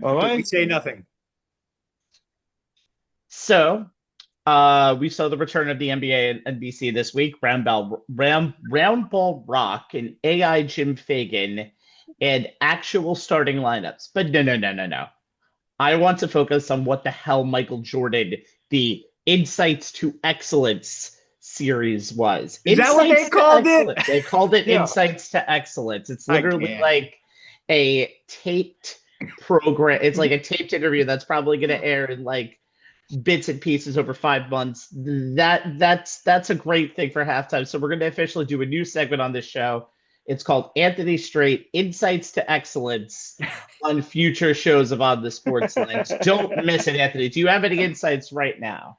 All But we right. say nothing. So, we saw the return of the NBA and NBC this week. Round Ball Rock, and AI Jim Fagan, and actual starting lineups. But no, no, no, no, no. I want to focus on what the hell Michael Jordan, the Insights to Excellence series was. Is that what they Insights to called it? Excellence. They called it Yeah. Insights to Excellence. It's I literally can't. like a taped program. It's like a taped interview that's probably going to air in like bits and pieces over 5 months. That's a great thing for halftime. So we're going to officially do a new segment on this show. It's called Anthony Strait Insights to Excellence on future shows of On the Sports Lines. Don't miss it, Anthony. Do you have any insights right now?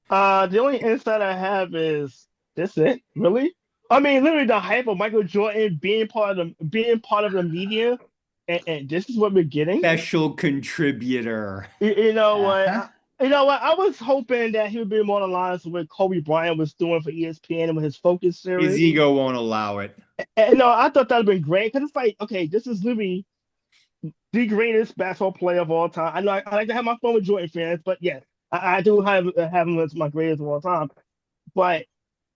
The only insight I have is this it, really? I mean, literally the hype of Michael Jordan being part of the media, and this is what we're getting. Special contributor. You know what? Uh-huh. You know what? I was hoping that he would be more aligned with what Kobe Bryant was doing for ESPN and with his Focus His series. ego won't allow it. And no, I thought that'd been great because it's like, okay, this is literally the greatest basketball player of all time. I know I like to have my fun with Jordan fans, but yes, I do have him as my greatest of all time. But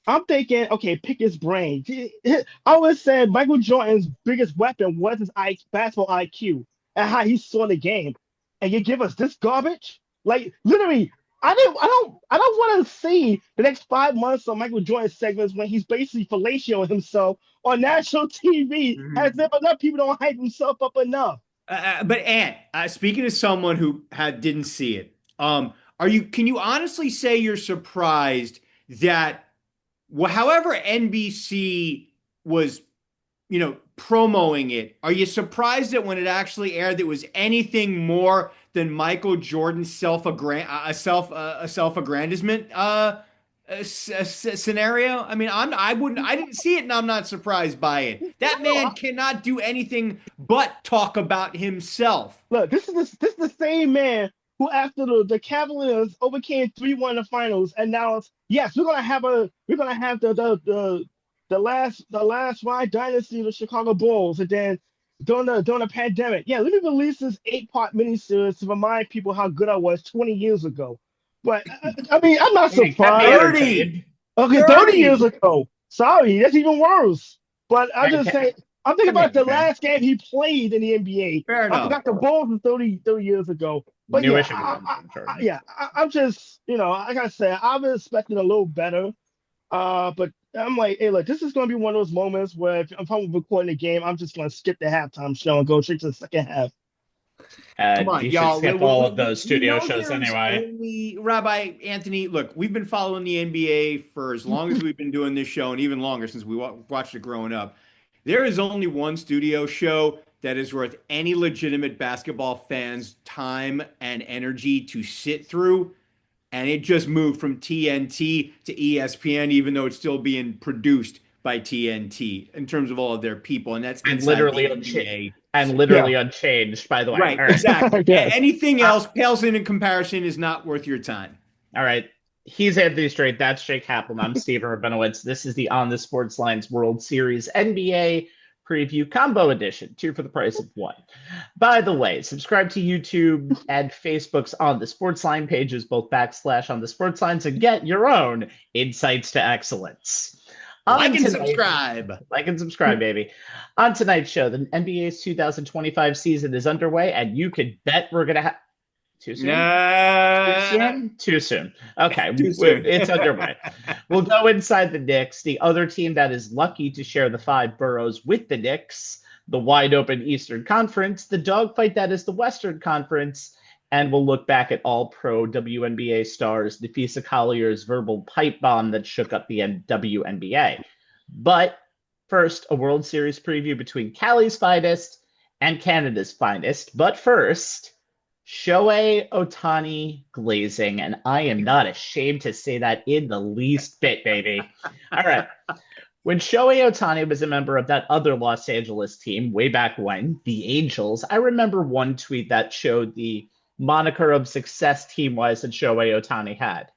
I'm thinking, okay, pick his brain. I always said Michael Jordan's biggest weapon was his basketball IQ and how he saw the game. And you give us this garbage? Like literally, I don't want to see the next 5 months of Michael Jordan segments when he's basically fellatioing himself on national TV as Mhm. if enough people don't hype himself up enough. But Ant, speaking as someone who didn't see it, are you? Can you honestly say you're surprised that, however NBC was, promoting it, are you surprised that when it actually aired, it was anything more than Michael Jordan's self-aggrandizement scenario? I mean, I didn't see it, and I'm not surprised by it. That man No, cannot do anything but talk about himself. look, this is the same man who, after the Cavaliers overcame 3-1 in the finals, announced, yes, we're gonna have the last ride dynasty of the Chicago Bulls, and then during the pandemic, yeah, let me release this 8-part miniseries to remind people how good I was 20 years ago. But I mean, I'm not It kept me surprised. 30, entertained. Okay, 30 years 30. ago. Sorry, that's even worse. But I It just kept, say I'm thinking kept me about the entertained. last game he played in the NBA. Fair I enough. forgot the Bulls was 30 years ago. But yeah, Newish again from Jordan. I'm just, like I said, I was expecting a little better. But I'm like, hey, look, this is going to be one of those moments where if I'm recording the game, I'm just going to skip the halftime show and go straight to the second half. Come on, You should y'all. skip all of those We studio know shows there is anyway. only Rabbi Anthony. Look, we've been following the NBA for as long as we've been doing this show, and even longer since we watched it growing up. There is only one studio show that is worth any legitimate basketball fan's time and energy to sit through, and it just moved from TNT to ESPN, even though it's still being produced by TNT in terms of all of their people, and that's And inside literally the unchanged. NBA. And Yeah, literally unchanged, by the way. Right, All right. exactly. yes. Anything Uh, else pales in comparison is not worth your time. all right. He's Anthony Strait. That's Jake Kaplan. I'm Steven Rabinowitz. This is the On the Sports Lines World Series NBA Preview Combo Edition, two for the price of one. By the way, subscribe to YouTube and Facebook's On the Sports Line pages, both / On the Sports Lines, and get your own Insights to Excellence. On Like and tonight, subscribe. like and subscribe, baby. On tonight's show, the NBA's 2025 season is underway, and you can bet we're going to have. Too soon? Too Nah, soon? Too soon. Okay, too soon. it's underway. We'll go inside the Knicks, the other team that is lucky to share the five boroughs with the Knicks, the wide open Eastern Conference, the dogfight that is the Western Conference, and we'll look back at all pro WNBA stars Nafisa Collier's verbal pipe bomb that shook up the WNBA. But first, a World Series preview between Cali's finest and Canada's finest. But first, Shohei Ohtani glazing, and I am not ashamed to say that in the least bit, baby. All right. When Shohei Ohtani was a member of that other Los Angeles team way back when, the Angels, I remember one tweet that showed the moniker of success team-wise that Shohei Ohtani had.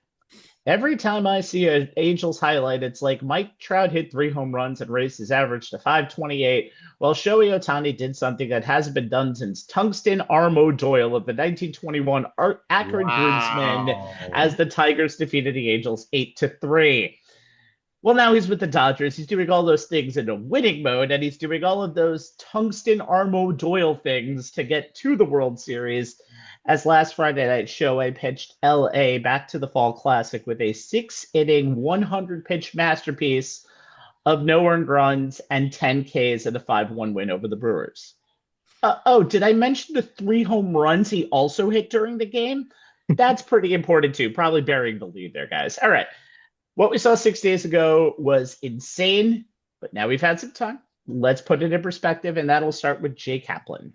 Every time I see an Angels highlight, it's like Mike Trout hit 3 home runs and raised his average to 528, while Shohei Ohtani did something that hasn't been done since Tungsten Armo Doyle of the 1921 Akron Groomsmen Wow. as the Tigers defeated the Angels 8-3. Well, now he's with the Dodgers. He's doing all those things in a winning mode, and he's doing all of those Tungsten Armo Doyle things to get to the World Series. As last Friday night Shohei pitched LA back to the Fall Classic with a 6 inning, 100 pitch masterpiece of no earned runs and 10 Ks in a 5-1 win over the Brewers. Did I mention the 3 home runs he also hit during the game? That's pretty important too. Probably burying the lead there, guys. All right. What we saw 6 days ago was insane, but now we've had some time. Let's put it in perspective, and that'll start with Jay Kaplan.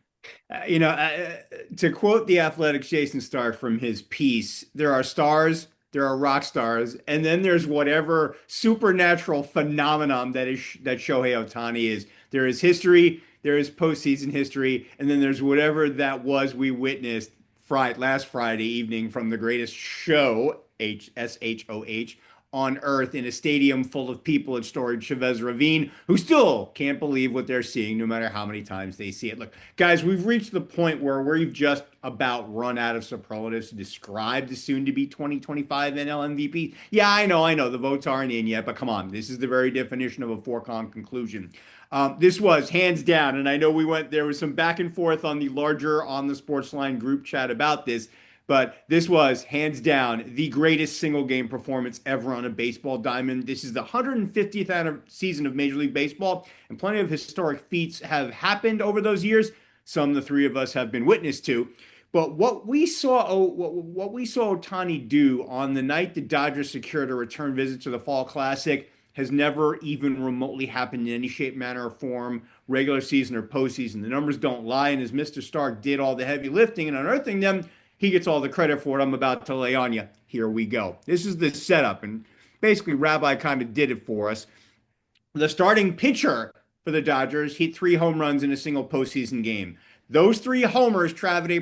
To quote the Athletic's Jason Stark from his piece, there are stars, there are rock stars, and then there's whatever supernatural phenomenon that Shohei Ohtani is. There is history, there is postseason history, and then there's whatever that was we witnessed last Friday evening from the greatest show, SHOH, on earth in a stadium full of people at Storage Chavez Ravine who still can't believe what they're seeing no matter how many times they see it. Look, guys, we've reached the point where we've just about run out of superlatives to describe the soon-to-be 2025 NL MVP. Yeah, I know, the votes aren't in yet, but come on, this is the very definition of a foregone conclusion. This was hands down, and I know there was some back and forth on the larger On the Sportsline group chat about this, but this was, hands down, the greatest single game performance ever on a baseball diamond. This is the 150th season of Major League Baseball, and plenty of historic feats have happened over those years. Some the three of us have been witness to. But what we saw Ohtani do on the night the Dodgers secured a return visit to the Fall Classic has never even remotely happened in any shape, manner, or form, regular season or postseason. The numbers don't lie, and as Mr. Stark did all the heavy lifting and unearthing them, he gets all the credit for what I'm about to lay on you. Here we go. This is the setup, and basically Rabbi kind of did it for us. The starting pitcher for the Dodgers hit 3 home runs in a single postseason game. Those 3 homers traveled a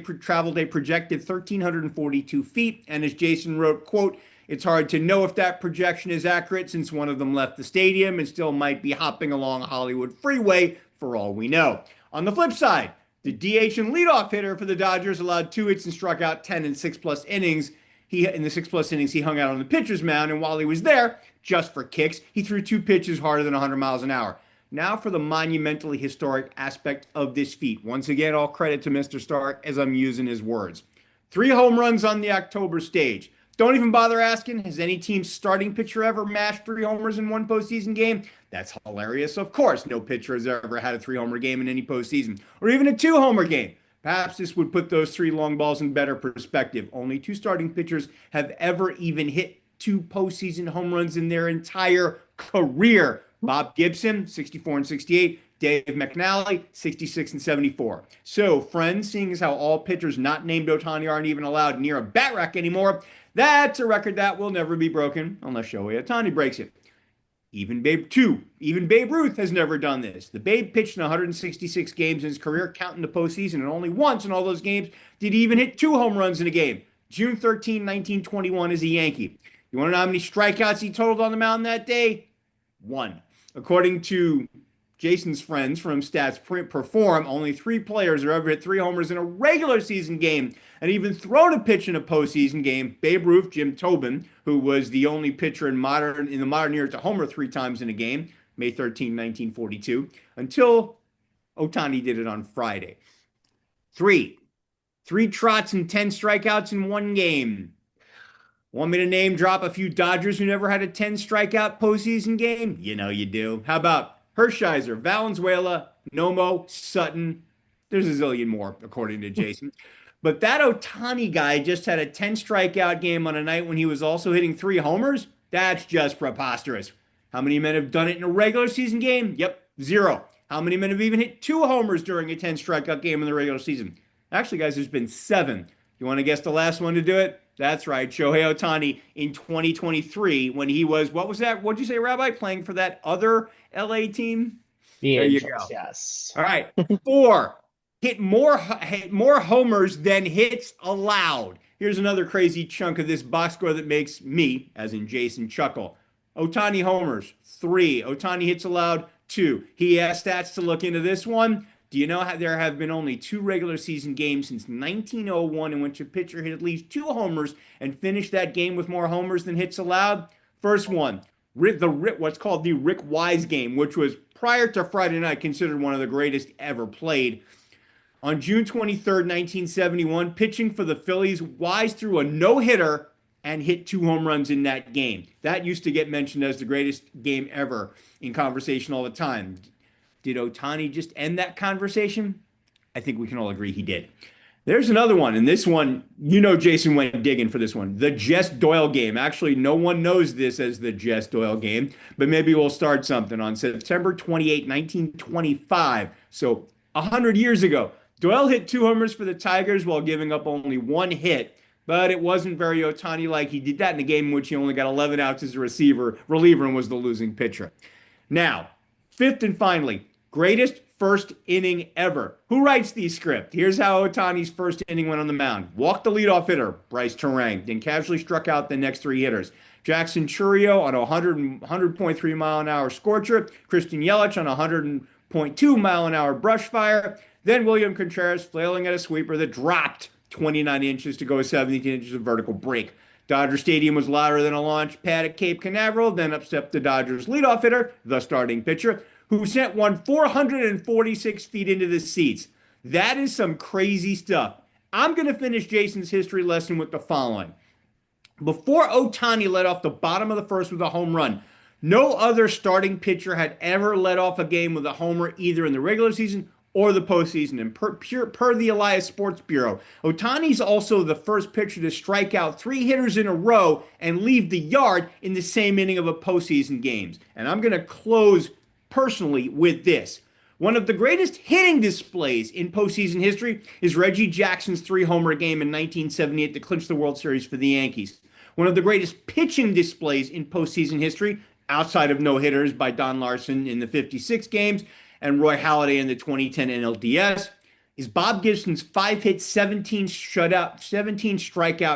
projected 1,342 feet, and as Jason wrote, quote, "It's hard to know if that projection is accurate since one of them left the stadium and still might be hopping along Hollywood Freeway for all we know." On the flip side, the DH and leadoff hitter for the Dodgers allowed 2 hits and struck out 10 in 6+ innings. In the 6+ innings, he hung out on the pitcher's mound, and while he was there, just for kicks, he threw 2 pitches harder than 100 miles an hour. Now for the monumentally historic aspect of this feat. Once again, all credit to Mr. Stark as I'm using his words. 3 home runs on the October stage. Don't even bother asking, has any team's starting pitcher ever mashed 3 homers in one postseason game? That's hilarious. Of course, no pitcher has ever had a 3-homer game in any postseason, or even a 2-homer game. Perhaps this would put those 3 long balls in better perspective. Only 2 starting pitchers have ever even hit 2 postseason home runs in their entire career. Bob Gibson, 64 and 68. Dave McNally, 66 and 74. So, friends, seeing as how all pitchers not named Ohtani aren't even allowed near a bat rack anymore, that's a record that will never be broken unless Shohei Ohtani breaks it. Even Babe Ruth has never done this. The Babe pitched in 166 games in his career, counting the postseason, and only once in all those games did he even hit 2 home runs in a game. June 13, 1921 as a Yankee. You want to know how many strikeouts he totaled on the mound that day? 1. According to Jason's friends from Stats Perform, only 3 players have ever hit 3 homers in a regular season game and even thrown a pitch in a postseason game. Babe Ruth, Jim Tobin, who was the only pitcher in the modern era to homer 3 times in a game, May 13, 1942, until Ohtani did it on Friday. 3 trots and 10 strikeouts in one game. Want me to name drop a few Dodgers who never had a 10 strikeout postseason game? You know you do. How about Hershiser, Valenzuela, Nomo, Sutton? There's a zillion more, according to Jason. But that Ohtani guy just had a 10 strikeout game on a night when he was also hitting 3 homers? That's just preposterous. How many men have done it in a regular season game? Yep, 0. How many men have even hit 2 homers during a 10 strikeout game in the regular season? Actually, guys, there's been 7. You want to guess the last one to do it? That's right, Shohei Ohtani in 2023 when he was, what was that? What'd you say, Rabbi? Playing for that other LA team? The There you Angels, go. yes. All right, 4. Hit more homers than hits allowed. Here's another crazy chunk of this box score that makes me, as in Jason, chuckle. Ohtani homers, 3. Ohtani hits allowed, 2. He has stats to look into this one. Do you know how there have been only 2 regular season games since 1901 in which a pitcher hit at least 2 homers and finished that game with more homers than hits allowed? First one, what's called the Rick Wise game, which was prior to Friday night considered one of the greatest ever played. On June 23rd, 1971, pitching for the Phillies, Wise threw a no-hitter and hit 2 home runs in that game. That used to get mentioned as the greatest game ever in conversation all the time. Did Ohtani just end that conversation? I think we can all agree he did. There's another one, and this one, Jason went digging for this one. The Jess Doyle game. Actually, no one knows this as the Jess Doyle game, but maybe we'll start something. On September 28, 1925, so 100 years ago, Doyle hit 2 homers for the Tigers while giving up only 1 hit, but it wasn't very Ohtani-like. He did that in a game in which he only got 11 outs as a reliever, and was the losing pitcher. Now, fifth and finally, greatest first inning ever. Who writes the script? Here's how Ohtani's first inning went on the mound. Walked the leadoff hitter, Bryce Terang, then casually struck out the next 3 hitters. Jackson Churio on a 100.3 mile an hour scorcher, Christian Yelich on a 100.2 mile an hour brush fire, then William Contreras flailing at a sweeper that dropped 29 inches to go 17 inches of vertical break. Dodger Stadium was louder than a launch pad at Cape Canaveral. Then up stepped the Dodgers leadoff hitter, the starting pitcher, who sent one 446 feet into the seats. That is some crazy stuff. I'm going to finish Jason's history lesson with the following. Before Ohtani led off the bottom of the first with a home run, no other starting pitcher had ever led off a game with a homer either in the regular season or the postseason. And per the Elias Sports Bureau, Ohtani's also the first pitcher to strike out 3 hitters in a row and leave the yard in the same inning of a postseason games. And I'm going to close personally with this. One of the greatest hitting displays in postseason history is Reggie Jackson's 3-homer game in 1978 to clinch the World Series for the Yankees. One of the greatest pitching displays in postseason history, outside of no-hitters by Don Larson in the 56 games and Roy Halladay in the 2010 NLDS, is Bob Gibson's 5-hit, 17 strikeout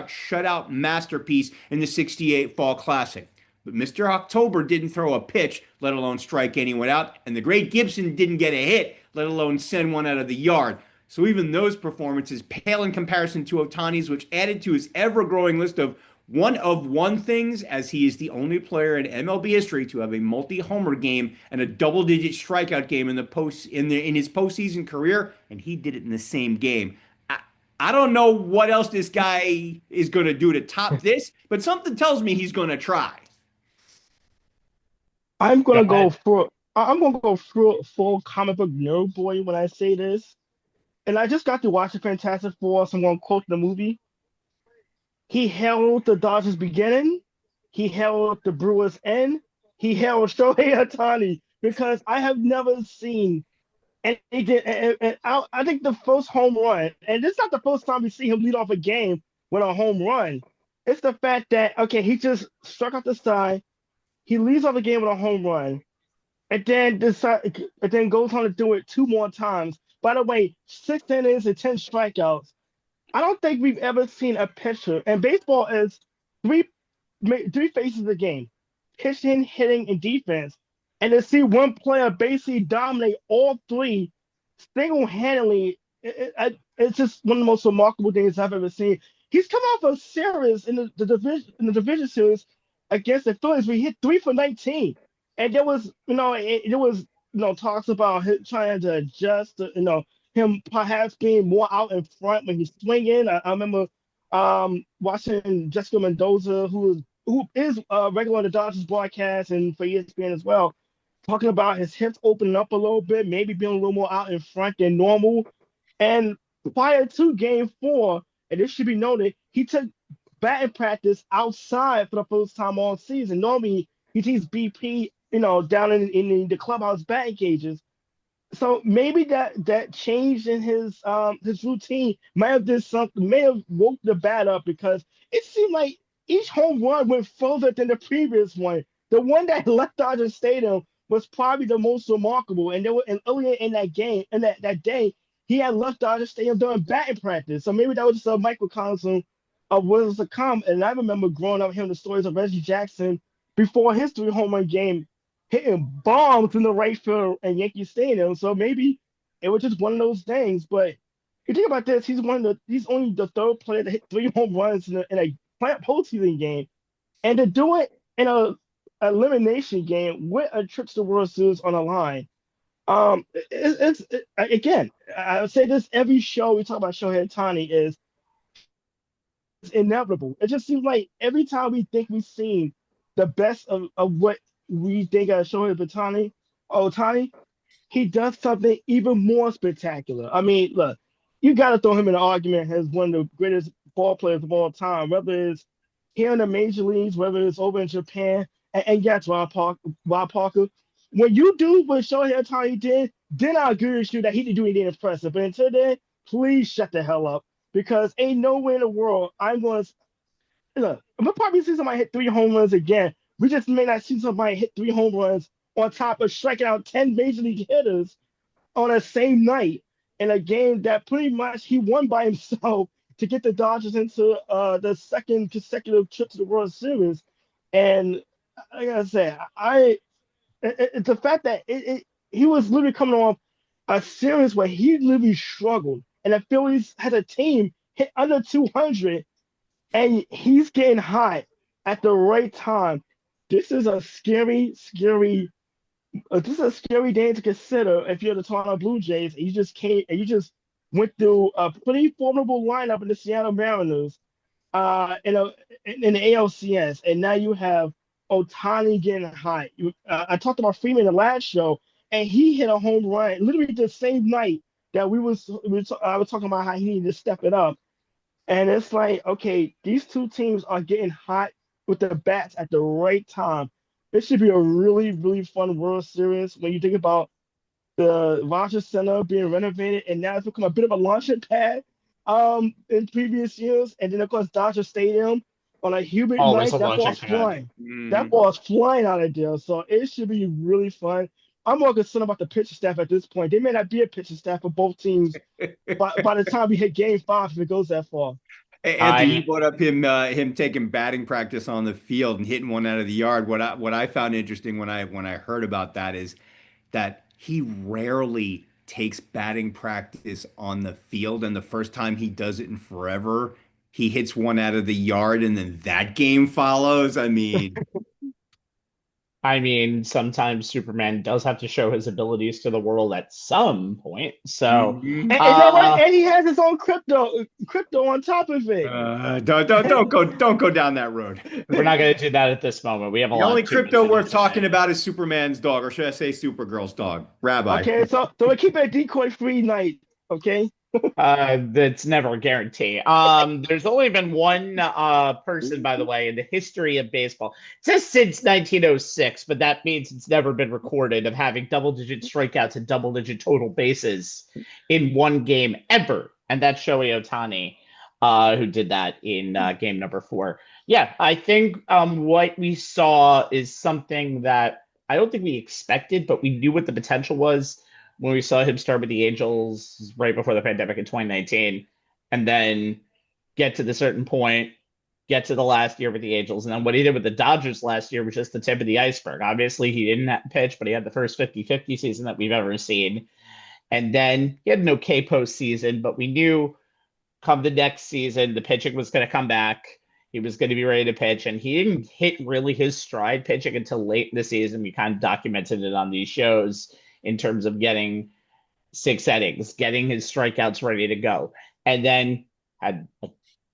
shutout masterpiece in the 68 Fall Classic. But Mr. October didn't throw a pitch, let alone strike anyone out, and the great Gibson didn't get a hit, let alone send one out of the yard. So even those performances pale in comparison to Ohtani's, which added to his ever-growing list of one things, as he is the only player in MLB history to have a multi-homer game and a double-digit strikeout game in his postseason career, and he did it in the same game. I don't know what else this guy is going to do to top this, but something tells me he's going to try. I'm gonna go full comic book nerd boy when I say this. And I just got to watch the Fantastic Four, so I'm gonna quote the movie. He held the Dodgers beginning, he held the Brewers end, he held Shohei Ohtani, because I have never seen anything. And I think the first home run, and this is not the first time we see him lead off a game with a home run. It's the fact that, okay, he just struck out the side. He leads off the game with a home run, and then goes on to do it 2 more times. By the way, 6 innings and 10 strikeouts. I don't think we've ever seen a pitcher, and baseball is three phases of the game: pitching, hitting, and defense. And to see one player basically dominate all 3 single-handedly, it's just one of the most remarkable things I've ever seen. He's come off a series in the division series against the Phillies. We hit 3 for 19, and there was talks about him trying to adjust, him perhaps being more out in front when he's swinging. I remember watching Jessica Mendoza, who is regular on the Dodgers broadcast and for ESPN as well, talking about his hips opening up a little bit, maybe being a little more out in front than normal. And prior to Game 4, and this should be noted, he took batting practice outside for the first time all season. Normally, he takes BP, down in the clubhouse batting cages. So maybe that change in his routine may have woke the bat up, because it seemed like each home run went further than the previous one. The one that left Dodger Stadium was probably the most remarkable. And earlier in that game, and that day, he had left Dodger Stadium during batting practice. So maybe that was just a microcosm of what was to come. And I remember growing up hearing the stories of Reggie Jackson before his 3 home run game, hitting bombs in the right field in Yankee Stadium. So maybe it was just one of those things. But you think about this, he's only the third player to hit 3 home runs in a postseason game, and to do it in a elimination game with a trip to the World Series on the line. Again, I would say this every show we talk about Shohei Ohtani is it's inevitable. It just seems like every time we think we've seen the best of what we think of Shohei Ohtani, he does something even more spectacular. I mean, look, you got to throw him in an argument as one of the greatest ball players of all time, whether it's here in the major leagues, whether it's over in Japan, and yes, Rob Parker. When you do what Shohei Ohtani did, then I'll agree with you that he didn't do anything impressive. But until then, please shut the hell up because ain't nowhere in the world I'm going to look. We'll probably see somebody hit 3 home runs again. We just may not see somebody hit 3 home runs on top of striking out 10 major league hitters on the same night in a game that pretty much he won by himself to get the Dodgers into the second consecutive trip to the World Series. And like I said, it's the fact that he was literally coming off a series where he literally struggled, and the Phillies had a team hit under 200, and he's getting hot at the right time. This is a scary this is a scary day to consider if you're the Toronto Blue Jays and you just went through a pretty formidable lineup in the Seattle Mariners in the ALCS, and now you have Ohtani getting hot. I talked about Freeman in the last show, and he hit a home run literally the same night that I was talking about how he needed to step it up. And it's like, okay, these two teams are getting hot with the bats at the right time. It should be a really, really fun World Series when you think about the Rogers Center being renovated, and now it's become a bit of a launching pad in previous years. And then, of course, Dodger Stadium on a humid Always night, a that launching ball's pad. flying. That ball is flying out of there. So it should be really fun. I'm more concerned about the pitching staff at this point. They may not be a pitching staff for both teams by the time we hit Game 5 if it goes that far. Anthony, you brought up him taking batting practice on the field and hitting one out of the yard. What I found interesting when I heard about that is that he rarely takes batting practice on the field, and the first time he does it in forever, he hits one out of the yard, and then that game follows. I mean, sometimes Superman does have to show his abilities to the world at some point. So, Mhm. And you know what? And he has his own crypto on top of it. Don't go down that road. we're not going to do that at this moment. We have a The lot only too much crypto to do worth today. talking about is Superman's dog, or should I say Supergirl's dog, Rabbi. Okay, so we keep it a decoy-free night. Okay. That's never a guarantee. There's only been one person, by the way, in the history of baseball, just since 1906, but that means it's never been recorded of having double-digit strikeouts and double-digit total bases in one game ever, and that's Shohei Ohtani, who did that in game number 4. Yeah, I think what we saw is something that I don't think we expected, but we knew what the potential was when we saw him start with the Angels right before the pandemic in 2019, and then get to the certain point, get to the last year with the Angels. And then what he did with the Dodgers last year was just the tip of the iceberg. Obviously, he didn't pitch, but he had the first 50-50 season that we've ever seen. And then he had an okay postseason, but we knew come the next season, the pitching was going to come back. He was going to be ready to pitch, and he didn't hit really his stride pitching until late in the season. We kind of documented it on these shows in terms of getting 6 innings, getting his strikeouts ready to go. And then had a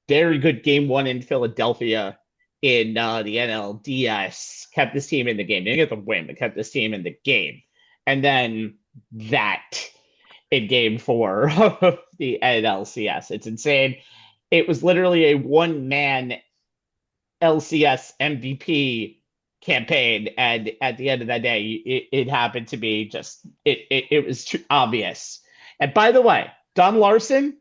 very good game 1 in Philadelphia in the NLDS, kept this team in the game. Didn't get the win, but kept this team in the game. And then that in game 4 of the NLCS. It's insane. It was literally a one-man LCS MVP campaign, and at the end of that day, it happened to be just it was obvious. And by the way, Don Larson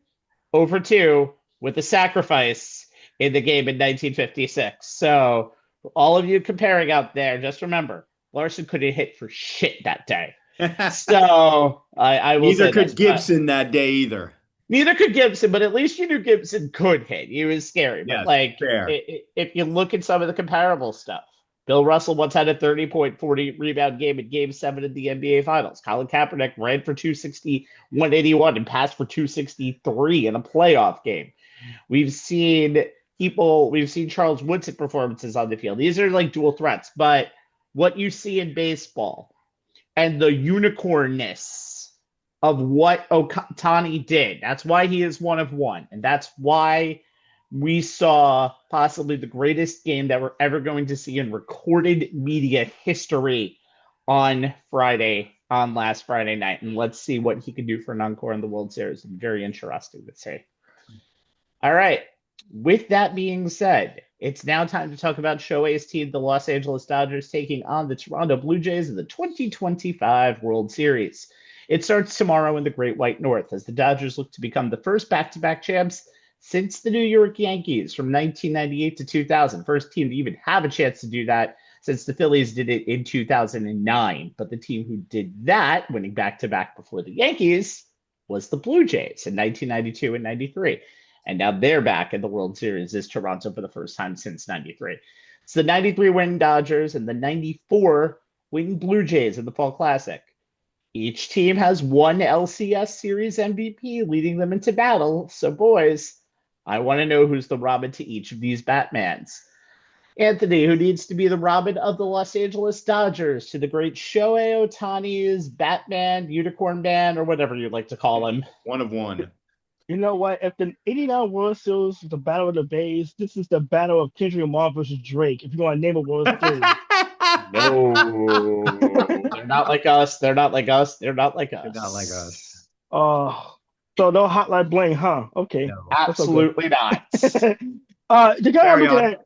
over 2 with a sacrifice in the game in 1956. So all of you comparing out there, just remember Larson couldn't hit for shit that day. So I will Neither say could this, Gibson that day either. Neither could Gibson, but at least you knew Gibson could hit. He was scary. But Yes, like, fair. if you look at some of the comparable stuff, Bill Russell once had a 30-point, 40 rebound game in Game 7 of the NBA Finals. Colin Kaepernick ran for 260, 181, and passed for 263 in a playoff game. We've seen we've seen Charles Woodson performances on the field. These are like dual threats, but what you see in baseball and the unicornness of what Ohtani did. That's why he is one of one. And that's why we saw possibly the greatest game that we're ever going to see in recorded media history on last Friday night. And let's see what he can do for an encore in the World Series. Very interesting to see. All right. With that being said, it's now time to talk about Shohei's team, the Los Angeles Dodgers, taking on the Toronto Blue Jays in the 2025 World Series. It starts tomorrow in the Great White North as the Dodgers look to become the first back-to-back champs since the New York Yankees from 1998 to 2000. First team to even have a chance to do that since the Phillies did it in 2009. But the team who did that, winning back-to-back before the Yankees, was the Blue Jays in 1992 and 93. And now they're back in the World Series as Toronto for the first time since 93. It's the 93 win Dodgers and the 94 win Blue Jays in the Fall Classic. Each team has one LCS Series MVP leading them into battle. So, boys, I want to know who's the Robin to each of these Batmans. Anthony, who needs to be the Robin of the Los Angeles Dodgers to the great Shohei Ohtani's Batman, Unicorn Man, or whatever you'd like to call him? One of one. You know what? If the '89 World Series was the Battle of the Bays, this is the Battle of Kendrick Lamar versus Drake. If you want to name a World Series. No, they're not like us. They're not like us. They're not like us. They're not like us. So no Hotline Bling, huh? Okay, No. Absolutely not. The guy I'm Carry looking on.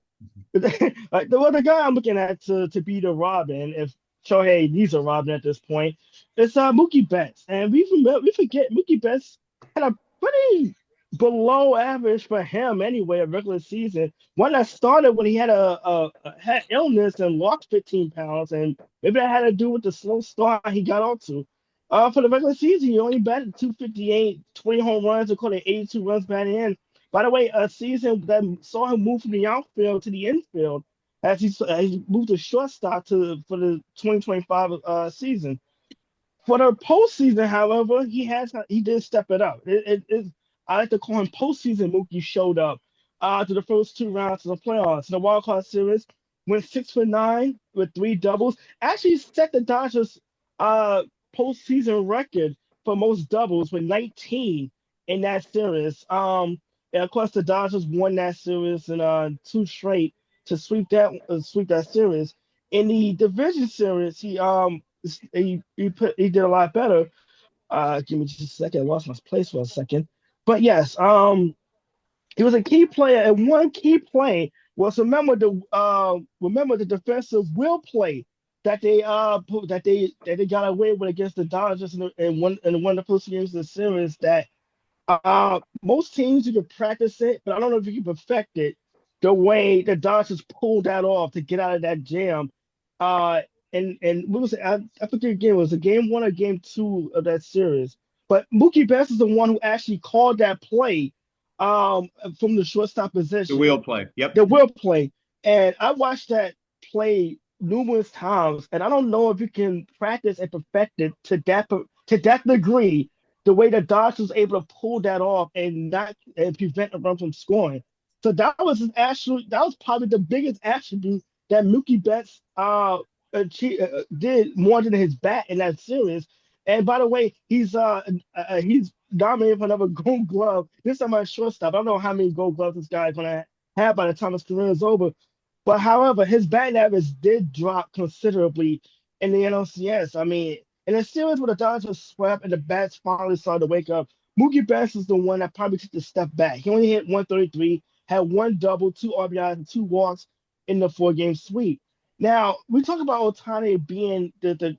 at, the guy I'm looking at to be the Robin, if Shohei needs a Robin at this point, it's Mookie Betts, and we forget Mookie Betts had a pretty below average for him anyway, a regular season. One that started when he had had illness and lost 15 pounds, and maybe that had to do with the slow start he got off to. For the regular season, he only batted 258, 20 home runs, according to 82 runs batted in. By the way, a season that saw him move from the outfield to the infield as he moved to shortstop for the 2025 season. For the postseason, however, he did step it up. I like to call him postseason Mookie showed up to the first two rounds of the playoffs. In the wild card series, went 6-for-9 with 3 doubles. Actually set the Dodgers postseason record for most doubles with 19 in that series. And of course, the Dodgers won that series in 2 straight to sweep that series. In the division series, he did a lot better. Give me just a second. I lost my place for a second. But yes, he was a key player, and one key play was remember the defensive will play that they got away with against the Dodgers in one of the first games of the series. That most teams you can practice it, but I don't know if you can perfect it the way the Dodgers pulled that off to get out of that jam. And what was it? I forget again. Was it game 1 or game 2 of that series? But Mookie Betts is the one who actually called that play from the shortstop position. The wheel play. Yep. The wheel play. And I watched that play numerous times, and I don't know if you can practice and perfect it to that degree, the way the Dodgers was able to pull that off and prevent a run from scoring. So that was probably the biggest attribute that Mookie Betts did more than his bat in that series. And by the way, he's nominated for another Gold Glove. This time at shortstop. I don't know how many Gold Gloves this guy is gonna have by the time his career is over. But however, his batting average did drop considerably in the NLCS. I mean, in a series where the Dodgers swept and the bats finally started to wake up, Mookie Betts is the one that probably took a step back. He only hit 133, had 1 double, 2 RBIs, and 2 walks in the 4-game sweep. Now, we talk about Ohtani being the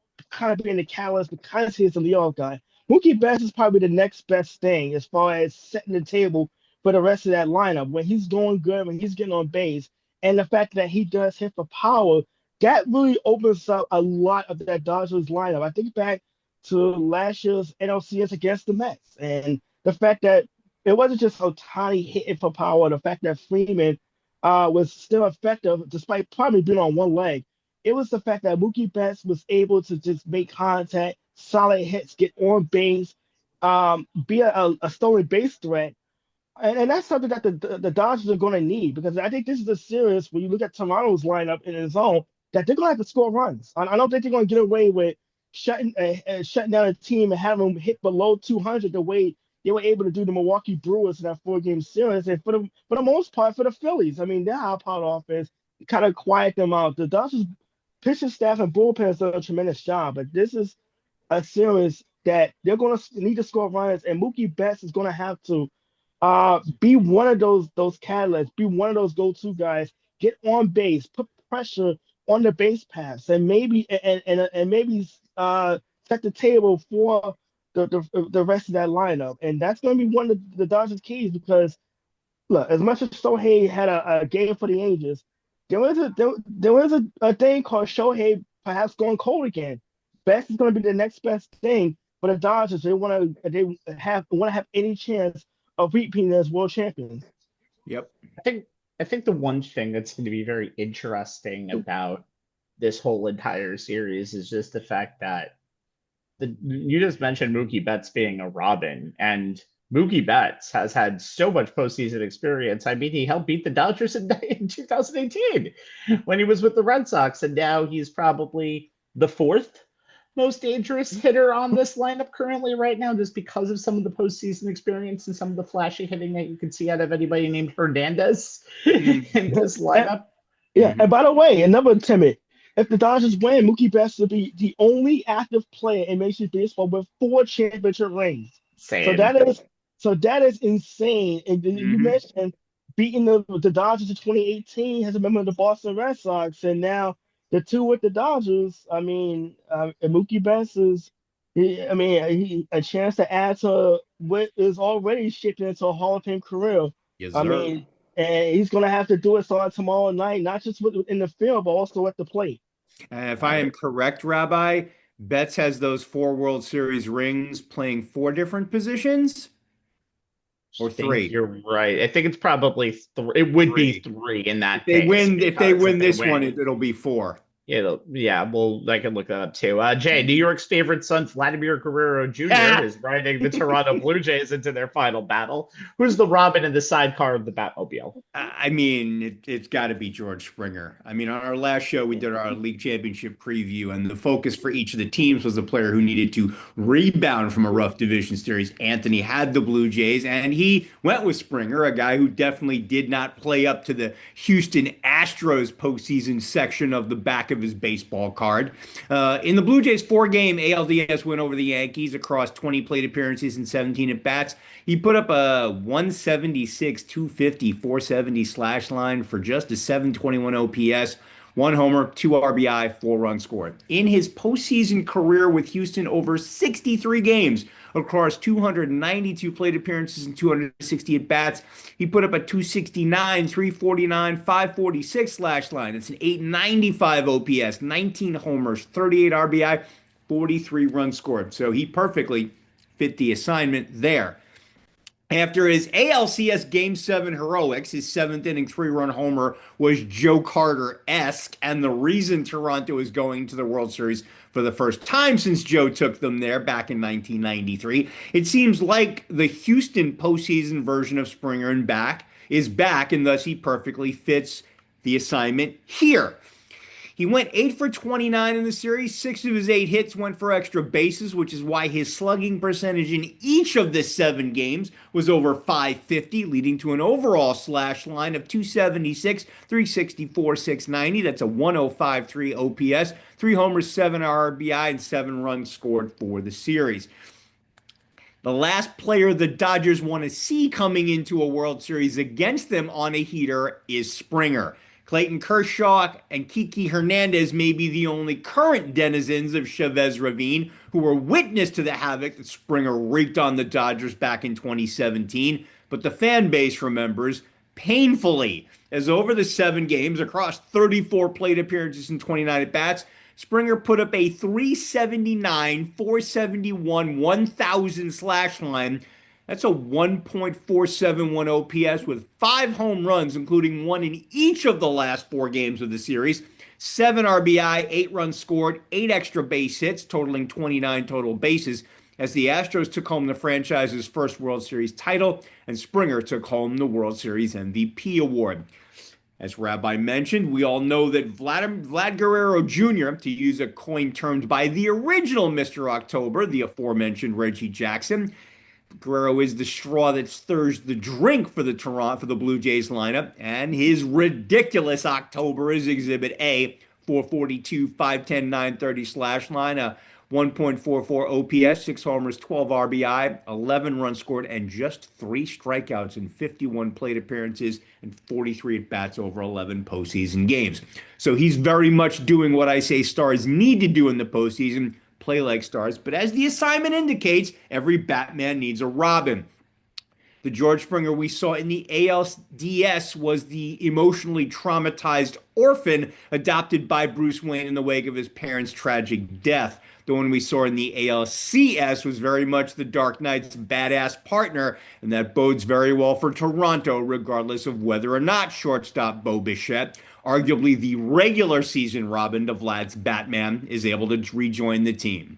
catalyst because he's a leadoff guy. Mookie Betts is probably the next best thing as far as setting the table for the rest of that lineup. When he's going good, when he's getting on base, and the fact that he does hit for power, that really opens up a lot of that Dodgers lineup. I think back to last year's NLCS against the Mets, and the fact that it wasn't just Ohtani hitting for power, the fact that Freeman was still effective despite probably being on one leg. It was the fact that Mookie Betts was able to just make contact, solid hits, get on base, be a stolen base threat. And that's something that the Dodgers are going to need because I think this is a series when you look at Toronto's lineup in his own that they're going to have to score runs. I don't think they're going to get away with shutting down a team and having them hit below 200 the way they were able to do the Milwaukee Brewers in that 4-game series. And for the most part, for the Phillies, I mean, their high-powered offense kind of quiet them out. The Dodgers pitching staff and bullpen has done a tremendous job, but this is a series that they're going to need to score runs, and Mookie Betts is going to have to be one of those catalysts, be one of those go-to guys, get on base, put pressure on the base pass, and maybe set the table for the rest of that lineup. And that's going to be one of the Dodgers' keys because look, as much as Shohei had a game for the ages, there was a thing called Shohei perhaps going cold again. Best is going to be the next best thing for the Dodgers. They want to have any chance of repeating as world champions. Yep. I think the one thing that's going to be very interesting about this whole entire series is just the fact that you just mentioned Mookie Betts being a Robin, and Mookie Betts has had so much postseason experience. I mean, he helped beat the Dodgers in 2018 when he was with the Red Sox, and now he's probably the fourth most dangerous hitter on this lineup currently right now, just because of some of the postseason experience and some of the flashy hitting that you can see out of anybody named Hernandez in this lineup. And by the way, another Timmy, if the Dodgers win, Mookie Betts will be the only active player in Major League Baseball with 4 championship rings. Same. So that is insane. And you mentioned beating the Dodgers in 2018 as a member of the Boston Red Sox, and now the two with the Dodgers. I mean, Mookie Betts a chance to add to what is already shaping into a Hall of Fame career. Yes, I sir. mean, and he's going to have to do it starting tomorrow night, not just in the field, but also at the plate. If I am correct, Rabbi, Betts has those 4 World Series rings playing 4 different positions or 3. You're right. I think it's probably it would be 3 in that case. If they win this one, it'll be 4. Well, I can look that up too. Jay, New York's favorite son, Vladimir Guerrero Jr., is riding the Toronto Blue Jays into their final battle. Who's the Robin in the sidecar of the Batmobile? I mean, it's got to be George Springer. I mean, on our last show, we did our league championship preview, and the focus for each of the teams was the player who needed to rebound from a rough division series. Anthony had the Blue Jays, and he went with Springer, a guy who definitely did not play up to the Houston Astros postseason section of the back of his baseball card. In the Blue Jays 4-game ALDS win over the Yankees across 20 plate appearances and 17 at-bats, he put up a 176, 250, 470 slash line for just a 721 OPS, 1 homer, 2 RBI, 4 runs scored. In his postseason career with Houston, over 63 games across 292 plate appearances and 260 at-bats, he put up a 269, 349, 546 slash line. That's an 895 OPS, 19 homers, 38 RBI, 43 runs scored. So he perfectly fit the assignment there. After his ALCS Game 7 heroics, his 7th-inning 3-run homer was Joe Carter-esque, and the reason Toronto is going to the World Series for the first time since Joe took them there back in 1993. It seems like the Houston postseason version of Springer is back, and thus he perfectly fits the assignment here. He went 8 for 29 in the series. 6 of his 8 hits went for extra bases, which is why his slugging percentage in each of the 7 games was over .550, leading to an overall slash line of 276, 364, 690. That's a 1053 OPS, 3 homers, 7 RBI, and 7 runs scored for the series. The last player the Dodgers want to see coming into a World Series against them on a heater is Springer. Clayton Kershaw and Kiki Hernandez may be the only current denizens of Chavez Ravine who were witness to the havoc that Springer wreaked on the Dodgers back in 2017, but the fan base remembers painfully, as over the 7 games across 34 plate appearances and 29 at-bats, Springer put up a 379, 471, 1,000 slash line. That's a 1.471 OPS with 5 home runs, including 1 in each of the last 4 games of the series. 7 RBI, 8 runs scored, 8 extra base hits, totaling 29 total bases, as the Astros took home the franchise's first World Series title, and Springer took home the World Series MVP award. As Rabbi mentioned, we all know that Vlad Guerrero Jr., to use a coin termed by the original Mr. October, the aforementioned Reggie Jackson, Guerrero is the straw that stirs the drink for the Blue Jays lineup, and his ridiculous October is Exhibit A, 442, 510, 930 slash line, a 1.44 OPS, 6 homers, 12 RBI, 11 runs scored, and just 3 strikeouts in 51 plate appearances and 43 at-bats over 11 postseason games. So he's very much doing what I say stars need to do in the postseason, play like stars. But as the assignment indicates, every Batman needs a Robin. The George Springer we saw in the ALDS was the emotionally traumatized orphan adopted by Bruce Wayne in the wake of his parents' tragic death. The one we saw in the ALCS was very much the Dark Knight's badass partner, and that bodes very well for Toronto, regardless of whether or not shortstop Bo Bichette, arguably the regular season Robin to Vlad's Batman, is able to rejoin the team.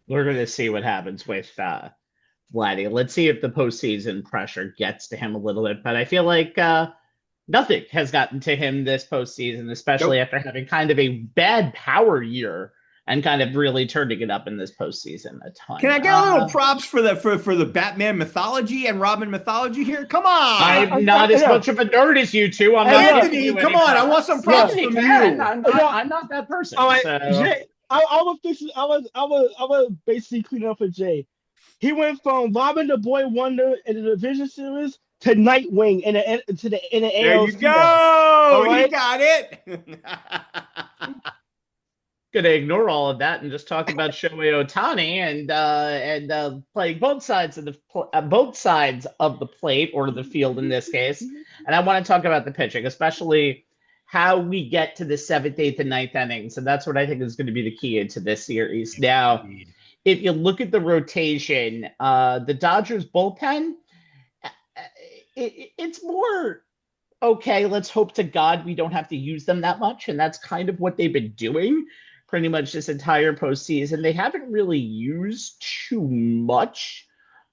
We're going to see what happens with Vladdy. Let's see if the postseason pressure gets to him a little bit, but I feel like nothing has gotten to him this postseason, especially after having kind of a bad power year and kind of really turning it up in this postseason a ton. Can I get a little props for the Batman mythology and Robin mythology here? Come on! I'm not as much of a nerd as you two. I'm not Anthony, come on! I want some props from you. I'm not that person. All right, so. Jay, I was basically cleaning up for Jay. He went from Robin the Boy Wonder in the Division Series to Nightwing in the There ALCS. you go. Right? He got it. Gonna ignore all of that and just talk about Shohei Ohtani and playing both sides of the plate or the field in this case. And I want to talk about the pitching, especially how we get to the 7th, 8th, and 9th innings, and that's what I think is going to be the key into this series. Now, if you look at the rotation, the Dodgers bullpen, it's more okay. Let's hope to God we don't have to use them that much, and that's kind of what they've been doing pretty much this entire postseason. They haven't really used too much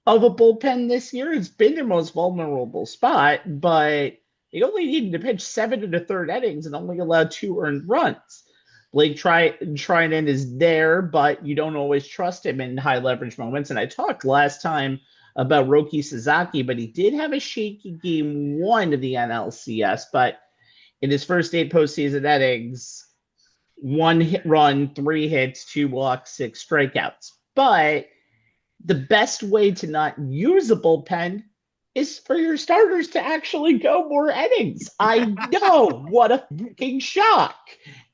of a bullpen this year. It's been their most vulnerable spot, but they only needed to pitch 7 1/3 innings and only allowed 2 earned runs. Blake Trinan is there, but you don't always trust him in high leverage moments. And I talked last time about Roki Sasaki, but he did have a shaky game 1 of the NLCS. But in his first 8 postseason innings, 1 hit run, 3 hits, 2 walks, 6 strikeouts. But the best way to not use a bullpen is for your starters to actually go more innings. I know, what a freaking shock.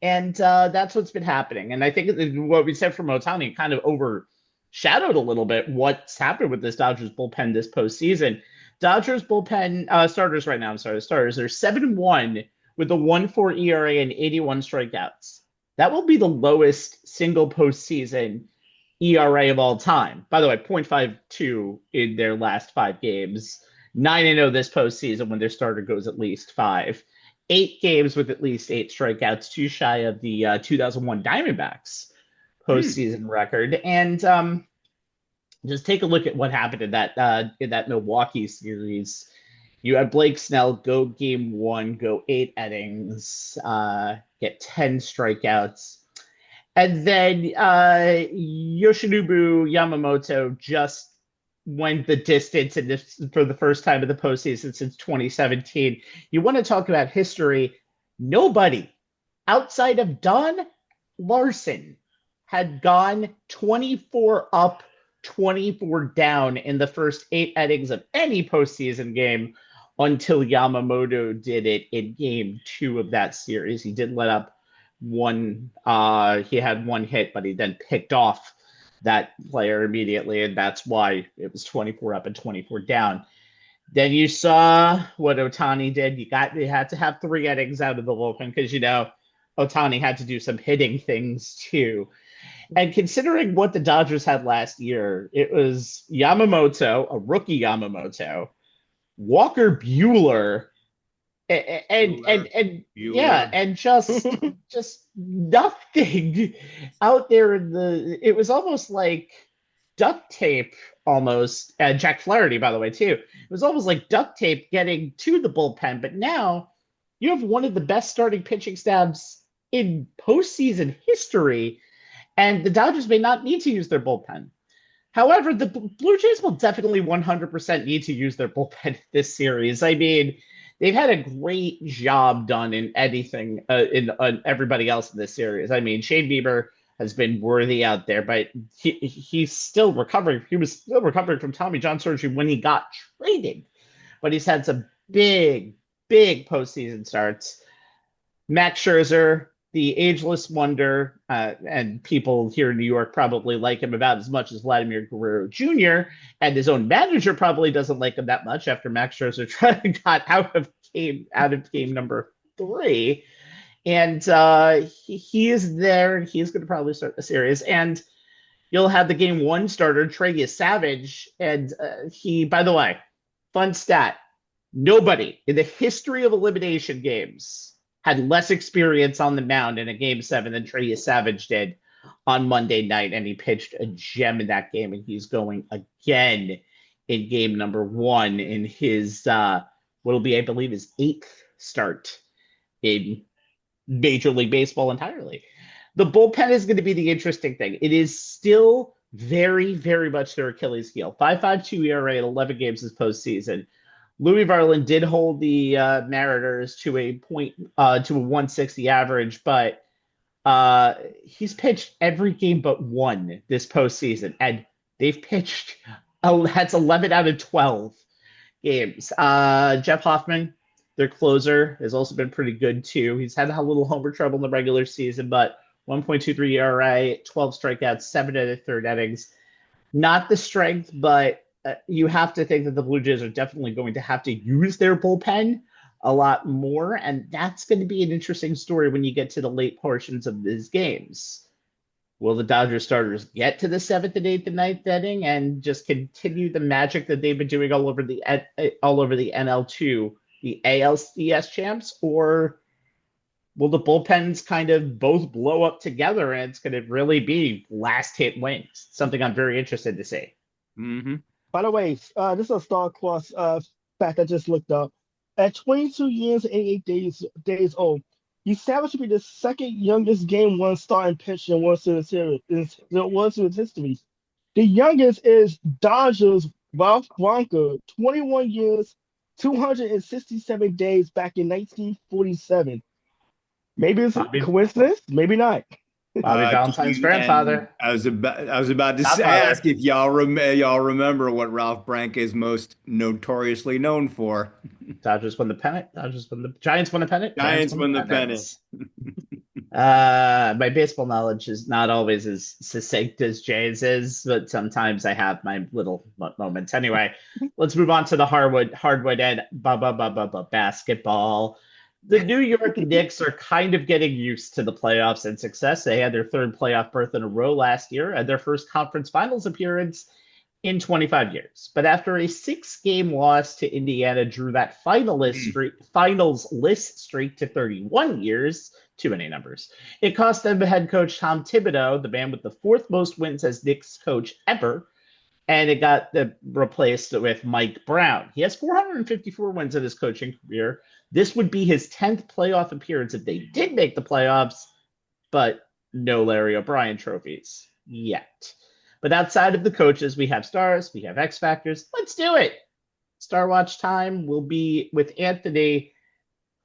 And that's what's been happening. And I think what we said from Ohtani kind of overshadowed a little bit what's happened with this Dodgers bullpen this postseason. Dodgers bullpen starters right now, starters, they're 7-1 with a 1.4 ERA and 81 strikeouts. That will be the lowest single postseason ERA of all time. By the way, 0.52 in their last 5 games. 9-0 this postseason when their starter goes at least 5. 8 games with at least 8 strikeouts, 2 shy of the 2001 Diamondbacks postseason record. And just take a look at what happened in that Milwaukee series. You had Blake Snell go game 1, go 8 innings, get 10 strikeouts. And then Yoshinobu Yamamoto just went the distance for the first time in the postseason since 2017. You want to talk about history? Nobody outside of Don Larson had gone 24 up, 24 down in the first 8 innings of any postseason game until Yamamoto did it in game 2 of that series. He did let up one. He had 1 hit, but he then picked off that player immediately, and that's why it was 24 up and 24 down. Then you saw what Ohtani did. You had to have 3 innings out of the bullpen because Ohtani had to do some hitting things too. And considering what the Dodgers had last year, it was Yamamoto, a rookie Yamamoto, Walker Bueller, and yeah, Bueller. and just nothing out there in the. It was almost like duct tape, almost. And Jack Flaherty, by the way, too. It was almost like duct tape getting to the bullpen. But now you have one of the best starting pitching staffs in postseason history, and the Dodgers may not need to use their bullpen. However, the Blue Jays will definitely 100% need to use their bullpen this series. I mean, they've had a great job done in anything in everybody else in this series. I mean, Shane Bieber has been worthy out there, but he's still recovering. He was still recovering from Tommy John surgery when he got traded, but he's had some big postseason starts. Max Scherzer, the ageless wonder, and people here in New York probably like him about as much as Vladimir Guerrero Jr., and his own manager probably doesn't like him that much after Max Scherzer got out of game number 3. And he is there, and he's going to probably start the series. And you'll have the game 1 starter, Trey Savage, and he, by the way, fun stat, nobody in the history of elimination games had less experience on the mound in a game 7 than Trey Savage did on Monday night, and he pitched a gem in that game, and he's going again in game number 1 in his what'll be, I believe, his 8th start in Major League Baseball entirely. The bullpen is going to be the interesting thing. It is still very much their Achilles heel. 5.52 ERA in 11 games this postseason. Louis Varland did hold the Mariners to a 160 average, but he's pitched every game but 1 this postseason, and they've pitched that's 11 out of 12 games. Jeff Hoffman, their closer, has also been pretty good too. He's had a little homer trouble in the regular season, but 1.23 ERA, 12 strikeouts, 7 out of 3rd innings. Not the strength, but you have to think that the Blue Jays are definitely going to have to use their bullpen a lot more, and that's going to be an interesting story when you get to the late portions of these games. Will the Dodgers starters get to the 7th and 8th and 9th inning and just continue the magic that they've been doing all over the NL2, the ALCS champs, or will the bullpens kind of both blow up together and it's going to really be last hit wins? Something I'm very interested to see. Mm-hmm. By the way, this is a star-crossed fact I just looked up. At 22 years and 88 days old, Savage should be the second youngest Game 1 starting pitcher in World Series history. The youngest is Dodgers Ralph Bronco, 21 years, 267 days back in 1947. Maybe it's a coincidence, maybe not. Bobby Valentine's grandfather. I was about to ask if y'all remember what Ralph Branca is most notoriously known for. Dodgers won the pennant. Giants won the pennant. Giants won the pennant. My baseball knowledge is not always as succinct as Jay's is, but sometimes I have my little moments. Anyway, let's move on to the hardwood and basketball. The New York Knicks are kind of getting used to the playoffs and success. They had their 3rd playoff berth in a row last year and their first conference finals appearance in 25 years. But after a 6-game loss to Indiana drew that finals list streak to 31 years, too many numbers. It cost them head coach Tom Thibodeau, the man with the 4th most wins as Knicks coach ever, and it got replaced with Mike Brown. He has 454 wins in his coaching career. This would be his 10th playoff appearance if they did make the playoffs, but no Larry O'Brien trophies yet. But outside of the coaches, we have stars, we have X Factors. Let's do it. Star Watch time will be with Anthony.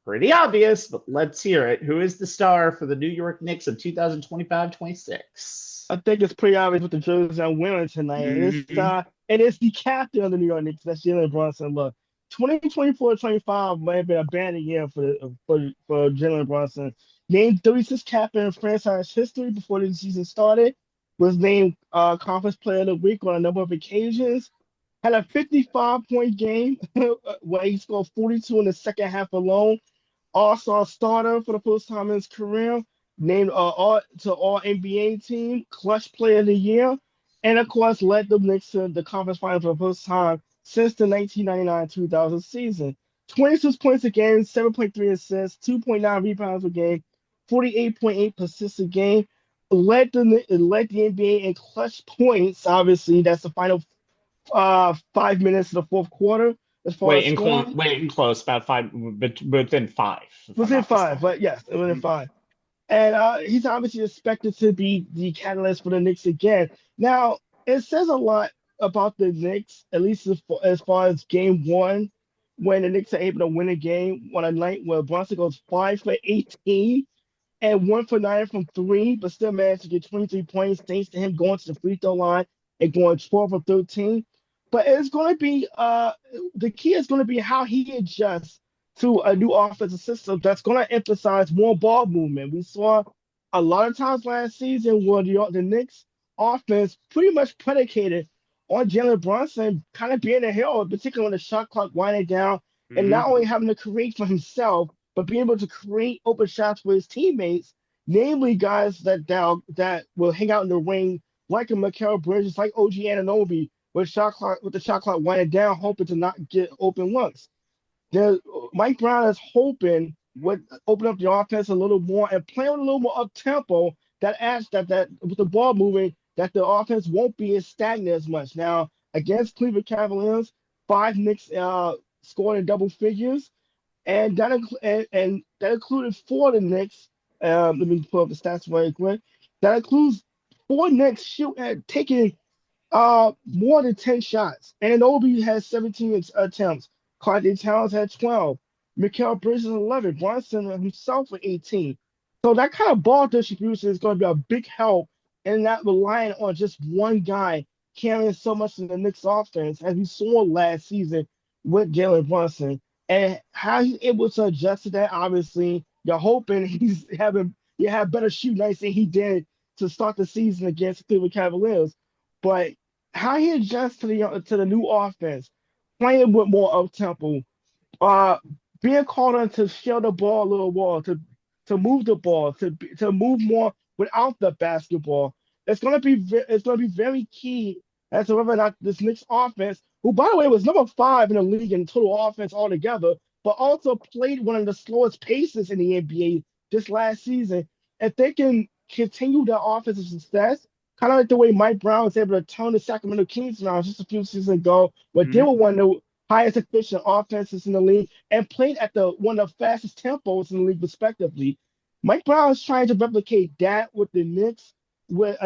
Pretty obvious, but let's hear it. Who is the star for the New York Knicks of 2025-26? I think it's pretty obvious with the jerseys I'm wearing tonight. Mm-hmm. And it's the captain of the New York Knicks. That's Jalen Brunson. Look, 2024-25 might have been a bad year for Jalen Brunson. Named 36 captain in franchise history before the season started. Was named Conference Player of the Week on a number of occasions. Had a 55-point game where he scored 42 in the second half alone. All-star starter for the first time in his career. named all NBA team, clutch player of the year, and of course led the Knicks to the conference finals for the first time since the 1999-2000 season. 26 points a game, 7.3 assists, 2.9 rebounds a game, 48.8 assists a game. Led the NBA in clutch points. Obviously, that's the final 5 minutes of the fourth quarter as far as scoring. Wait in close, about five, within five, if I'm Within not five, mistaken. but yes, within Mhm. five. And he's obviously expected to be the catalyst for the Knicks again. Now, it says a lot about the Knicks, at least as far as game one, when the Knicks are able to win a game on a night where Brunson goes 5 for 18 and 1 for 9 from three, but still managed to get 23 points thanks to him going to the free throw line and going 12 for 13. But it's going to be the key is going to be how he adjusts to a new offensive system that's going to emphasize more ball movement. We saw a lot of times last season where the Knicks offense pretty much predicated on Jalen Brunson kind of being a hero, particularly when the shot clock winding down and not Mhm. only having to create for himself, but being able to create open shots for his teammates, namely guys that will hang out in the ring, like a Mikal Bridges, like OG Anunoby, with the shot clock winding down, hoping to not get open looks. There, Mike Brown is hoping would open up the offense a little more and play with a little more up tempo. That adds that with the ball moving, that the offense won't be as stagnant as much. Now against Cleveland Cavaliers, five Knicks scored in double figures and that included four of the Knicks. Let me pull up the stats very quick. That includes four Knicks taking more than 10 shots. And Obi has 17 attempts. Carly Towns had 12. Mikal Bridges 11. Bronson himself with 18. So that kind of ball distribution is going to be a big help and not relying on just one guy carrying so much of the Knicks offense as we saw last season with Jalen Brunson. And how he's able to adjust to that, obviously, you're hoping you have better shoot nights than he did to start the season against the Cleveland Cavaliers. But how he adjusts to the new offense, playing with more up tempo, uh, being called on to share the ball a little more, to move the ball, to move more without the basketball. It's gonna be very key as to whether or not this Knicks offense, who by the way was number five in the league in total offense altogether, but also played one of the slowest paces in the NBA this last season. If they can continue their offensive success, kind of like the way Mike Brown was able to turn the Sacramento Kings around just a few seasons ago, where they Mhm. were one of the highest efficient offenses in the league and played at the one of the fastest tempos in the league, respectively. Mike Brown is trying to replicate that with the Knicks, with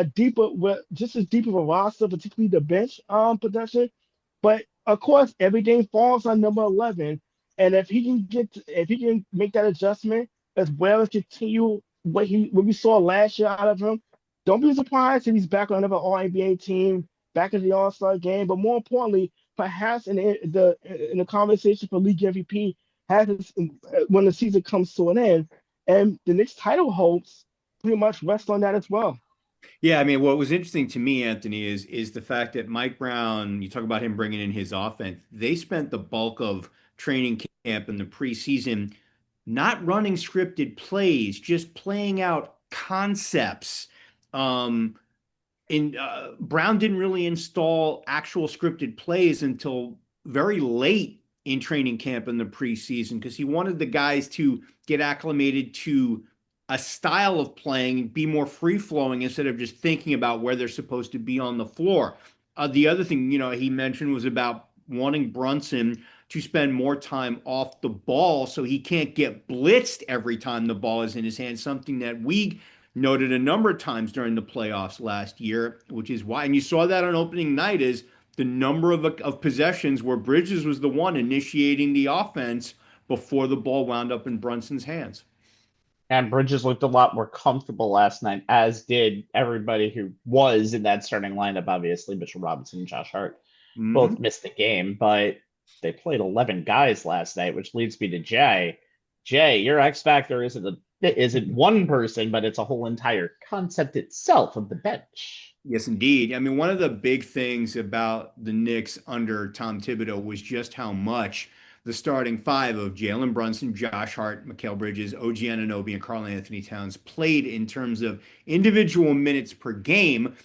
just as deep of a roster, particularly the bench production. But of course, everything falls on number 11, and if he can make that adjustment as well as continue what we saw last year out of him, don't be surprised if he's back on another All NBA team, back in the All Star game. But more importantly, perhaps in the conversation for league MVP when the season comes to an end, and the Knicks title hopes pretty much rest on that as well. Yeah, I mean, what was interesting to me, Anthony, is the fact that Mike Brown, you talk about him bringing in his offense. They spent the bulk of training camp in the preseason not running scripted plays, just playing out concepts. Um, and Brown didn't really install actual scripted plays until very late in training camp in the preseason because he wanted the guys to get acclimated to a style of playing, be more free flowing instead of just thinking about where they're supposed to be on the floor. The other thing, he mentioned was about wanting Brunson to spend more time off the ball so he can't get blitzed every time the ball is in his hand, something that we noted a number of times during the playoffs last year, which is why, and you saw that on opening night, is the number of possessions where Bridges was the one initiating the offense before the ball wound up in Brunson's hands. And Bridges looked a lot more comfortable last night, as did everybody who was in that starting lineup. Obviously, Mitchell Robinson and Josh Hart both Mm-hmm. missed the game, but they played 11 guys last night, which leads me to Jay. Jay, your X factor isn't one person, but it's a whole entire concept itself of the bench. Yes, indeed. I mean, one of the big things about the Knicks under Tom Thibodeau was just how much the starting five of Jalen Brunson, Josh Hart, Mikal Bridges, OG Anunoby, and Karl Anthony Towns played in terms of individual minutes per game.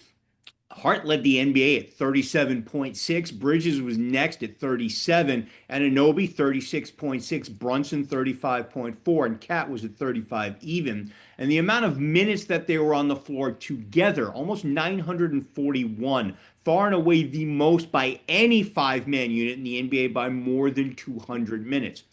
Hart led the NBA at 37.6. Bridges was next at 37. Anunoby, 36.6. Brunson, 35.4. And Cat was at 35 even. And the amount of minutes that they were on the floor together, almost 941. Far and away the most by any five-man unit in the NBA by more than 200 minutes.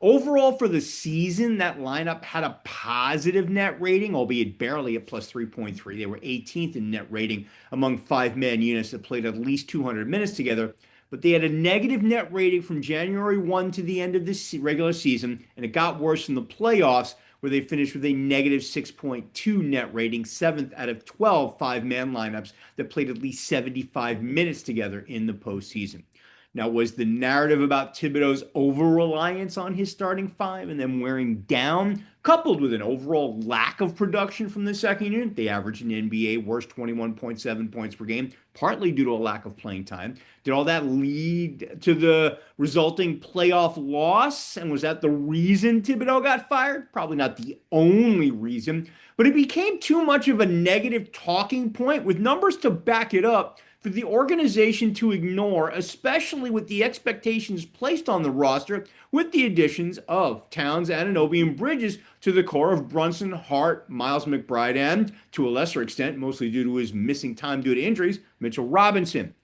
Overall, for the season, that lineup had a positive net rating, albeit barely at plus 3.3. They were 18th in net rating among five-man units that played at least 200 minutes together. But they had a negative net rating from January 1 to the end of this regular season, and it got worse in the playoffs, where they finished with a negative 6.2 net rating, 7th out of 12 five-man lineups that played at least 75 minutes together in the postseason. Now, was the narrative about Thibodeau's over-reliance on his starting five and them wearing down, coupled with an overall lack of production from the second unit? They averaged an NBA worst 21.7 points per game, partly due to a lack of playing time. Did all that lead to the resulting playoff loss? And was that the reason Thibodeau got fired? Probably not the only reason, but it became too much of a negative talking point with numbers to back it up for the organization to ignore, especially with the expectations placed on the roster with the additions of Towns, Anunoby, and Bridges to the core of Brunson, Hart, Miles McBride, and, to a lesser extent, mostly due to his missing time due to injuries, Mitchell Robinson.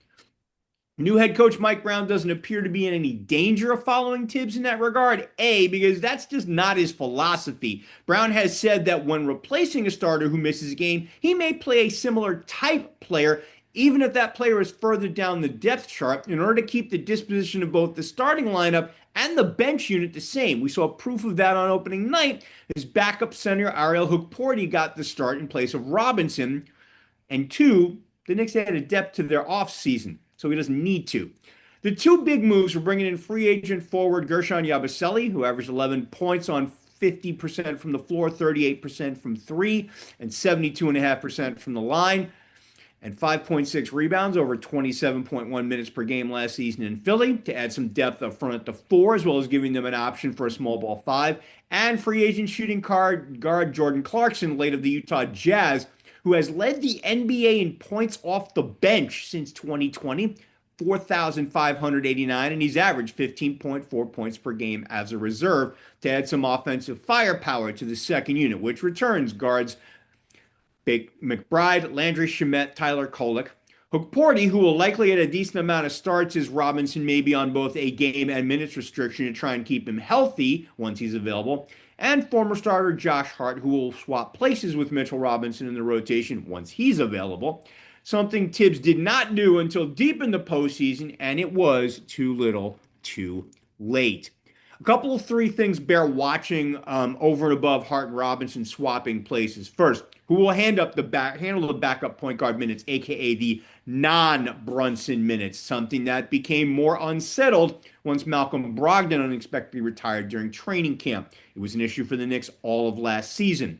New head coach Mike Brown doesn't appear to be in any danger of following Tibbs in that regard. Because that's just not his philosophy. Brown has said that when replacing a starter who misses a game, he may play a similar type player, even if that player is further down the depth chart, in order to keep the disposition of both the starting lineup and the bench unit the same. We saw proof of that on opening night as backup center Ariel Hukporti got the start in place of Robinson. And two, the Knicks added depth to their offseason, so he doesn't need to. The two big moves were bringing in free agent forward Gershon Yabusele, who averaged 11 points on 50% from the floor, 38% from three, and 72.5% from the line, and 5.6 rebounds over 27.1 minutes per game last season in Philly to add some depth up front at the four, as well as giving them an option for a small ball five. And free agent shooting guard Jordan Clarkson, late of the Utah Jazz, who has led the NBA in points off the bench since 2020, 4,589, and he's averaged 15.4 points per game as a reserve to add some offensive firepower to the second unit, which returns guards McBride, Landry Shamet, Tyler Kolek. Hukporti, who will likely get a decent amount of starts as Robinson may be on both a game and minutes restriction to try and keep him healthy once he's available. And former starter Josh Hart, who will swap places with Mitchell Robinson in the rotation once he's available. Something Tibbs did not do until deep in the postseason, and it was too little, too late. A couple of three things bear watching over and above Hart and Robinson swapping places. First, who will handle the backup point guard minutes, aka the non-Brunson minutes, something that became more unsettled once Malcolm Brogdon unexpectedly retired during training camp. It was an issue for the Knicks all of last season.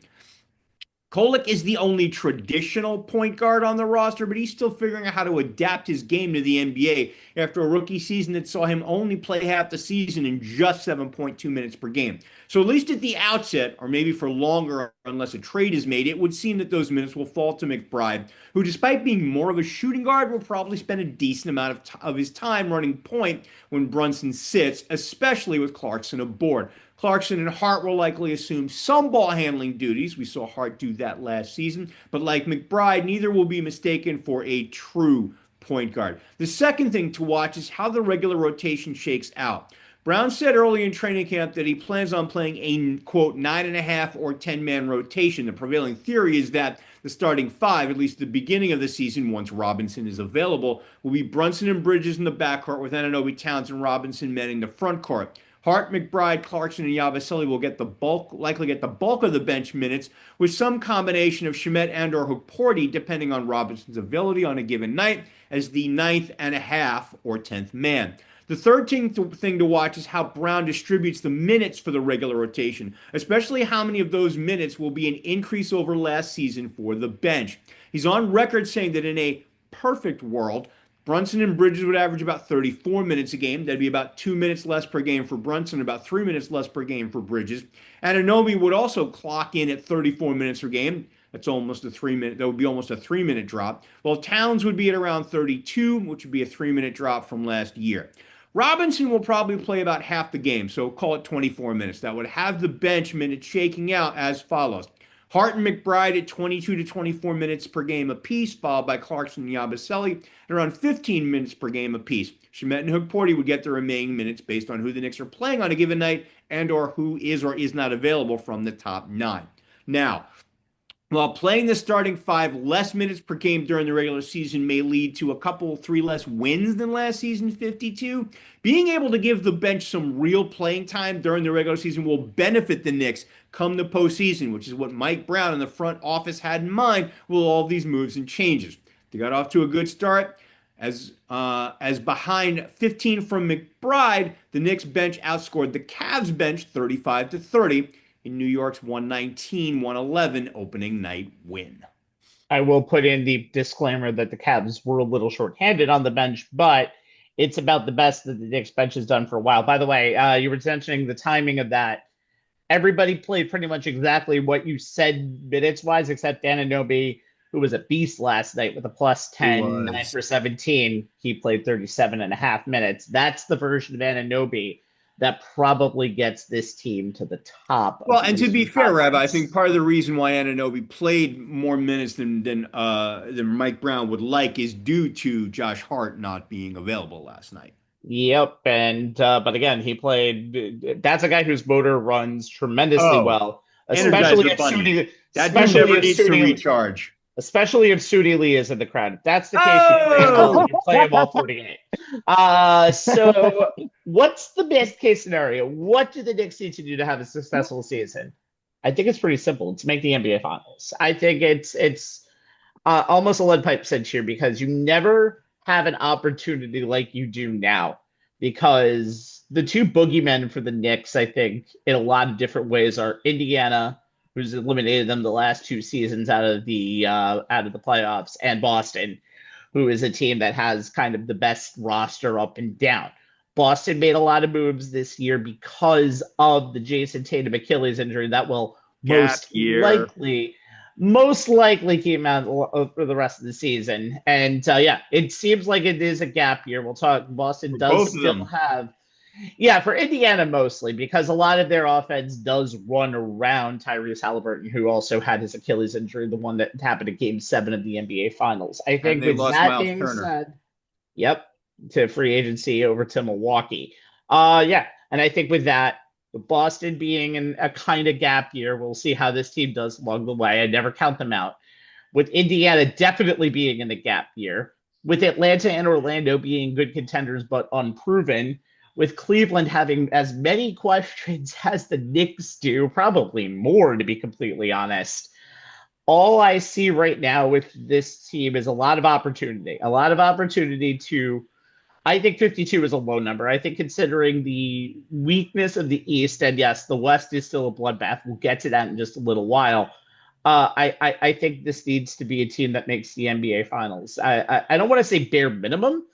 Kolek is the only traditional point guard on the roster, but he's still figuring out how to adapt his game to the NBA after a rookie season that saw him only play half the season in just 7.2 minutes per game. So at least at the outset, or maybe for longer unless a trade is made, it would seem that those minutes will fall to McBride, who despite being more of a shooting guard will probably spend a decent amount of his time running point when Brunson sits, especially with Clarkson aboard. Clarkson and Hart will likely assume some ball handling duties. We saw Hart do that last season. But like McBride, neither will be mistaken for a true point guard. The second thing to watch is how the regular rotation shakes out. Brown said early in training camp that he plans on playing a, quote, 9.5 or 10-man rotation. The prevailing theory is that the starting five, at least the beginning of the season, once Robinson is available, will be Brunson and Bridges in the backcourt with Anunoby, Towns, and Robinson manning the front court. Hart, McBride, Clarkson, and Yabusele will likely get the bulk of the bench minutes, with some combination of Shamet and or Hukporti, depending on Robinson's ability on a given night, as the 9.5 or 10th man. The third thing to watch is how Brown distributes the minutes for the regular rotation, especially how many of those minutes will be an increase over last season for the bench. He's on record saying that in a perfect world, Brunson and Bridges would average about 34 minutes a game. That'd be about 2 minutes less per game for Brunson, about 3 minutes less per game for Bridges. Anunoby would also clock in at 34 minutes per game. That's almost a 3 minute. That would be almost a 3 minute drop. While Towns would be at around 32, which would be a 3 minute drop from last year. Robinson will probably play about half the game, so call it 24 minutes. That would have the bench minutes shaking out as follows. Hart and McBride at 22 to 24 minutes per game apiece, followed by Clarkson and Yabusele at around 15 minutes per game apiece. Shamet and Hook-Porty would get the remaining minutes based on who the Knicks are playing on a given night and or who is or is not available from the top 9. Now, while playing the starting 5 less minutes per game during the regular season may lead to a couple 3 less wins than last season's 52, being able to give the bench some real playing time during the regular season will benefit the Knicks come the postseason, which is what Mike Brown and the front office had in mind with all these moves and changes. They got off to a good start. As behind 15 from McBride, the Knicks bench outscored the Cavs bench 35 to 30. In New York's 119-111 opening night win. I will put in the disclaimer that the Cavs were a little short-handed on the bench, but it's about the best that the Knicks bench has done for a while. By the way, you were mentioning the timing of that. Everybody played pretty much exactly what you said minutes-wise, except Anunoby, who was a beast last night with a plus 10, 9 for 17. He played 37 and a half minutes. That's the version of Anunoby that probably gets this team to the top. Well, and to be fair, Rabbi, I think part of the reason why Anunoby played more minutes than Mike Brown would like is due to Josh Hart not being available last night. Yep, and but again, he played. That's a guy whose motor runs tremendously well, especially if Sudi. That dude never needs to recharge. Especially if Sudi Lee is in the crowd. If that's the case, you play him all 48. So what's the best case scenario? What do the Knicks need to do to have a successful season? I think it's pretty simple. It's make the NBA Finals. I think it's almost a lead pipe cinch here because you never have an opportunity like you do now. Because the two boogeymen for the Knicks, I think, in a lot of different ways are Indiana, who's eliminated them the last 2 seasons out of the playoffs, and Boston, who is a team that has kind of the best roster up and down. Boston made a lot of moves this year because of the Jason Tatum Achilles injury that will most likely keep him out for the rest of the season. And it seems like it is a gap year. We'll talk. Boston does still have. Yeah, for Indiana mostly, because a lot of their offense does run around Tyrese Halliburton, who also had his Achilles injury, the one that happened in Game 7 of the NBA Finals. I think with that being said, to free agency over to Milwaukee. And I think with that, with Boston being in a kind of gap year, we'll see how this team does along the way. I never count them out. With Indiana definitely being in the gap year, with Atlanta and Orlando being good contenders but unproven, with Cleveland having as many questions as the Knicks do, probably more, to be completely honest. All I see right now with this team is a lot of opportunity. A lot of opportunity to, I think 52 is a low number. I think considering the weakness of the East, and yes, the West is still a bloodbath. We'll get to that in just a little while. I think this needs to be a team that makes the NBA Finals. I don't want to say bare minimum,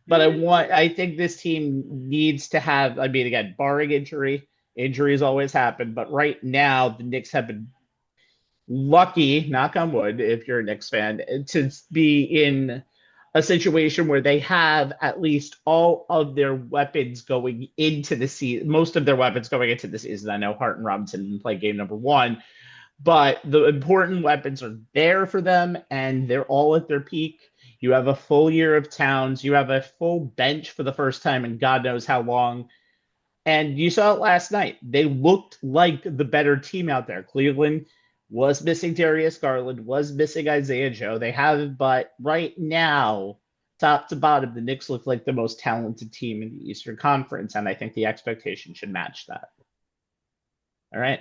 but I think this team needs to have, again, barring injuries always happen, but right now the Knicks have been lucky, knock on wood, if you're a Knicks fan, to be in a situation where they have at least all of their weapons going into the season, most of their weapons going into the season. I know Hart and Robinson didn't play game number 1, but the important weapons are there for them, and they're all at their peak. You have a full year of Towns. You have a full bench for the first time in God knows how long. And you saw it last night. They looked like the better team out there. Cleveland was missing Darius Garland, was missing Isaiah Joe. But right now, top to bottom, the Knicks look like the most talented team in the Eastern Conference. And I think the expectation should match that. All right.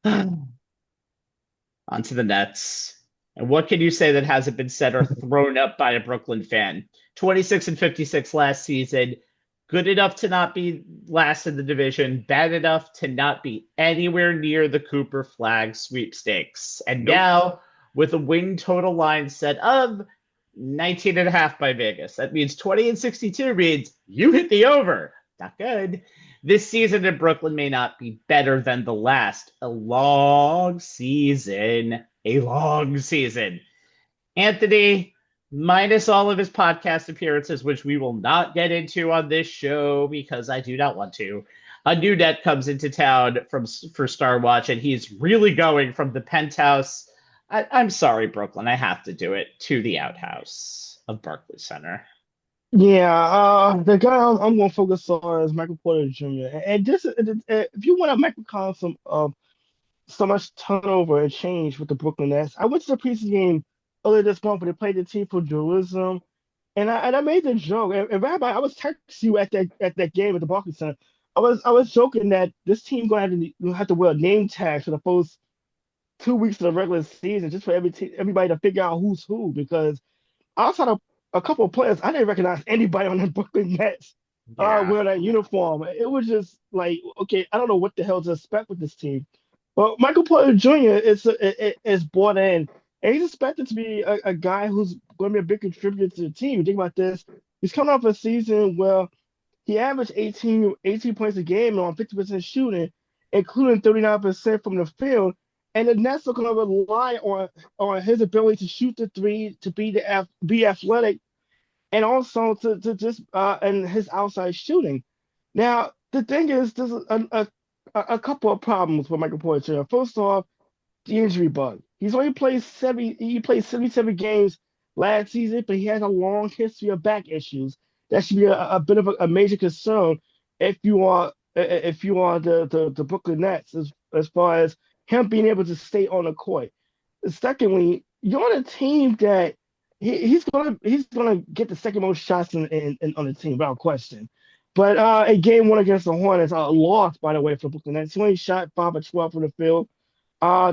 On to the Nets. And what can you say that hasn't been said or thrown up by a Brooklyn fan? 26 and 56 last season. Good enough to not be last in the division. Bad enough to not be anywhere near the Cooper Flag sweepstakes. And now, with a win total line set of 19.5 by Vegas. That means 20 and 62 means you hit the over. Not good. This season in Brooklyn may not be better than the last. A long season. A long season. Anthony, minus all of his podcast appearances, which we will not get into on this show because I do not want to. A new net comes into town for Star Watch, and he's really going from the penthouse. I'm sorry, Brooklyn. I have to do it to the outhouse of Barclays Center. Yeah, the guy I'm going to focus on is Michael Porter Jr. And just if you want a microcosm of so much turnover and change with the Brooklyn Nets, I went to the preseason game earlier this month when they played the team for Jerusalem, and I made the joke. And Rabbi, I was texting you at that game at the Barclays Center. I was joking that this team going to have to wear a name tag for the first 2 weeks of the regular season just for everybody to figure out who's who because outside of a couple of players, I didn't recognize anybody on the Brooklyn Nets Yeah. wearing that uniform. It was just like, okay, I don't know what the hell to expect with this team. But Michael Porter Jr. is brought in, and he's expected to be a guy who's going to be a big contributor to the team. You think about this, he's coming off a season where he averaged 18 points a game on 50% shooting, including 39% from the field. And the Nets are going to rely on his ability to shoot the three, to be athletic, and also to just and his outside shooting. Now the thing is, there's a couple of problems with Michael Porter Jr. First off, the injury bug. He played 77 games last season, but he has a long history of back issues. That should be a bit of a major concern if you are the Brooklyn Nets as far as him being able to stay on the court. Secondly, you're on a team that he's gonna get the second most shots on the team without question. But in game one against the Hornets, lost by the way for Brooklyn Nets. He only shot 5 of 12 from the field.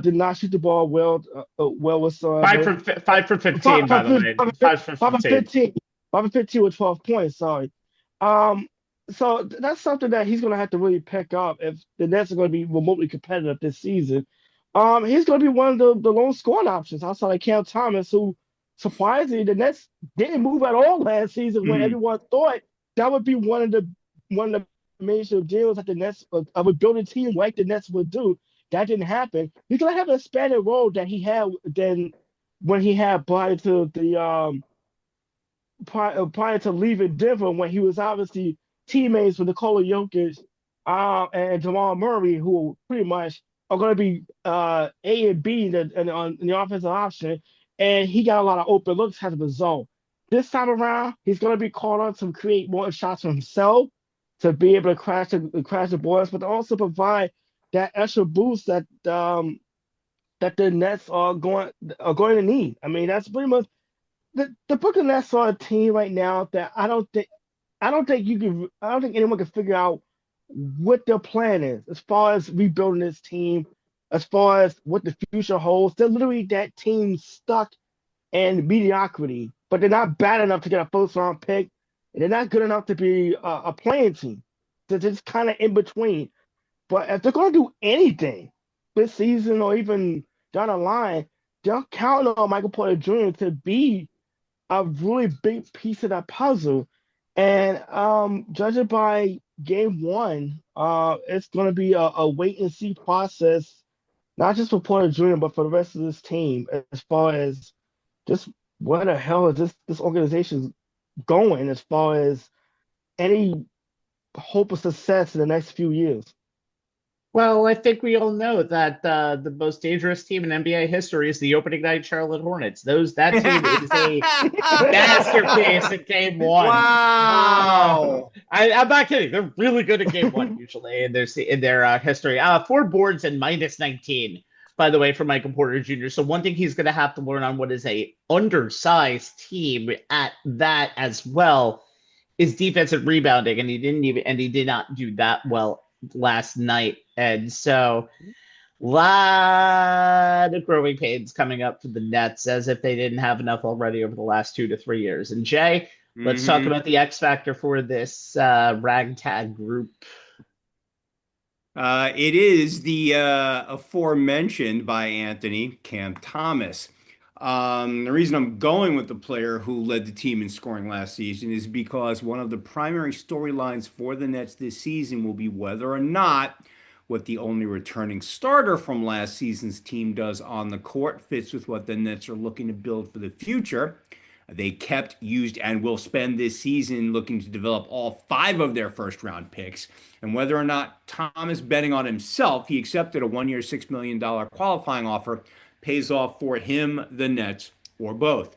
Did not shoot the ball well whatsoever. 5 for 15, by the way. 5 for 15. 15. 5 of 15 with 12 points. Sorry. So that's something that he's going to have to really pick up if the Nets are going to be remotely competitive this season. He's going to be one of the lone scoring options outside of Cam Thomas, who surprisingly the Nets didn't move at all last season when everyone thought that would be one of the major deals that the Nets would build a team like the Nets would do. That didn't happen. He's going to have an expanded role that he had then when he had prior to leaving Denver, when he was obviously teammates with Nikola Jokic and Jamal Murray, who pretty much are going to be A and B in the offensive option, and he got a lot of open looks as a result. This time around, he's going to be called on to create more shots for himself, to be able to crash the boards, but to also provide that extra boost that the Nets are going to need. I mean, that's pretty much the Brooklyn Nets are a team right now that I don't think anyone can figure out what their plan is as far as rebuilding this team, as far as what the future holds. They're literally that team stuck in mediocrity, but they're not bad enough to get a first round pick, and they're not good enough to be a playing team. They're just kind of in between. But if they're going to do anything this season or even down the line, they're counting on Michael Porter Jr. to be a really big piece of that puzzle. And judging by game one, it's going to be a wait and see process, not just for Porter Jr., but for the rest of this team, as far as just where the hell is this organization going as far as any hope of success in the next few years. Well, I think we all know that the most dangerous team in NBA history is the opening night Charlotte Hornets. That team is a masterpiece in game one. Wow. I'm not kidding. They're really good at game one usually in their history. 4 boards and minus 19, by the way, for Michael Porter Jr. So one thing he's going to have to learn on what is a undersized team at that as well is defensive rebounding, and he did not do that well last night. And so lot of growing pains coming up for the Nets, as if they didn't have enough already over the last 2 to 3 years. And Jay, let's talk about the X factor for this ragtag group. It is the aforementioned by Anthony, Cam Thomas. The reason I'm going with the player who led the team in scoring last season is because one of the primary storylines for the Nets this season will be whether or not what the only returning starter from last season's team does on the court fits with what the Nets are looking to build for the future. They kept, used, and will spend this season looking to develop all 5 of their first round picks. And whether or not Thomas betting on himself, he accepted a 1 year, $6 million qualifying offer, pays off for him, the Nets, or both.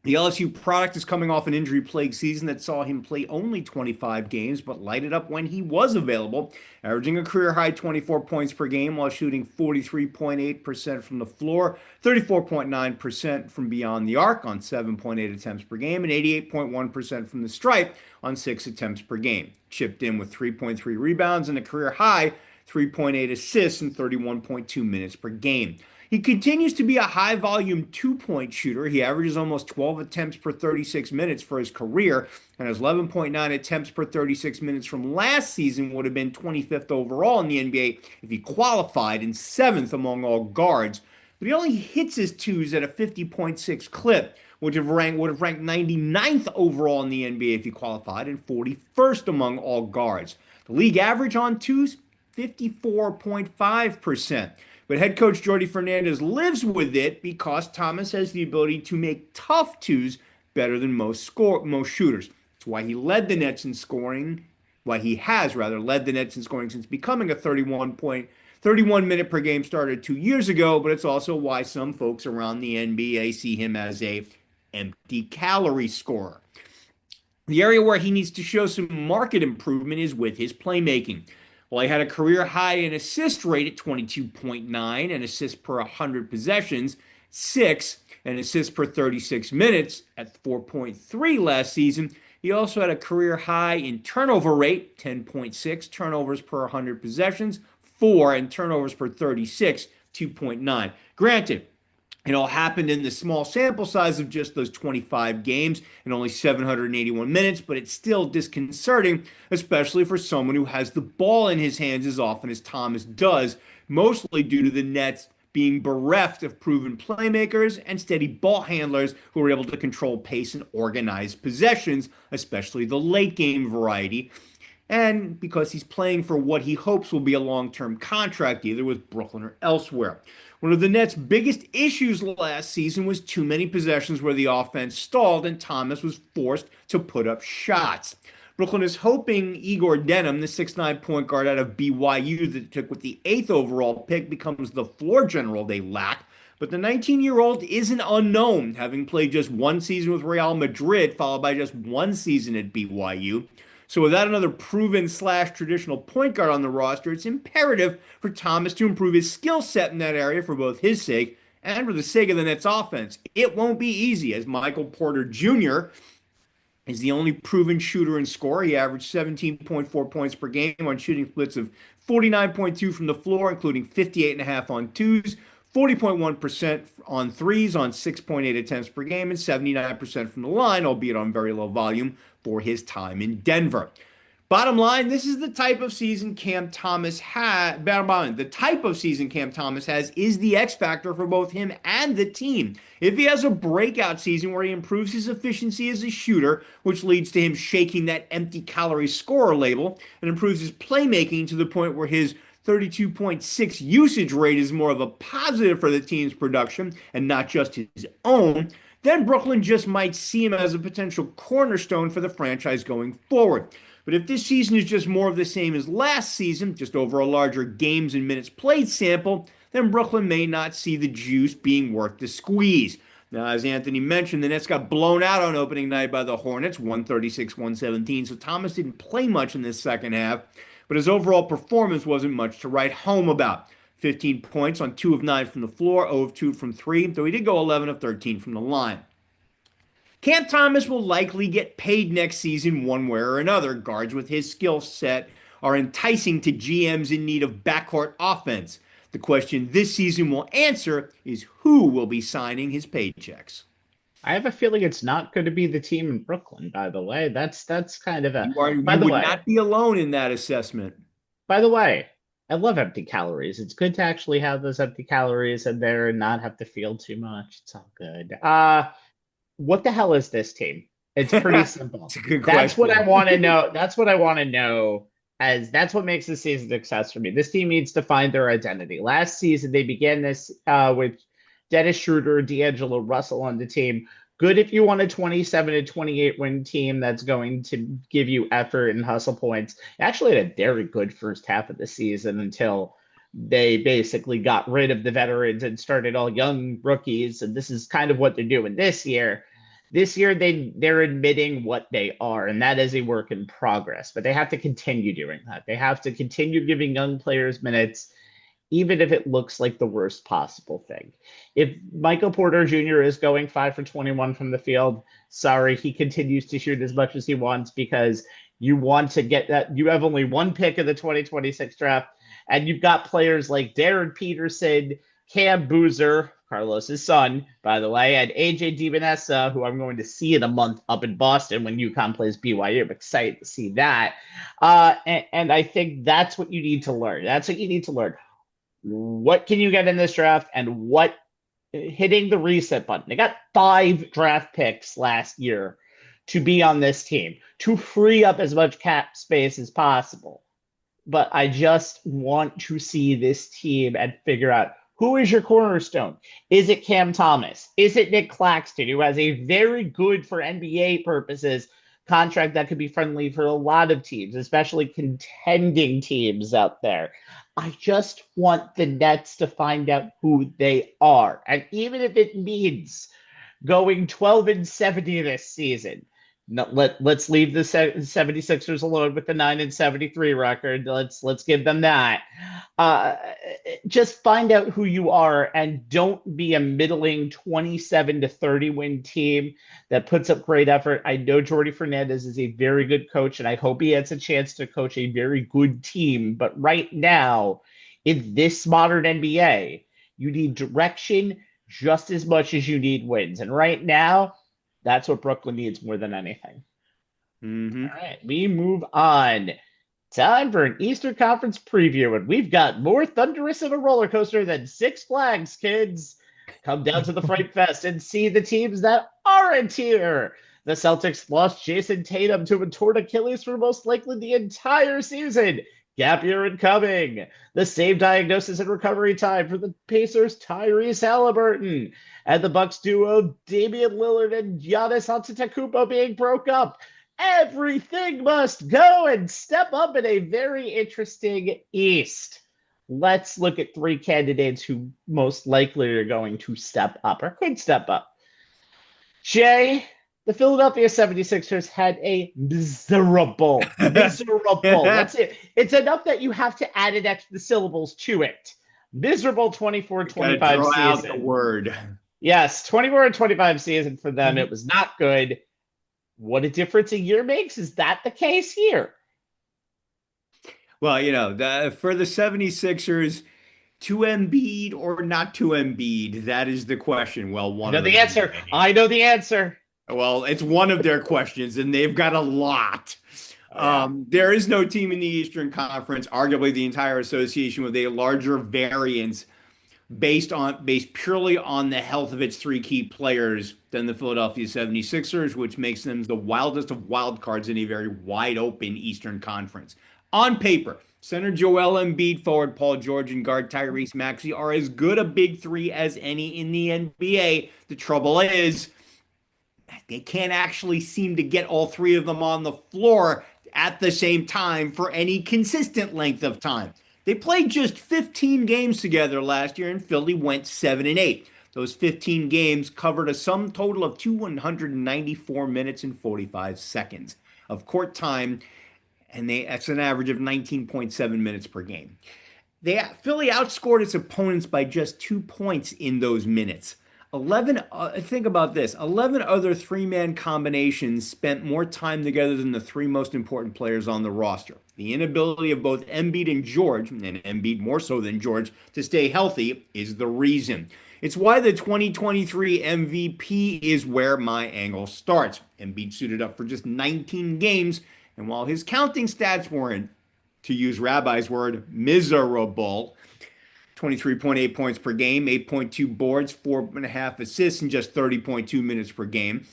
The LSU product is coming off an injury-plagued season that saw him play only 25 games, but lighted up when he was available, averaging a career-high 24 points per game while shooting 43.8% from the floor, 34.9% from beyond the arc on 7.8 attempts per game, and 88.1% from the stripe on 6 attempts per game. Chipped in with 3.3 rebounds and a career-high 3.8 assists in 31.2 minutes per game. He continues to be a high-volume two-point shooter. He averages almost 12 attempts per 36 minutes for his career, and his 11.9 attempts per 36 minutes from last season would have been 25th overall in the NBA if he qualified, and 7th among all guards. But he only hits his twos at a 50.6 clip, which would have ranked 99th overall in the NBA if he qualified, and 41st among all guards. The league average on twos, 54.5%. But head coach Jordi Fernandez lives with it because Thomas has the ability to make tough twos better than most shooters. That's why he led the Nets in scoring, why he has rather led the Nets in scoring since becoming a 31 minute per game starter 2 years ago, but it's also why some folks around the NBA see him as a empty calorie scorer. The area where he needs to show some market improvement is with his playmaking. Well, he had a career high in assist rate at 22.9 and assists per 100 possessions, 6, and assists per 36 minutes at 4.3 last season. He also had a career high in turnover rate, 10.6 turnovers per 100 possessions, 4, and turnovers per 36, 2.9. Granted, it all happened in the small sample size of just those 25 games and only 781 minutes, but it's still disconcerting, especially for someone who has the ball in his hands as often as Thomas does, mostly due to the Nets being bereft of proven playmakers and steady ball handlers who are able to control pace and organize possessions, especially the late game variety. And because he's playing for what he hopes will be a long-term contract, either with Brooklyn or elsewhere. One of the Nets' biggest issues last season was too many possessions where the offense stalled and Thomas was forced to put up shots. Brooklyn is hoping Igor Denham, the 6'9 point guard out of BYU that took with the 8th overall pick, becomes the floor general they lack. But the 19-year-old is an unknown, having played just 1 season with Real Madrid, followed by just 1 season at BYU. So without another proven / traditional point guard on the roster, it's imperative for Thomas to improve his skill set in that area for both his sake and for the sake of the Nets offense. It won't be easy, as Michael Porter Jr. is the only proven shooter and scorer. He averaged 17.4 points per game on shooting splits of 49.2 from the floor, including 58.5 on twos, 40.1% on threes on 6.8 attempts per game, and 79% from the line, albeit on very low volume, for his time in Denver. Bottom line, this is the type of season Cam Thomas has. The type of season Cam Thomas has is the X factor for both him and the team. If he has a breakout season where he improves his efficiency as a shooter, which leads to him shaking that empty calorie scorer label, and improves his playmaking to the point where his 32.6 usage rate is more of a positive for the team's production and not just his own, then Brooklyn just might see him as a potential cornerstone for the franchise going forward. But if this season is just more of the same as last season, just over a larger games and minutes played sample, then Brooklyn may not see the juice being worth the squeeze. Now, as Anthony mentioned, the Nets got blown out on opening night by the Hornets, 136-117, so Thomas didn't play much in this second half, but his overall performance wasn't much to write home about. 15 points on 2 of 9 from the floor, 0 of 2 from 3, though he did go 11 of 13 from the line. Cam Thomas will likely get paid next season one way or another. Guards with his skill set are enticing to GMs in need of backcourt offense. The question this season will answer is who will be signing his paychecks. I have a feeling it's not going to be the team in Brooklyn, by the way. That's kind of a... You would not be alone in that assessment. By the way, I love empty calories. It's good to actually have those empty calories in there and not have to feel too much. It's all good. What the hell is this team? It's pretty It's simple. a good That's what I question. want to know. That's what I want to know, as that's what makes the season a success for me. This team needs to find their identity. Last season, they began this with Dennis Schroeder, D'Angelo Russell on the team. Good if you want a 27 to 28 win team that's going to give you effort and hustle points. Actually had a very good first half of the season until they basically got rid of the veterans and started all young rookies. And this is kind of what they're doing this year. This year they're admitting what they are, and that is a work in progress. But they have to continue doing that. They have to continue giving young players minutes, even if it looks like the worst possible thing. If Michael Porter Jr. is going 5 for 21 from the field, sorry, he continues to shoot as much as he wants because you want to get that. You have only one pick of the 2026 draft, and you've got players like Darren Peterson, Cam Boozer, Carlos's son, by the way, and AJ DiVanessa, who I'm going to see in a month up in Boston when UConn plays BYU. I'm excited to see that. And I think that's what you need to learn. That's what you need to learn. What can you get in this draft, and what hitting the reset button? They got 5 draft picks last year to be on this team to free up as much cap space as possible. But I just want to see this team and figure out who is your cornerstone. Is it Cam Thomas? Is it Nick Claxton, who has a very good, for NBA purposes, contract that could be friendly for a lot of teams, especially contending teams out there? I just want the Nets to find out who they are. And even if it means going 12 and 70 this season, no, let's leave the 76ers alone with the 9 and 73 record. Let's give them that. Just find out who you are, and don't be a middling 27 to 30 win team that puts up great effort. I know Jordi Fernandez is a very good coach, and I hope he has a chance to coach a very good team. But right now, in this modern NBA, you need direction just as much as you need wins. And right now, that's what Brooklyn needs more than anything. Mm-hmm. All right, we move on. Time for an Eastern Conference preview, and we've got more thunderous of a roller coaster than Six Flags, kids. Come down to the Fright Fest and see the teams that aren't here. The Celtics lost Jason Tatum to a torn Achilles for most likely the entire season. Gap year incoming. The same diagnosis and recovery time for the Pacers' Tyrese Halliburton. And the Bucks duo Damian Lillard and Giannis Antetokounmpo being broke up. Everything must go and step up in a very interesting East. Let's look at 3 candidates who most likely are going to step up or could step up. Jay, the Philadelphia 76ers had a miserable. That's it. It's enough that you have to add an extra syllables to it. Miserable 24-25 draw season. out the word. Yes, 24-25 season for them. It was not good. What a difference a year makes. Is that the case here? Well, for the 76ers, to Embiid or not to Embiid, that is the question. Well, I know the answer. I know the answer. Well, it's one of their questions, and they've got a lot. There is no team in the Eastern Conference, arguably the entire association, with a larger variance based purely on the health of its 3 key players than the Philadelphia 76ers, which makes them the wildest of wild cards in a very wide open Eastern Conference. On paper, center Joel Embiid, forward Paul George, and guard Tyrese Maxey are as good a big 3 as any in the NBA. The trouble is, they can't actually seem to get all 3 of them on the floor at the same time for any consistent length of time. They played just 15 games together last year, and Philly went 7-8. Those 15 games covered a sum total of 294 minutes and 45 seconds of court time, and that's an average of 19.7 minutes per game. Philly outscored its opponents by just 2 points in those minutes. Think about this. 11 other 3-man combinations spent more time together than the 3 most important players on the roster. The inability of both Embiid and George, and Embiid more so than George, to stay healthy is the reason. It's why the 2023 MVP is where my angle starts. Embiid suited up for just 19 games, and while his counting stats weren't to use Rabbi's word, miserable. 23.8 points per game, 8.2 boards, 4.5 assists, and just 30.2 minutes per game.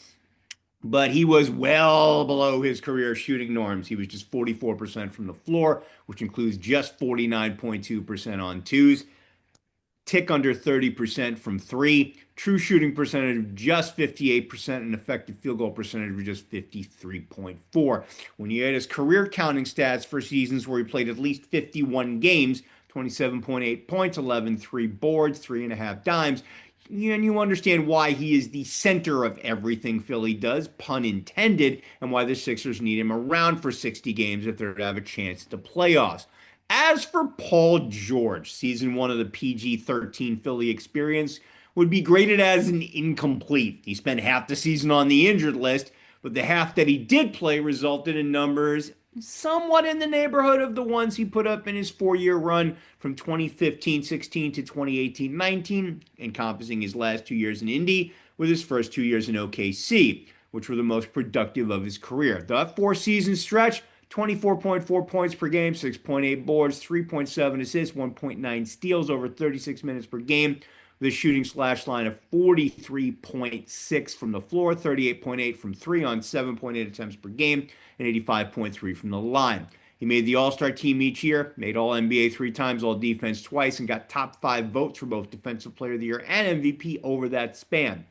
But he was well below his career shooting norms. He was just 44% from the floor, which includes just 49.2% on twos, tick under 30% from three, true shooting percentage of just 58%, and effective field goal percentage of just 53.4. When you add his career counting stats for seasons where he played at least 51 games, 27.8 points, 11 3 boards, 3.5 dimes, and you understand why he is the center of everything Philly does, pun intended, and why the Sixers need him around for 60 games if they're to have a chance at the playoffs. As for Paul George, season 1 of the PG-13 Philly experience would be graded as an incomplete. He spent half the season on the injured list, but the half that he did play resulted in numbers somewhat in the neighborhood of the ones he put up in his 4-year run from 2015-16 to 2018-19, encompassing his last 2 years in Indy with his first 2 years in OKC, which were the most productive of his career. That 4-season stretch, 24.4 points per game, 6.8 boards, 3.7 assists, 1.9 steals over 36 minutes per game, with a shooting slash line of 43.6 from the floor, 38.8 from three on 7.8 attempts per game, and 85.3 from the line. He made the All-Star team each year, made All-NBA 3 times, All-Defense twice, and got top 5 votes for both Defensive Player of the Year and MVP over that span.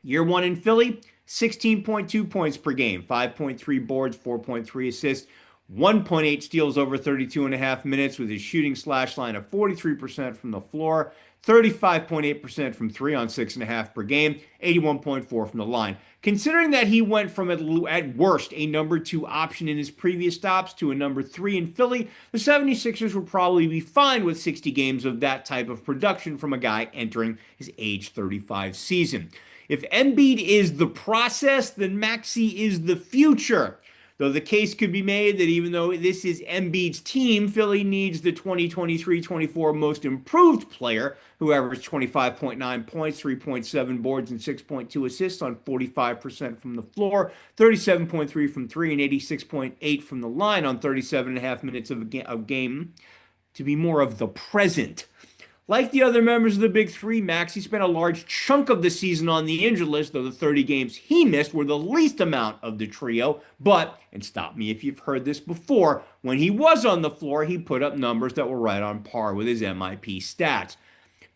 Year 1 in Philly, 16.2 points per game, 5.3 boards, 4.3 assists, 1.8 steals over 32.5 minutes with his shooting slash line of 43% from the floor, 35.8% from three on 6.5 per game, 81.4 from the line. Considering that he went from at worst a number 2 option in his previous stops to a number 3 in Philly, the 76ers would probably be fine with 60 games of that type of production from a guy entering his age 35 season. If Embiid is the process, then Maxey is the future. Though the case could be made that even though this is Embiid's team, Philly needs the 2023-24 most improved player, who averaged 25.9 points, 3.7 boards, and 6.2 assists on 45% from the floor, 37.3 from three, and 86.8 from the line on 37.5 minutes of game, to be more of the present. Like the other members of the Big Three, Maxey spent a large chunk of the season on the injured list, though the 30 games he missed were the least amount of the trio. But, and stop me if you've heard this before, when he was on the floor, he put up numbers that were right on par with his MIP stats.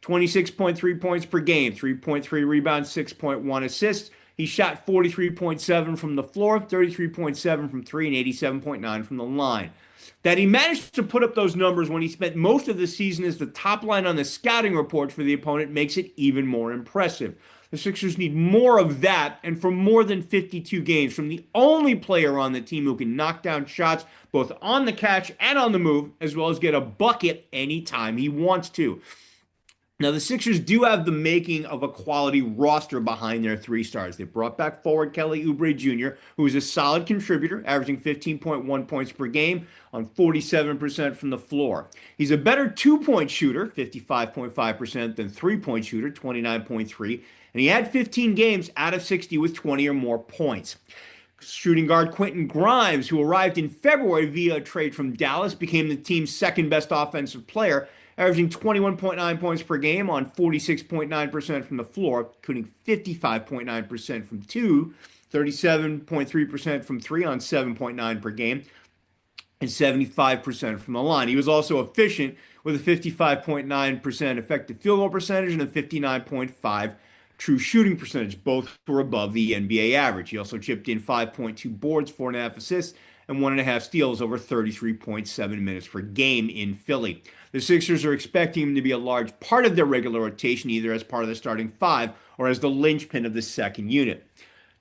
26.3 points per game, 3.3 rebounds, 6.1 assists. He shot 43.7 from the floor, 33.7 from three, and 87.9 from the line. That he managed to put up those numbers when he spent most of the season as the top line on the scouting report for the opponent makes it even more impressive. The Sixers need more of that, and for more than 52 games, from the only player on the team who can knock down shots both on the catch and on the move, as well as get a bucket anytime he wants to. Now, the Sixers do have the making of a quality roster behind their 3 stars. They brought back forward Kelly Oubre Jr., who is a solid contributor, averaging 15.1 points per game on 47% from the floor. He's a better 2-point shooter, 55.5%, than 3-point shooter, 29.3%, and he had 15 games out of 60 with 20 or more points. Shooting guard Quentin Grimes, who arrived in February via a trade from Dallas, became the team's second best offensive player, averaging 21.9 points per game on 46.9% from the floor, including 55.9% from two, 37.3% from three on 7.9 per game, and 75% from the line. He was also efficient with a 55.9% effective field goal percentage and a 59.5% true shooting percentage. Both were above the NBA average. He also chipped in 5.2 boards, 4.5 assists, and 1.5 steals over 33.7 minutes per game in Philly. The Sixers are expecting him to be a large part of their regular rotation, either as part of the starting 5 or as the linchpin of the second unit.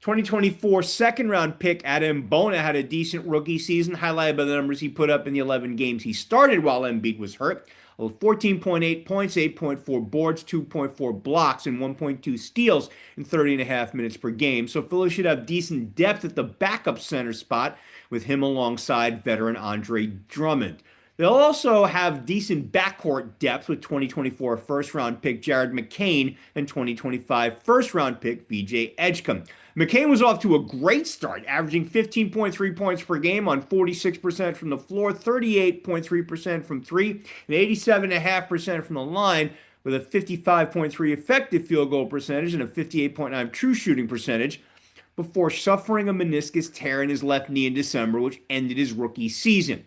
2024 second-round pick Adam Bona had a decent rookie season, highlighted by the numbers he put up in the 11 games he started while Embiid was hurt. 14.8 points, 8.4 boards, 2.4 blocks, and 1.2 steals in 30.5 minutes per game. So Philly should have decent depth at the backup center spot with him alongside veteran Andre Drummond. They'll also have decent backcourt depth with 2024 first-round pick Jared McCain and 2025 first-round pick VJ Edgecombe. McCain was off to a great start, averaging 15.3 points per game on 46% from the floor, 38.3% from three, and 87.5% from the line, with a 55.3 effective field goal percentage and a 58.9 true shooting percentage before suffering a meniscus tear in his left knee in December, which ended his rookie season.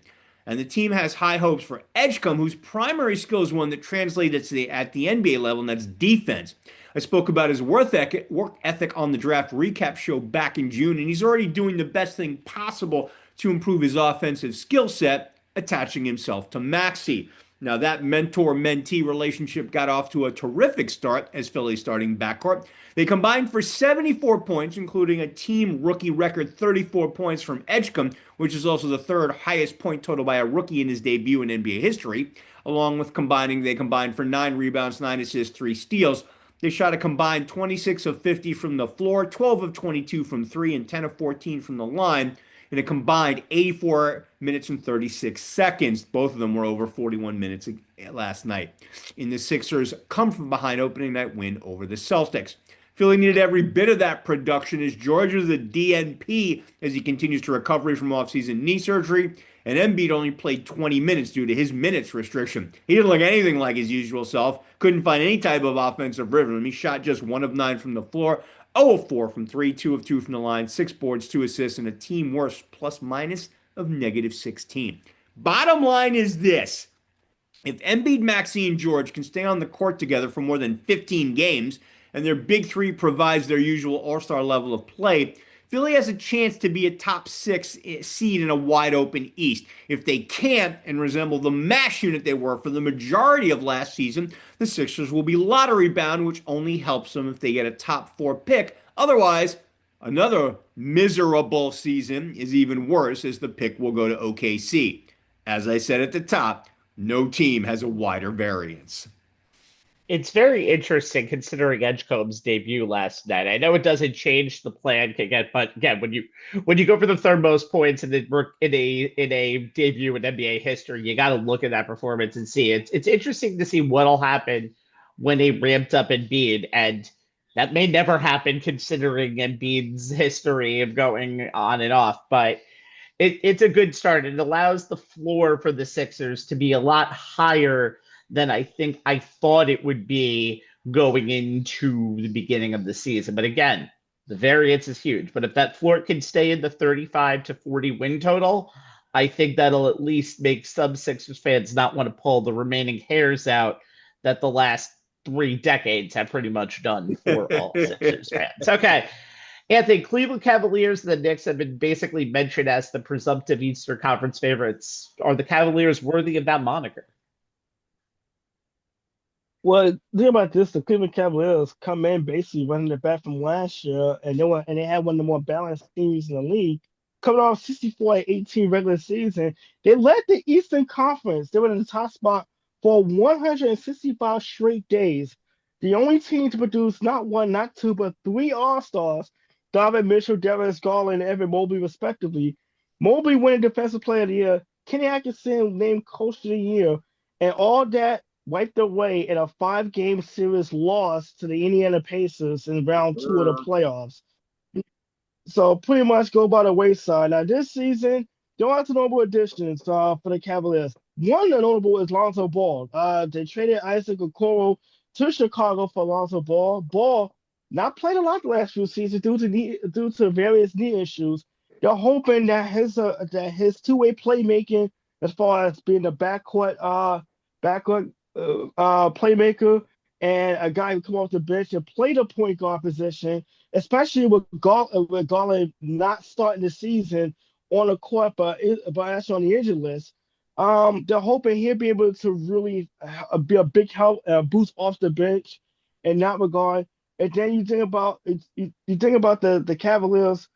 And the team has high hopes for Edgecombe, whose primary skill is one that translates at the NBA level, and that's defense. I spoke about his work ethic on the draft recap show back in June, and he's already doing the best thing possible to improve his offensive skill set, attaching himself to Maxey. Now, that mentor-mentee relationship got off to a terrific start as Philly's starting backcourt. They combined for 74 points, including a team rookie record 34 points from Edgecombe, which is also the third highest point total by a rookie in his debut in NBA history. They combined for 9 rebounds, 9 assists, 3 steals. They shot a combined 26 of 50 from the floor, 12 of 22 from 3, and 10 of 14 from the line, in a combined 84 minutes and 36 seconds. Both of them were over 41 minutes last night in the Sixers' come from behind opening night win over the Celtics. Philly needed every bit of that production as George was a DNP as he continues to recover from offseason knee surgery, and Embiid only played 20 minutes due to his minutes restriction. He didn't look anything like his usual self, couldn't find any type of offensive rhythm. He shot just 1 of 9 from the floor, 0 of 4 from 3, 2 of 2 from the line, 6 boards, 2 assists, and a team worst plus minus of -16. Bottom line is this. If Embiid, Maxey, and George can stay on the court together for more than 15 games, and their big three provides their usual all-star level of play, Philly has a chance to be a top 6 seed in a wide-open East. If they can't and resemble the mash unit they were for the majority of last season, the Sixers will be lottery-bound, which only helps them if they get a top 4 pick. Otherwise, another miserable season is even worse as the pick will go to OKC. As I said at the top, no team has a wider variance. It's very interesting considering Edgecombe's debut last night. I know it doesn't change the plan again, but again, when you go for the third most points in a debut in NBA history, you got to look at that performance and see it. It's interesting to see what'll happen when they ramped up Embiid, and that may never happen considering Embiid's history of going on and off. But it's a good start. It allows the floor for the Sixers to be a lot higher than I think I thought it would be going into the beginning of the season. But again, the variance is huge. But if that floor can stay in the 35 to 40 win total, I think that'll at least make some Sixers fans not want to pull the remaining hairs out that the last 3 decades have pretty much done for all Sixers fans. Okay. Anthony, Cleveland Cavaliers and the Knicks have been basically mentioned as the presumptive Eastern Conference favorites. Are the Cavaliers worthy of that moniker? Well, think about this: the Cleveland Cavaliers come in basically running it back from last year, and they had one of the more balanced teams in the league. Coming off 64-18 regular season, they led the Eastern Conference. They were in the top spot for 165 straight days. The only team to produce not 1, not 2, but 3 All-Stars: Donovan Mitchell, Darius Garland, and Evan Mobley, respectively. Mobley winning Defensive Player of the Year. Kenny Atkinson named Coach of the Year, and all that wiped away in a 5-game series loss to the Indiana Pacers in round 2 of the playoffs. So pretty much go by the wayside. Now this season, there are some notable additions for the Cavaliers. One notable is Lonzo Ball. They traded Isaac Okoro to Chicago for Lonzo Ball. Ball not played a lot the last few seasons due to various knee issues. They're hoping that his two-way playmaking, as far as being the backcourt playmaker and a guy who come off the bench and play the point guard position, especially with Garland not starting the season on the court, but actually on the injured list. They're hoping he'll be able to really be a big help, boost off the bench in that regard. And then you think about the Cavaliers,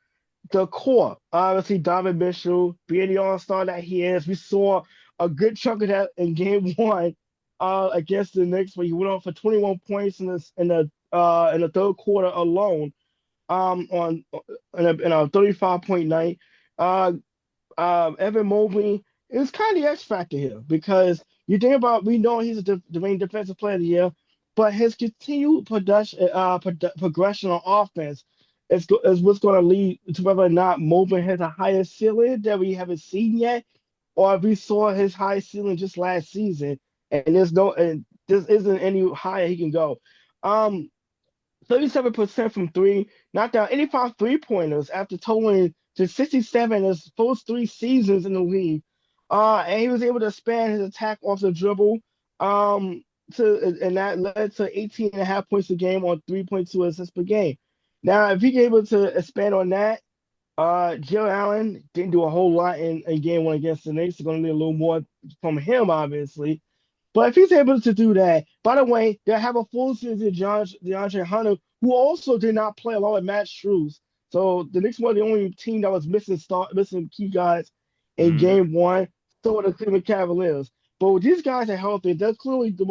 the core. Obviously, Donovan Mitchell being the All-Star that he is. We saw a good chunk of that in Game 1 against the Knicks, where he went on for 21 points in the third quarter alone. In a 35-point night. Evan Mobley it's kind of the X factor here because you think about we know he's the main defensive player of the year, but his continued progression on offense is what's going to lead to whether or not Mobley has a higher ceiling that we haven't seen yet, or if we saw his high ceiling just last season, and this isn't any higher he can go. Um, 37% from three, knocked down 85 three-pointers after totaling to 67 his first 3 seasons in the league. And he was able to expand his attack off the dribble. And that led to 18 and a half points a game on 3.2 assists per game. Now, if he's able to expand on that, Jill Allen didn't do a whole lot in game one against the Knicks. They're going to need a little more from him, obviously. But if he's able to do that, by the way, they have a full season of DeAndre Hunter, who also did not play along with Matt Strus. So the Knicks were the only team that was missing key guys in game one. So were the Cleveland Cavaliers. But with these guys are healthy, they're clearly the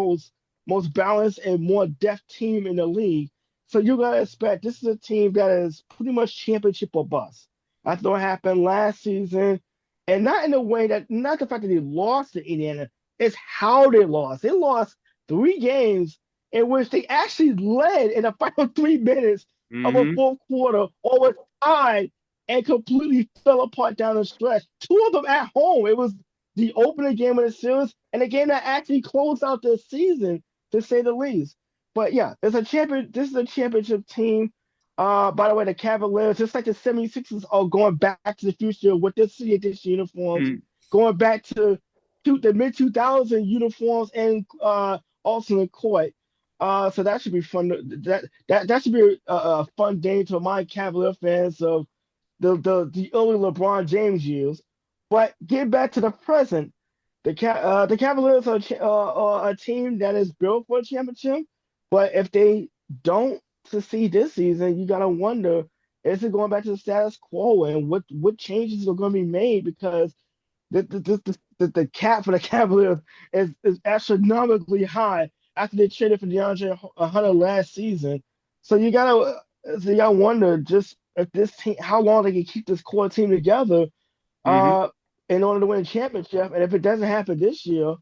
most balanced and more depth team in the league. So you gotta expect this is a team that is pretty much championship or bust. That's what happened last season, and not in a way that not the fact that they lost to Indiana. It's how they lost. They lost 3 games in which they actually led in the final 3 minutes of a fourth quarter, or was tied and completely fell apart down the stretch. 2 of them at home. It was the opening game of the series and a game that actually closed out the season, to say the least. But yeah, it's a champion. This is a championship team. By the way, the Cavaliers, just like the 76ers, are going back to the future with their city edition uniforms, going back to the mid 2000 uniforms and also in court. So that should be fun. That should be a fun day to my Cavalier fans of the early LeBron James years. But get back to the present. The Cavaliers are a team that is built for a championship. But if they don't succeed this season, you gotta wonder, is it going back to the status quo, and what changes are going to be made, because the cap for the Cavaliers is astronomically high after they traded for DeAndre Hunter last season. So you gotta wonder just if this team, how long they can keep this core team together in order to win a championship. And if it doesn't happen this year,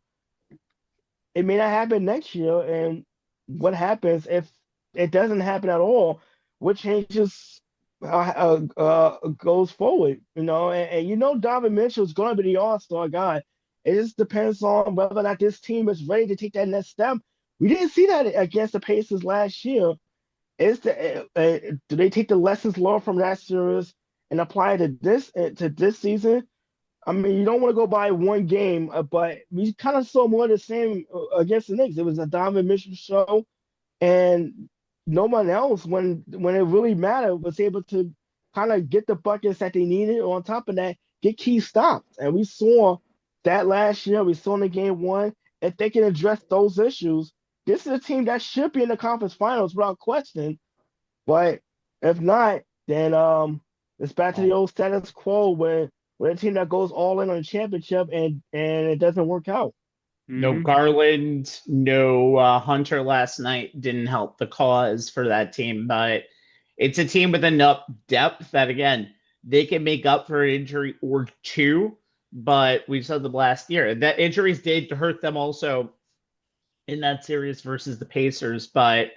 it may not happen next year. And what happens if it doesn't happen at all? What changes goes forward? And Donovan Mitchell is going to be the all-star guy. It just depends on whether or not this team is ready to take that next step. We didn't see that against the Pacers last year. Do they take the lessons learned from that series and apply it to this season? I mean, you don't want to go by one game, but we kind of saw more of the same against the Knicks. It was a Donovan Mitchell show, and no one else, when it really mattered, was able to kind of get the buckets that they needed. On top of that, get key stops. And we saw that last year. We saw in the game one. If they can address those issues, this is a team that should be in the conference finals without question. But if not, then it's back to the old status quo where a team that goes all in on a championship and it doesn't work out. No Garland, no Hunter last night didn't help the cause for that team, but it's a team with enough depth that, again, they can make up for an injury or two. But we saw them last year. That injuries did hurt them also in that series versus the Pacers. But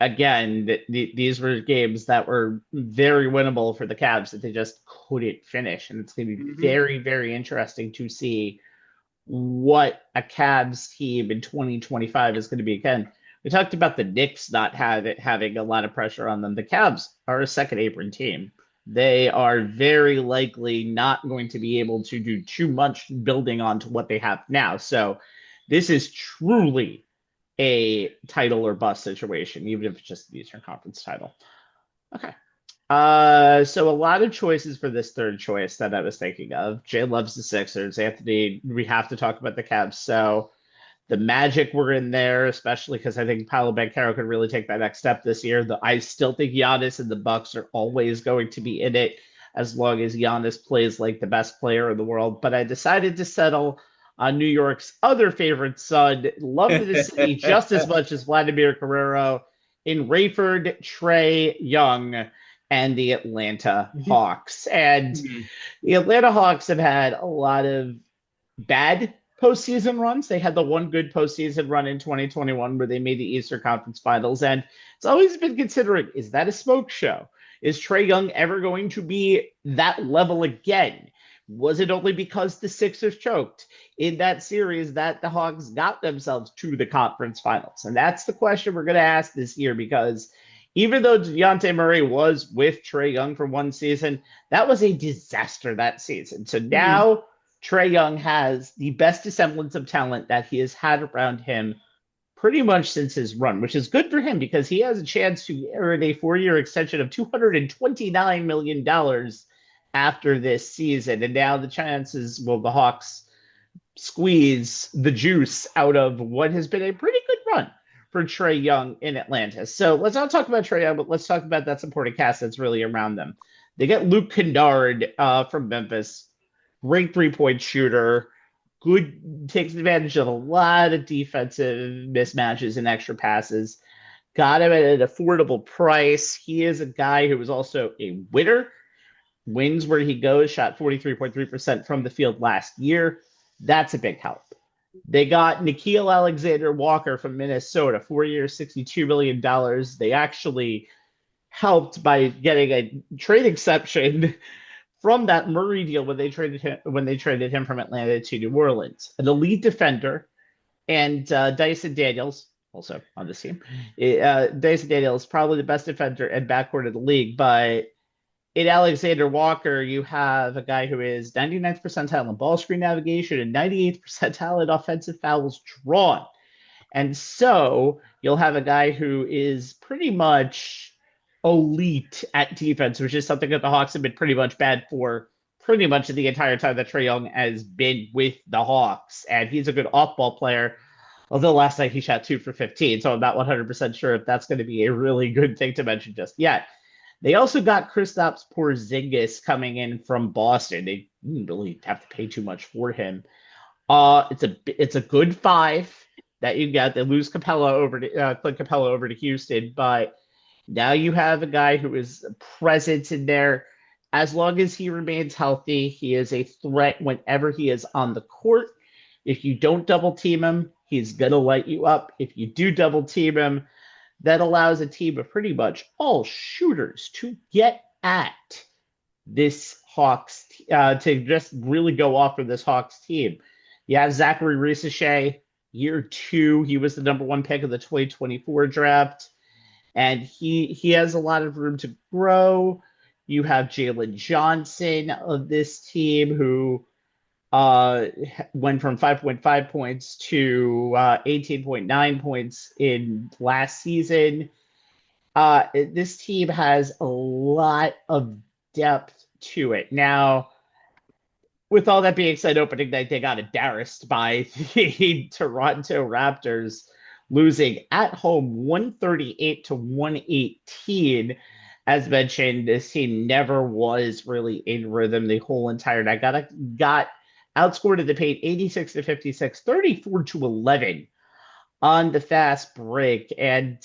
again, these were games that were very winnable for the Cavs that they just couldn't finish. And it's going to be very, very interesting to see what a Cavs team in 2025 is going to be. Again, we talked about the Knicks not having a lot of pressure on them. The Cavs are a second apron team. They are very likely not going to be able to do too much building onto what they have now. So this is truly a title or bust situation, even if it's just the Eastern Conference title. Okay. So a lot of choices for this third choice that I was thinking of. Jay loves the Sixers. Anthony, we have to talk about the Cavs. So the Magic were in there, especially because I think Paolo Banchero could really take that next step this year. I still think Giannis and the Bucks are always going to be in it as long as Giannis plays like the best player in the world. But I decided to settle on New York's other favorite son. Loved the city just as much as Vladimir Guerrero in Rayford, Trae Young, and the Atlanta Hawks. And the Atlanta Hawks have had a lot of bad postseason runs. They had the one good postseason run in 2021 where they made the Eastern Conference Finals. And it's always been considering, is that a smoke show? Is Trae Young ever going to be that level again? Was it only because the Sixers choked in that series that the Hawks got themselves to the conference finals? And that's the question we're going to ask this year, because even though DeJounte Murray was with Trae Young for one season, that was a disaster that season. So now Trae Young has the best semblance of talent that he has had around him pretty much since his run, which is good for him because he has a chance to earn a 4-year extension of $229 million after this season. And now the chances, well, the Hawks squeeze the juice out of what has been a pretty good run for Trae Young in Atlanta. So let's not talk about Trae Young, but let's talk about that supporting cast that's really around them. They get Luke Kennard from Memphis, great three-point shooter, good, takes advantage of a lot of defensive mismatches and extra passes. Got him at an affordable price. He is a guy who is also a winner. Wins where he goes, shot 43.3% from the field last year. That's a big help. They got Nickeil Alexander-Walker from Minnesota, 4 years, $62 million. They actually helped by getting a trade exception from that Murray deal when they traded him from Atlanta to New Orleans. An elite defender, and Dyson Daniels, also on this team. Dyson Daniels, probably the best defender and backcourt of the league, but in Alexander Walker, you have a guy who is 99th percentile in ball screen navigation and 98th percentile in offensive fouls drawn. And so you'll have a guy who is pretty much elite at defense, which is something that the Hawks have been pretty much bad for pretty much the entire time that Trae Young has been with the Hawks. And he's a good off-ball player, although last night he shot 2 for 15, so I'm not 100% sure if that's going to be a really good thing to mention just yet. They also got Kristaps Porzingis coming in from Boston. They didn't really have to pay too much for him. It's a good 5 that you got. They lose Clint Capella over to Houston, but now you have a guy who is present in there. As long as he remains healthy, he is a threat whenever he is on the court. If you don't double team him, he's going to light you up. If you do double team him, that allows a team of pretty much all shooters to get at this Hawks, to just really go off for this Hawks team. You have Zachary Risachet, year 2. He was the number 1 pick of the 2024 draft, and he has a lot of room to grow. You have Jalen Johnson of this team, who went from 5.5 points to 18.9 points in last season. This team has a lot of depth to it. Now, with all that being said, opening night, they got embarrassed by the Toronto Raptors, losing at home 138 to 118. As mentioned, this team never was really in rhythm the whole entire night. Got outscored in the paint 86 to 56, 34 to 11 on the fast break. And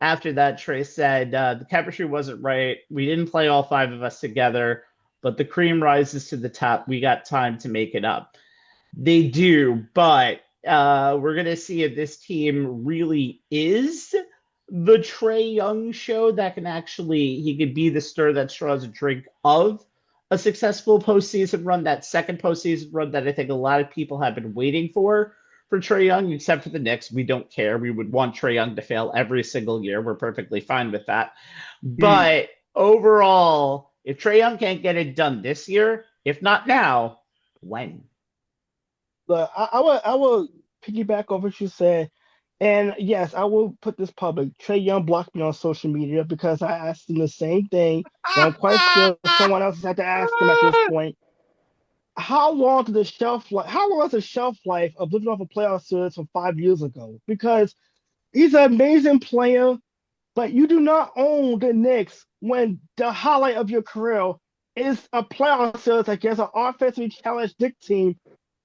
after that, Trey said, the chemistry wasn't right. We didn't play all 5 of us together, but the cream rises to the top. We got time to make it up. They do, but we're going to see if this team really is the Trae Young show that he could be the stir that straws a drink of a successful postseason run, that second postseason run that I think a lot of people have been waiting for Trae Young, except for the Knicks. We don't care. We would want Trae Young to fail every single year. We're perfectly fine with that. But overall, if Trae Young can't get it done this year, if not now, when? But I will piggyback off what you said. And yes, I will put this public. Trae Young blocked me on social media because I asked him the same thing. And I'm quite sure someone else has had to ask him at this point. How long is the shelf life of living off a playoff series from 5 years ago? Because he's an amazing player, but you do not own the Knicks when the highlight of your career is a playoff series against an offensively challenged Knicks team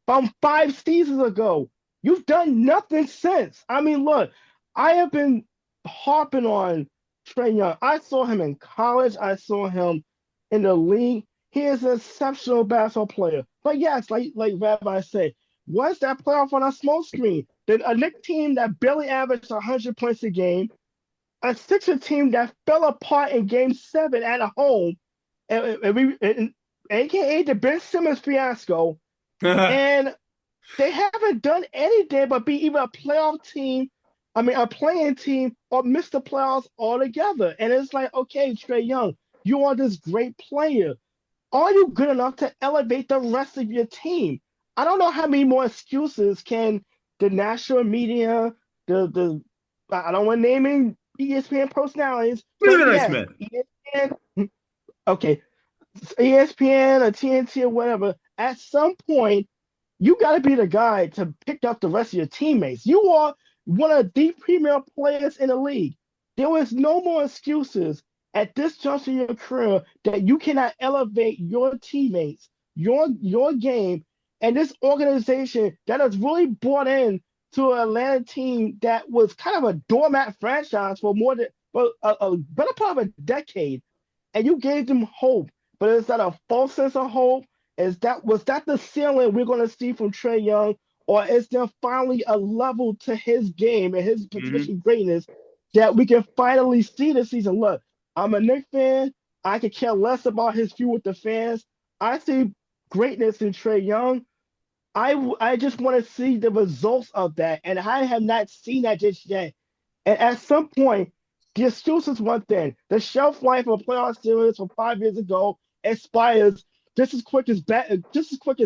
from 5 seasons ago. You've done nothing since. I mean, look, I have been harping on Trae Young. I saw him in college. I saw him in the league. He is an exceptional basketball player. But yes, like Rabbi said, was that playoff on a smoke screen? Then a Knicks team that barely averaged 100 points a game, a Sixer team that fell apart in Game 7 at home, and aka the Ben Simmons fiasco, and they haven't done anything but be either a playoff team, a playing team, or miss the playoffs altogether. And it's like, okay, Trae Young, you are this great player. Are you good enough to elevate the rest of your team? I don't know how many more excuses can the national media, the I don't want naming ESPN personalities, but yes, Smith. ESPN, okay, ESPN or TNT or whatever, at some point, you got to be the guy to pick up the rest of your teammates. You are one of the premier players in the league. There is no more excuses at this juncture of your career that you cannot elevate your teammates, your game, and this organization that has really brought in to an Atlanta team that was kind of a doormat franchise for a better part of a decade, and you gave them hope. But is that a false sense of hope? Was that the ceiling we're going to see from Trae Young, or is there finally a level to his game and his potential greatness that we can finally see this season? Look, I'm a Knicks fan. I could care less about his feud with the fans. I see greatness in Trae Young. I just want to see the results of that, and I have not seen that just yet. And at some point, the excuse is one thing. The shelf life of a playoff series from 5 years ago expires just as quick as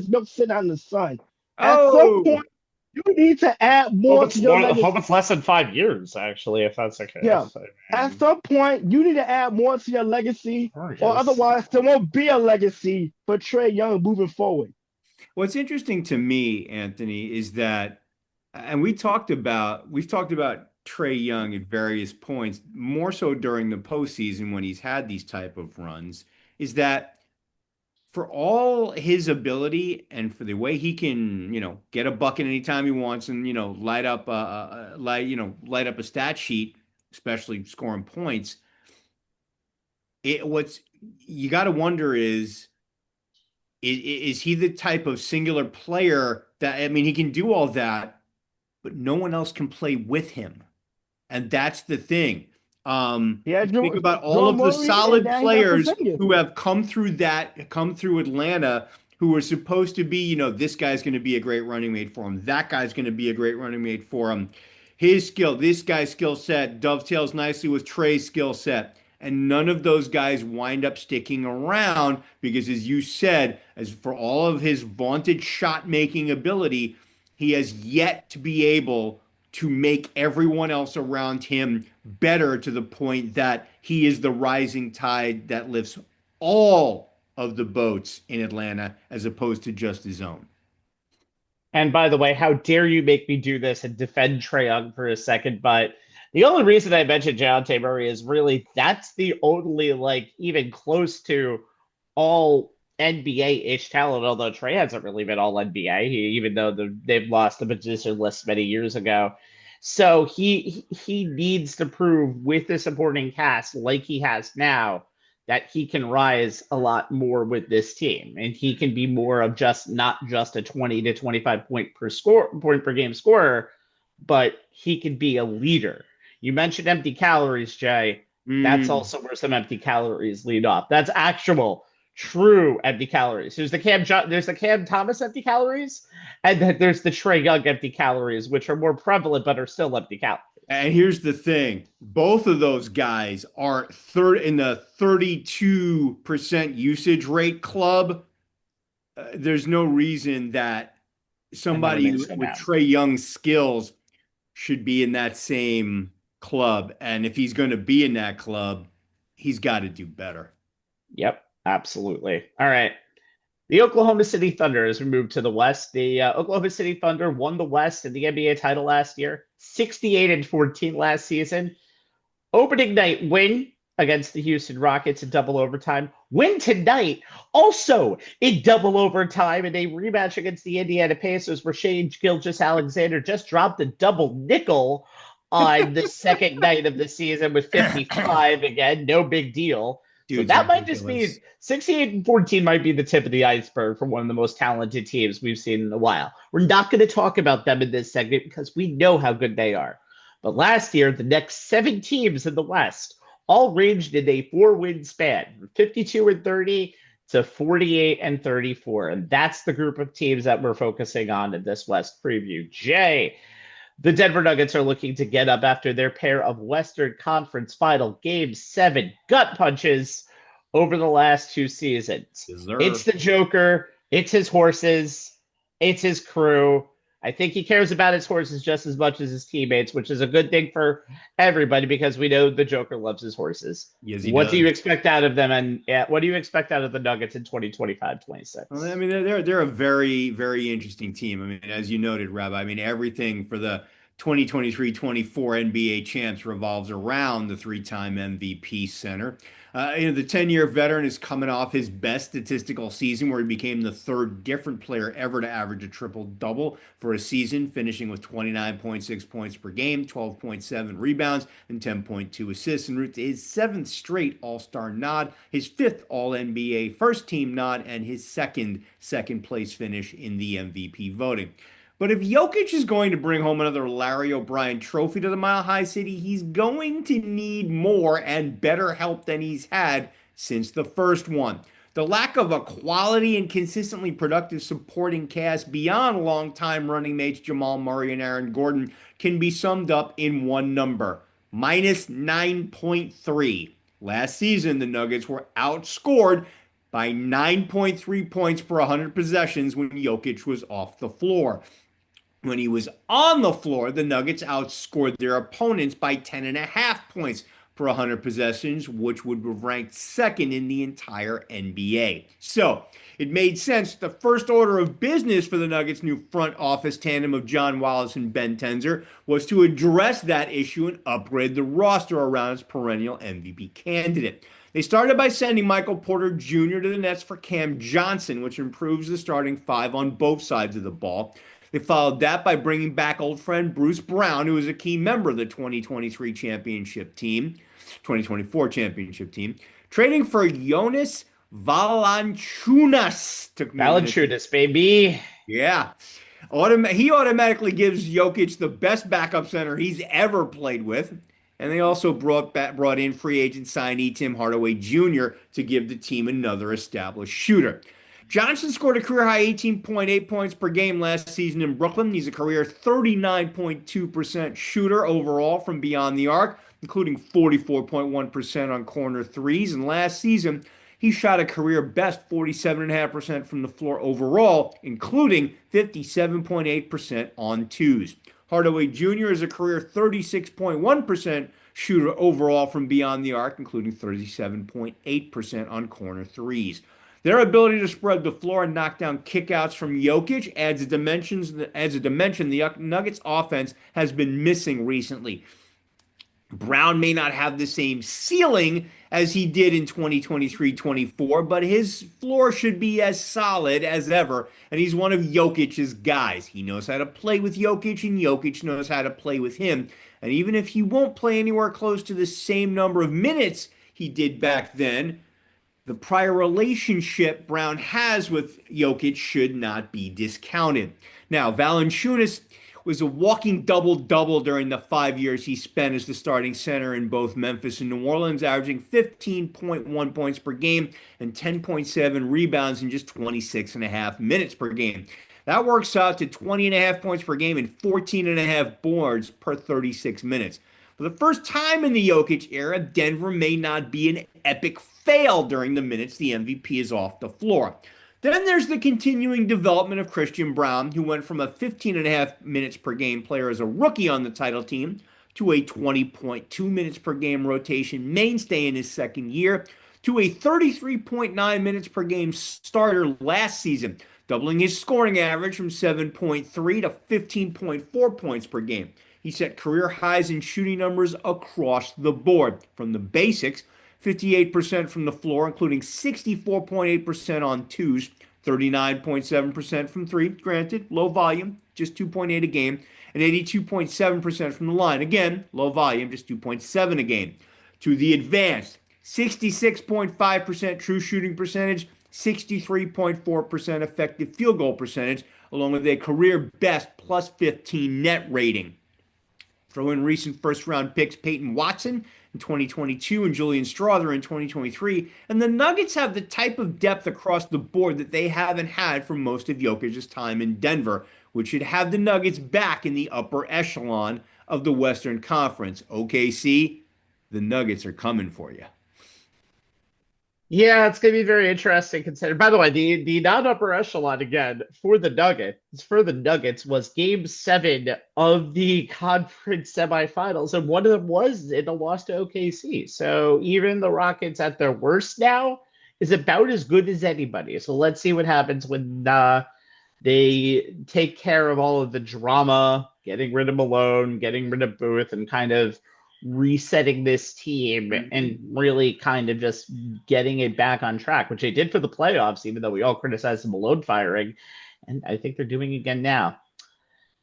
milk sitting out in the sun. At some point, you need to add more to your legacy. Hope it's less than 5 years, actually, if that's okay. Yeah. At some point, you need to add more to your legacy, or otherwise there won't be a legacy for Trae Young moving forward. What's interesting to me, Anthony, is that, and we've talked about Trae Young at various points, more so during the postseason when he's had these type of runs, is that for all his ability and for the way he can, get a bucket anytime he wants and, light up a stat sheet, especially scoring points. What's you got to wonder is he the type of singular player that, he can do all that, but no one else can play with him. And that's the thing. Think about all of the solid players who have come through Atlanta, who were supposed to be, this guy's going to be a great running mate for him. That guy's going to be a great running mate for him. This guy's skill set dovetails nicely with Trae's skill set. And none of those guys wind up sticking around because, as you said, as for all of his vaunted shot-making ability, he has yet to be able to make everyone else around him better to the point that he is the rising tide that lifts all of the boats in Atlanta as opposed to just his own. And by the way, how dare you make me do this and defend Trae Young for a second, but the only reason I mentioned Dejounte Murray is really that's the only even close to all NBA-ish talent, although Trae hasn't really been all NBA, even though they've lost the position list many years ago. So he needs to prove with this supporting cast like he has now that he can rise a lot more with this team. And he can be more of not just a 20 to 25 point per game scorer, but he can be a leader. You mentioned empty calories, Jay. That's also where some empty calories lead off. That's actual, true empty calories. There's the Cam Thomas empty calories, and then there's the Trae Young empty calories, which are more prevalent but are still empty calories. And here's the thing: both of those guys are in the 32% usage rate club. There's no reason that somebody with Trae Young's skills should be in that same club. And if he's going to be in that club, he's got to do better. Yep, absolutely. All right. The Oklahoma City Thunder, as we move to the West, the Oklahoma City Thunder won the West in the NBA title last year, 68-14 last season. Opening night win against the Houston Rockets in double overtime. Win tonight, also in double overtime, in a rematch against the Indiana Pacers, where Shai Gilgeous-Alexander just dropped a double nickel on the second night of the season with 55 again. No big deal. So Dude, it's that might just ridiculous. be 68-14 might be the tip of the iceberg for one of the most talented teams we've seen in a while. We're not going to talk about them in this segment because we know how good they are. But last year, the next 7 teams in the West all ranged in a 4-win span, from 52-30 to 48-34. And that's the group of teams that we're focusing on in this West preview. Jay, the Denver Nuggets are looking to get up after their pair of Western Conference Final Game 7 gut punches over the last 2 seasons. It's Deserve. the Joker. It's his horses. It's his crew. I think he cares about his horses just as much as his teammates, which is a good thing for everybody because we know the Joker loves his horses. Yes, he What does. do you expect out of them, and what do you expect out of the Nuggets in 2025-26? Well, I mean, they're a very, very interesting team. I mean, as you noted, Rabbi, I mean, everything for the 2023-24 NBA champs revolves around the 3-time MVP center. The 10-year veteran is coming off his best statistical season where he became the 3rd different player ever to average a triple-double for a season, finishing with 29.6 points per game, 12.7 rebounds, and 10.2 assists, en route to his 7th straight All-Star nod, his 5th All-NBA first-team nod, and his second-place finish in the MVP voting. But if Jokic is going to bring home another Larry O'Brien trophy to the Mile High City, he's going to need more and better help than he's had since the first one. The lack of a quality and consistently productive supporting cast beyond longtime running mates Jamal Murray and Aaron Gordon can be summed up in one number: minus 9.3. Last season, the Nuggets were outscored by 9.3 points per 100 possessions when Jokic was off the floor. When he was on the floor, the Nuggets outscored their opponents by 10.5 points per 100 possessions, which would have ranked 2nd in the entire NBA. So it made sense. The first order of business for the Nuggets' new front office tandem of John Wallace and Ben Tenzer was to address that issue and upgrade the roster around its perennial MVP candidate. They started by sending Michael Porter Jr. to the Nets for Cam Johnson, which improves the starting 5 on both sides of the ball. They followed that by bringing back old friend Bruce Brown, who was a key member of the 2023 championship team, 2024 championship team, trading for Jonas Valanciunas. Valanciunas, baby. Yeah. He automatically gives Jokic the best backup center he's ever played with. And they also brought in free agent signee Tim Hardaway Jr. to give the team another established shooter. Johnson scored a career-high 18.8 points per game last season in Brooklyn. He's a career 39.2% shooter overall from beyond the arc, including 44.1% on corner threes. And last season, he shot a career-best 47.5% from the floor overall, including 57.8% on twos. Hardaway Jr. is a career 36.1% shooter overall from beyond the arc, including 37.8% on corner threes. Their ability to spread the floor and knock down kickouts from Jokic adds a dimension the Nuggets offense has been missing recently. Brown may not have the same ceiling as he did in 2023-24, but his floor should be as solid as ever, and he's one of Jokic's guys. He knows how to play with Jokic, and Jokic knows how to play with him. And even if he won't play anywhere close to the same number of minutes he did back then, the prior relationship Brown has with Jokic should not be discounted. Now, Valanciunas was a walking double-double during the 5 years he spent as the starting center in both Memphis and New Orleans, averaging 15.1 points per game and 10.7 rebounds in just 26.5 minutes per game. That works out to 20.5 points per game and 14.5 boards per 36 minutes. For the first time in the Jokic era, Denver may not be an epic fail during the minutes the MVP is off the floor. Then there's the continuing development of Christian Braun, who went from a 15.5 minutes per game player as a rookie on the title team to a 20.2 minutes per game rotation mainstay in his second year to a 33.9 minutes per game starter last season, doubling his scoring average from 7.3 to 15.4 points per game. He set career highs in shooting numbers across the board, from the basics, 58% from the floor, including 64.8% on twos, 39.7% from three, granted, low volume, just 2.8 a game, and 82.7% from the line. Again, low volume, just 2.7 a game. To the advanced 66.5% true shooting percentage, 63.4% effective field goal percentage, along with a career best plus 15 net rating. Throw in recent first round picks Peyton Watson in 2022 and Julian Strawther in 2023, and the Nuggets have the type of depth across the board that they haven't had for most of Jokic's time in Denver, which should have the Nuggets back in the upper echelon of the Western Conference. OKC, the Nuggets are coming for you. Yeah, it's going to be very interesting considering. By the way, the non-upper echelon again for the Nuggets was Game 7 of the conference semifinals, and one of them was in a loss to OKC. So even the Rockets at their worst now is about as good as anybody. So let's see what happens when they take care of all of the drama, getting rid of Malone, getting rid of Booth, and kind of resetting this team and really kind of just getting it back on track, which they did for the playoffs, even though we all criticized the Malone firing. And I think they're doing again now.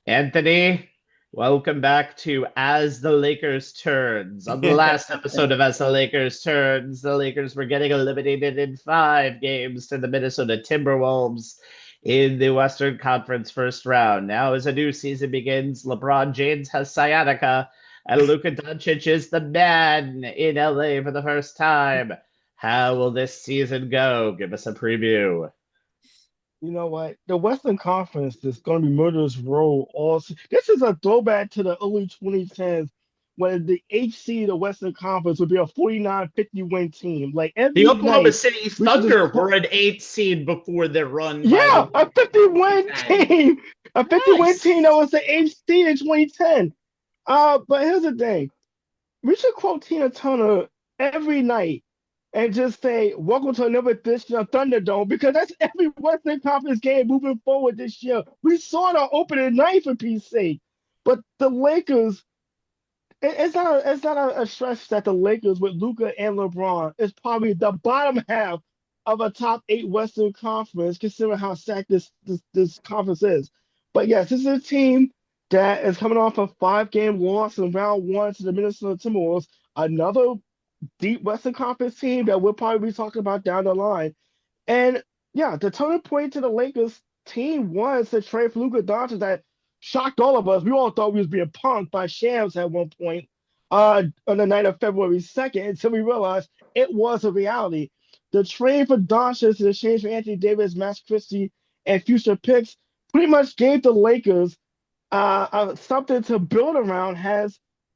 Anthony, welcome back to As the Lakers Turns. On the last episode of As the Lakers Turns, the Lakers were getting eliminated in 5 games to the Minnesota Timberwolves in the Western Conference first round. Now, as a new season begins, LeBron James has sciatica, and Luka Doncic is the man in LA for the first time. How will this season go? Give us a preview. You know what? The Western Conference is going to be murderous row. This is a throwback to the early 2010s when the HC, the Western Conference, would be a 49-50 win team. Like every The Oklahoma night, City Thunder were an 8 seed before their run. Yeah, a 50-win team. A 50-win team that was the HC in 2010. But here's the thing. We should quote Tina Turner every night and just say, welcome to another edition of Thunderdome, because that's every Western Conference game moving forward this year. We saw the opening night for Pete's sake. But the Lakers, it's not a stretch that the Lakers with Luka and LeBron is probably the bottom half of a top 8 Western Conference, considering how stacked this conference is. But yes, this is a team that is coming off a 5-game loss in round 1 to the Minnesota Timberwolves, another deep Western Conference team that we'll probably be talking about down the line. And yeah, the turning point to the Lakers team was the trade for Luka Doncic that shocked all of us. We all thought we was being punked by Shams at one point on the night of February 2nd until we realized it was a reality. The trade for Doncic in exchange for Anthony Davis, Max Christie, and future picks pretty much gave the Lakers something to build around.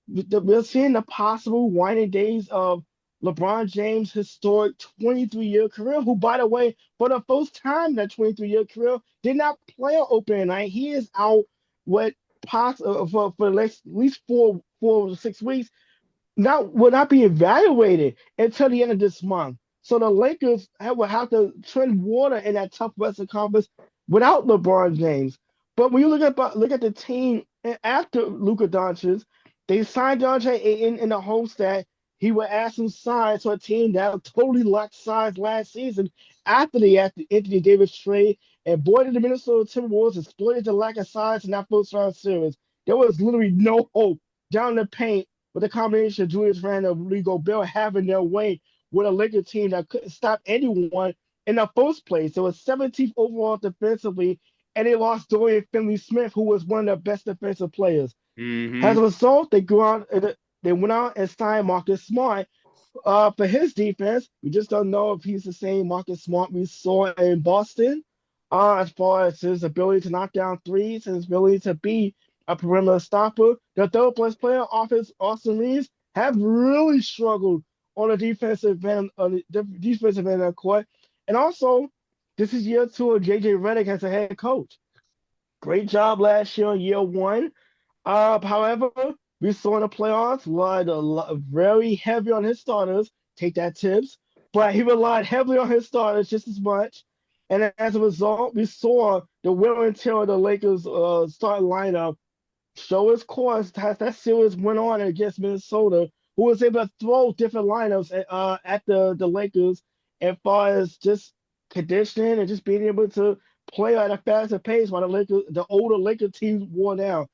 We're seeing the possible winding days of LeBron James' historic 23-year career, who, by the way, for the first time in that 23-year career, did not play on opening night. He is out for at least 4 to 6 weeks. Will not be evaluated until the end of this month. So the Lakers will have to tread water in that tough Western Conference without LeBron James. But when you look at the team after Luka Doncic, they signed DeAndre Ayton in the hopes that he would add some size to a team that totally lacked size last season after the Anthony Davis trade. And boy, did the Minnesota Timberwolves exploited the lack of size in that first round series. There was literally no hope down the paint with the combination of Julius Randle and Rudy Gobert having their way with a Lakers team that couldn't stop anyone in the first place. It was 17th overall defensively, and they lost Dorian Finney-Smith, who was one of the best defensive players. Mm-hmm. As a result, they went out and signed Marcus Smart for his defense. We just don't know if he's the same Marcus Smart we saw in Boston as far as his ability to knock down threes and his ability to be a perimeter stopper. The third place player, Austin Reeves, have really struggled on the defensive end of the court. And also, this is year 2 of JJ Redick as a head coach. Great job last year in year 1. However, we saw in the playoffs relied very heavy on his starters. Take that, Tibbs. But he relied heavily on his starters just as much. And as a result, we saw the wear and tear of the Lakers starting lineup show its course as that series went on against Minnesota, who was able to throw different lineups at the Lakers as far as just conditioning and just being able to play at a faster pace while the older Lakers teams wore down.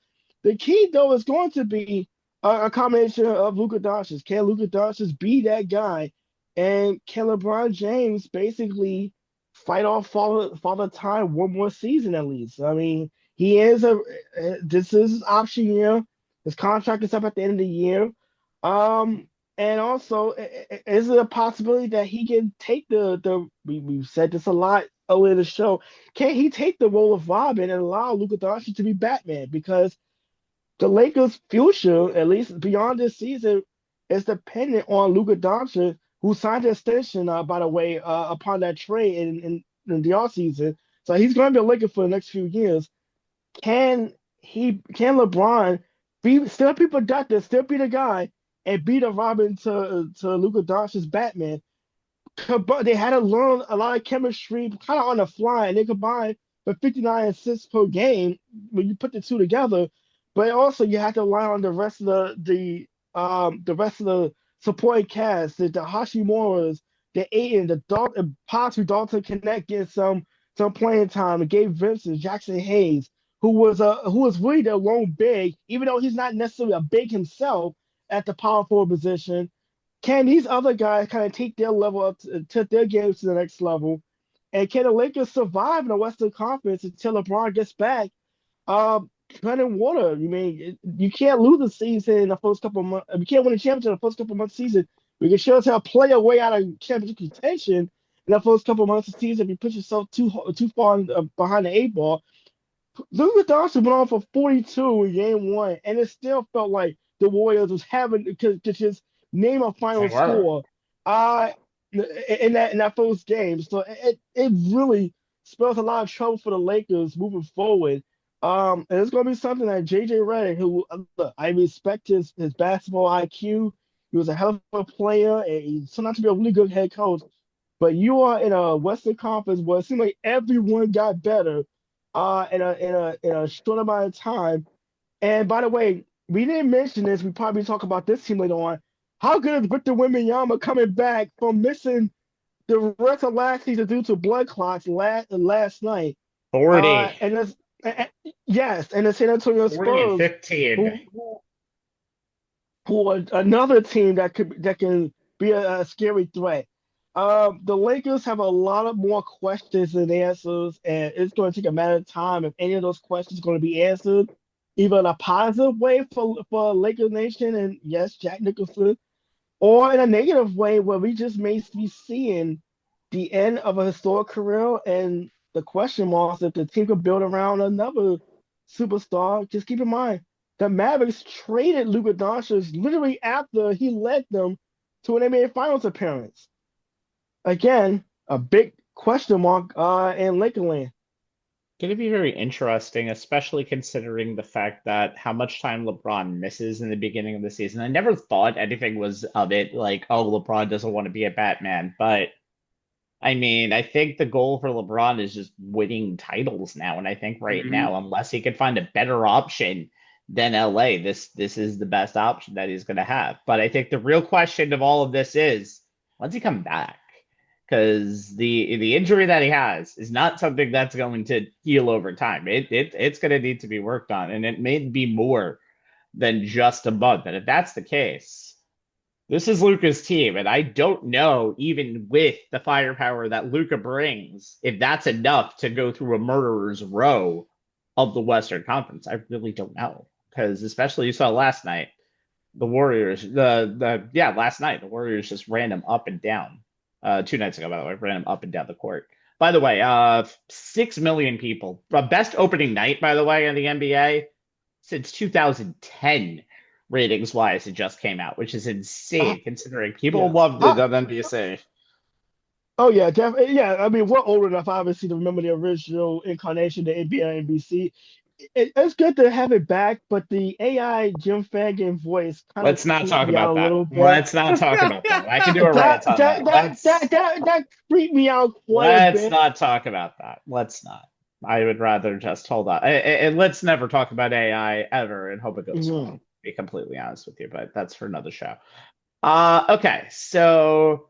The key, though, is going to be a combination of Luka Doncic. Can Luka Doncic be that guy And can LeBron James basically fight off Father Time one more season at least? I mean, he is this is his option year. His contract is up at the end of the year. And also, is it a possibility that he can take we've said this a lot earlier in the show. Can he take the role of Robin and allow Luka Doncic to be Batman? Because the Lakers' future, at least beyond this season, is dependent on Luka Doncic, who signed an extension, by the way, upon that trade in the offseason. So he's going to be a Laker for the next few years. Can LeBron still be productive, still be the guy, and be the Robin to Luka Doncic's Batman? But they had to learn a lot of chemistry kind of on the fly, and they combined for 59 assists per game when you put the two together. But also you have to rely on the rest of the rest of the supporting cast, the Hashimoras, the Aiden, the Dalton, possibly Dalton Connect get some playing time, and Gabe Vincent, Jackson Hayes, who was really their lone big, even though he's not necessarily a big himself at the power forward position. Can these other guys kind of take their level up take their games to the next level? And can the Lakers survive in the Western Conference until LeBron gets back? Treading water. You mean you can't lose the season in the first couple of months. You can't win a championship in the first couple of months of the season. We can sure as hell play your way out of championship contention in the first couple of months of the season if you put yourself too far behind the eight ball. Luka Doncic went on for 42 in game one, and it still felt like the Warriors was having to just name a final score in that first game. So it really spells a lot of trouble for the Lakers moving forward. And it's going to be something that JJ Redick, who look, I respect his basketball IQ. He was a hell of a player, and he turned out to be a really good head coach. But you are in a Western Conference where it seemed like everyone got better in a short amount of time. And by the way, we didn't mention this. We probably talk about this team later on. How good is Victor Wembanyama coming back from missing the rest of last season due to blood clots last night? 40. Yes, and the San Antonio 40 and Spurs, 15. who are another team that can be a scary threat. The Lakers have a lot of more questions than answers, and it's going to take a matter of time if any of those questions are going to be answered, either in a positive way for Lakers Nation and yes, Jack Nicholson, or in a negative way where we just may be seeing the end of a historic career and the question marks if the team could build around another superstar. Just keep in mind, the Mavericks traded Luka Doncic literally after he led them to an NBA Finals appearance. Again, a big question mark in Lakerland. Going to be very interesting, especially considering the fact that how much time LeBron misses in the beginning of the season. I never thought anything was of it like, oh, LeBron doesn't want to be a Batman. But I mean, I think the goal for LeBron is just winning titles now. And I think right now, unless he can find a better option than LA, this is the best option that he's going to have. But I think the real question of all of this is, when's he come back? Because the injury that he has is not something that's going to heal over time. It's going to need to be worked on, and it may be more than just a month. And if that's the case, this is Luka's team, and I don't know, even with the firepower that Luka brings, if that's enough to go through a murderer's row of the Western Conference. I really don't know, because especially you saw last night, the Warriors. Last night the Warriors just ran him up and down. 2 nights ago, by the way, ran him up and down the court. By the way, 6 million people. Best opening night, by the way, in the NBA since 2010, ratings-wise, it just came out, which is insane considering people loved it on NBC. Oh, yeah, definitely. Yeah, I mean, we're old enough, obviously, to remember the original incarnation of the NBA and NBC. It's good to have it back, but the AI Jim Fagan voice kind Let's of not talk about that. bit. Let's not talk about that. I can do a rant on that. That freaked me out quite a bit. Let's not talk about that. Let's not. I would rather just hold on. And let's never talk about AI ever and hope it goes well. To be completely honest with you, but that's for another show. Okay, so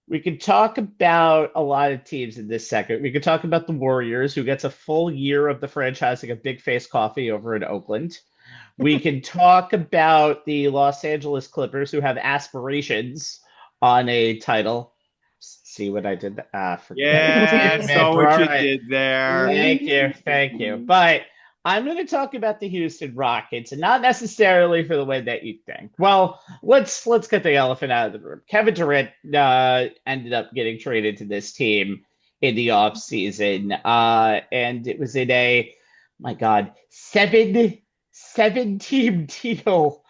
we could talk about a lot of teams in this segment. We could talk about the Warriors, who gets a full year of the franchising of Big Face Coffee over in Oakland. We can talk about the Los Angeles Clippers, who have aspirations on a title. See what I did? Yeah, Forget saw it. what All you right. did there. Thank you. But I'm going to talk about the Houston Rockets, and not necessarily for the way that you think. Well, let's get the elephant out of the room. Kevin Durant ended up getting traded to this team in the offseason, and it was in my God, seven team deal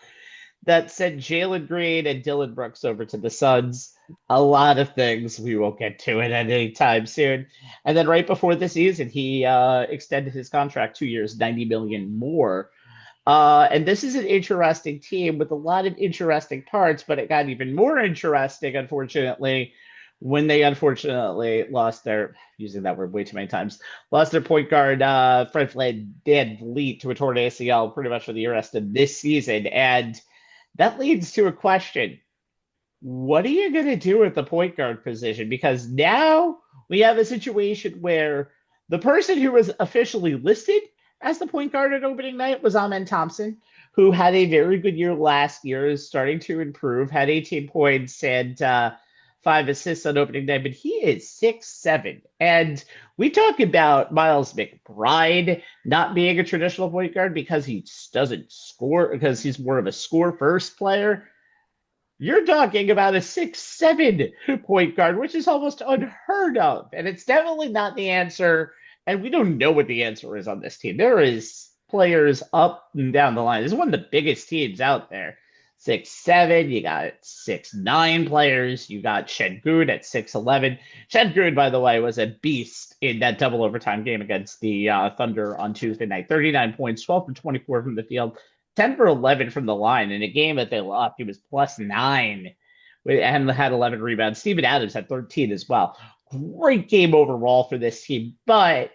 that sent Jalen Green and Dylan Brooks over to the Suns. A lot of things we won't get to it at any time soon. And then right before the season, he extended his contract 2 years, $90 million more. And this is an interesting team with a lot of interesting parts, but it got even more interesting, unfortunately, when they unfortunately lost their, using that word way too many times, lost their point guard, Fred VanVleet, to a torn ACL pretty much for the rest of this season. And that leads to a question. What are you going to do with the point guard position? Because now we have a situation where the person who was officially listed as the point guard at opening night was Amen Thompson, who had a very good year last year, is starting to improve, had 18 points and 5 assists on opening night, but he is 6'7". And we talk about Miles McBride not being a traditional point guard because he doesn't score, because he's more of a score-first player. You're talking about a 6'7" point guard, which is almost unheard of. And it's definitely not the answer. And we don't know what the answer is on this team. There is players up and down the line. This is one of the biggest teams out there. 6'7", you got 6'9" players. You got Şengün at 6'11". Şengün, by the way, was a beast in that double overtime game against the Thunder on Tuesday night. 39 points, 12 for 24 from the field, 10 for 11 from the line. In a game that they lost, he was +9 and had 11 rebounds. Steven Adams had 13 as well. Great game overall for this team. But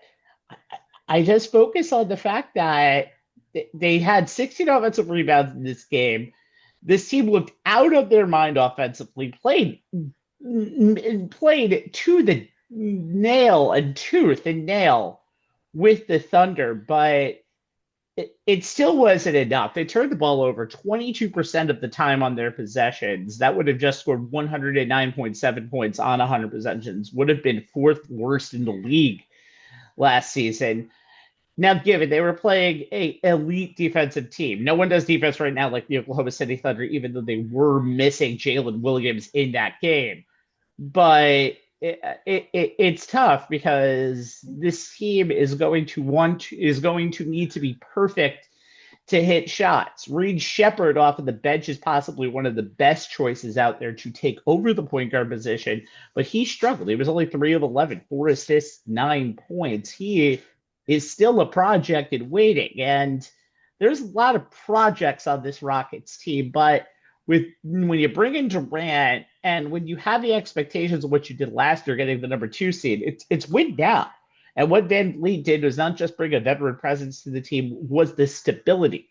I just focus on the fact that they had 16 offensive rebounds in this game. This team looked out of their mind offensively, played to the nail and tooth and nail with the Thunder, but it still wasn't enough. They turned the ball over 22% of the time on their possessions. That would have just scored 109.7 points on 100 possessions, would have been fourth worst in the league last season. Now, given they were playing an elite defensive team, no one does defense right now like the Oklahoma City Thunder, even though they were missing Jalen Williams in that game. But it's tough because this team is going to need to be perfect to hit shots. Reed Shepherd off of the bench is possibly one of the best choices out there to take over the point guard position, but he struggled. He was only 3 of 11, 4 assists, 9 points. He is still a project in waiting, and there's a lot of projects on this Rockets team, but when you bring in Durant and when you have the expectations of what you did last year, getting the number 2 seed, it's win now. And what VanVleet did was not just bring a veteran presence to the team, was the stability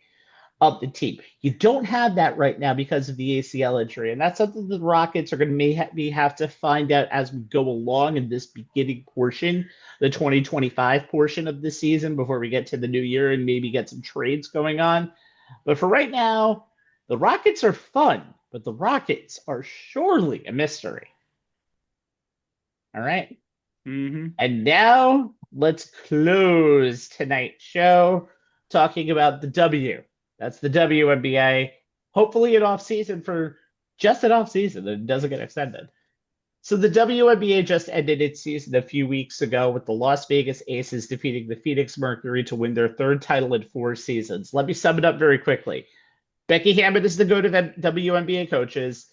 of the team. You don't have that right now because of the ACL injury, and that's something the Rockets are going to have to find out as we go along in this beginning portion, the 2025 portion of the season, before we get to the new year and maybe get some trades going on. But for right now, the Rockets are fun, but the Rockets are surely a mystery. All right? Mm-hmm. And now let's close tonight's show talking about the W. That's the WNBA. Hopefully an off-season for just an off-season that doesn't get extended. So the WNBA just ended its season a few weeks ago with the Las Vegas Aces defeating the Phoenix Mercury to win their 3rd title in 4 seasons. Let me sum it up very quickly. Becky Hammond is the go-to WNBA coaches.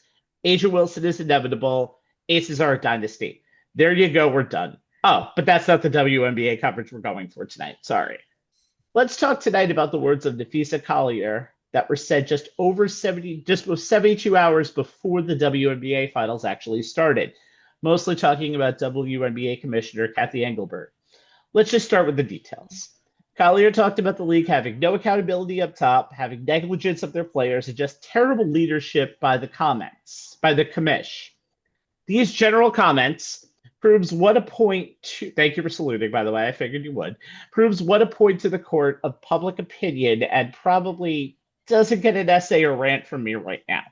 Asia Wilson is inevitable. Aces are a dynasty. There you go. We're done. Oh, but that's not the WNBA coverage we're going for tonight. Sorry. Let's talk tonight about the words of Nafisa Collier that were said just 72 hours before the WNBA finals actually started. Mostly talking about WNBA Commissioner Kathy Engelbert. Let's just start with the details. Collier talked about the league having no accountability up top, having negligence of their players, and just terrible leadership by the commish. These general comments proves what a point to, thank you for saluting, by the way, I figured you would, proves what a point to the court of public opinion and probably doesn't get an essay or rant from me right now.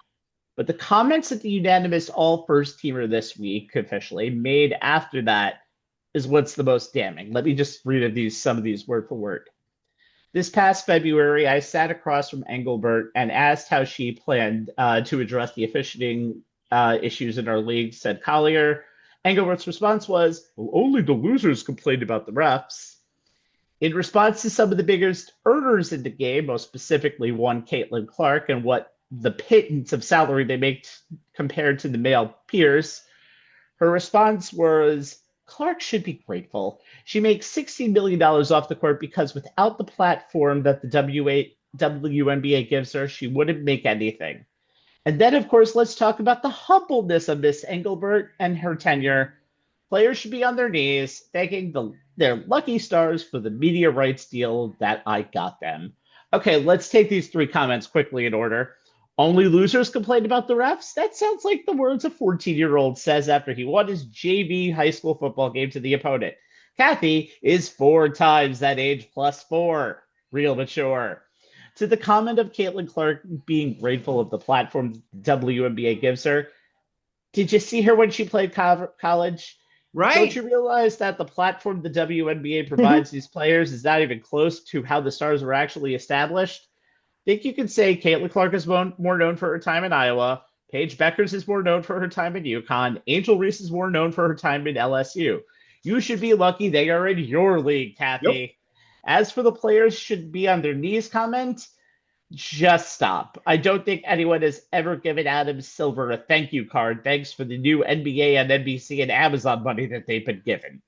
But the comments that the unanimous all first teamer this week officially made after that is what's the most damning. Let me just read some of these word for word. This past February, I sat across from Engelbert and asked how she planned to address the officiating issues in our league, said Collier. Engelbert's response was, well, only the losers complained about the refs. In response to some of the biggest earners in the game, most specifically one Caitlin Clark, and what the pittance of salary they make compared to the male peers, her response was, Clark should be grateful. She makes $16 million off the court because without the platform that the WNBA gives her, she wouldn't make anything. And then, of course, let's talk about the humbleness of Miss Engelbert and her tenure. Players should be on their knees, thanking their lucky stars for the media rights deal that I got them. Okay, let's take these three comments quickly in order. Only losers complained about the refs? That sounds like the words a 14-year-old says after he won his JV high school football game to the opponent. Kathy is 4 times that age plus 4. Real mature. To the comment of Caitlin Clark being grateful of the platform the WNBA gives her, did you see her when she played college? Right. Don't you realize that the platform the WNBA provides these players is not even close to how the stars were actually established? Think you could say Caitlin Clark is more known for her time in Iowa. Paige Beckers is more known for her time in UConn. Angel Reese is more known for her time in LSU. You should be lucky they are in your league, Kathy. Yep. As for the players should be on their knees comment, just stop. I don't think anyone has ever given Adam Silver a thank you card thanks for the new NBA and NBC and Amazon money that they've been given.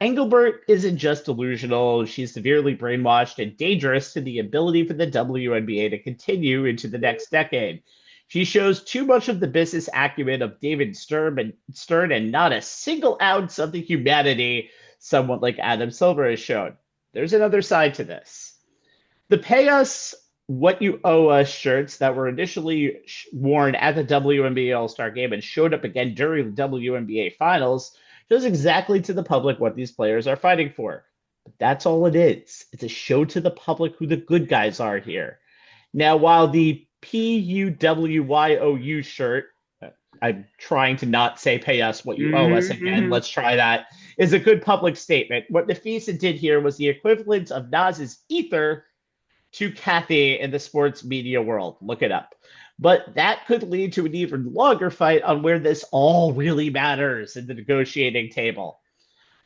Engelbert isn't just delusional, she's severely brainwashed and dangerous to the ability for the WNBA to continue into the next decade. She shows too much of the business acumen of David Stern and not a single ounce of the humanity someone like Adam Silver has shown. There's another side to this. The pay us what you owe us shirts that were initially worn at the WNBA All-Star Game and showed up again during the WNBA Finals shows exactly to the public what these players are fighting for. But that's all it is. It's a show to the public who the good guys are here. Now, while the PUWYOU shirt, I'm trying to not say pay us what you owe us again, let's try that, is a good public statement. What Nafisa did here was the equivalent of Naz's ether to Kathy in the sports media world. Look it up. But that could lead to an even longer fight on where this all really matters in the negotiating table.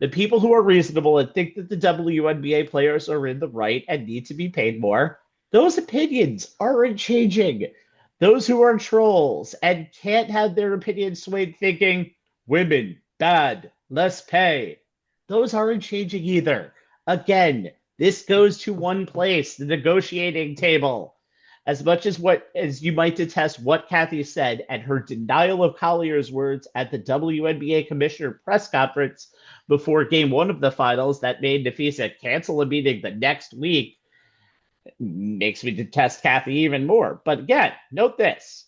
The people who are reasonable and think that the WNBA players are in the right and need to be paid more, those opinions aren't changing. Those who are trolls and can't have their opinions swayed thinking, women, bad, less pay, those aren't changing either. Again, this goes to one place, the negotiating table. As much as you might detest what Kathy said and her denial of Collier's words at the WNBA commissioner press conference before game 1 of the finals that made Nafisa cancel a meeting the next week, makes me detest Kathy even more. But again, note this.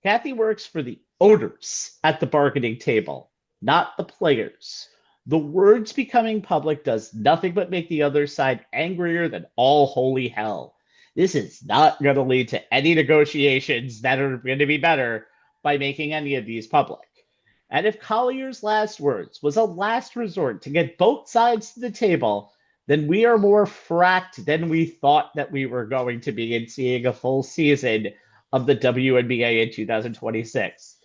Kathy works for the owners at the bargaining table, not the players. The words becoming public does nothing but make the other side angrier than all holy hell. This is not going to lead to any negotiations that are going to be better by making any of these public. And if Collier's last words was a last resort to get both sides to the table, then we are more fracked than we thought that we were going to be in seeing a full season of the WNBA in 2026.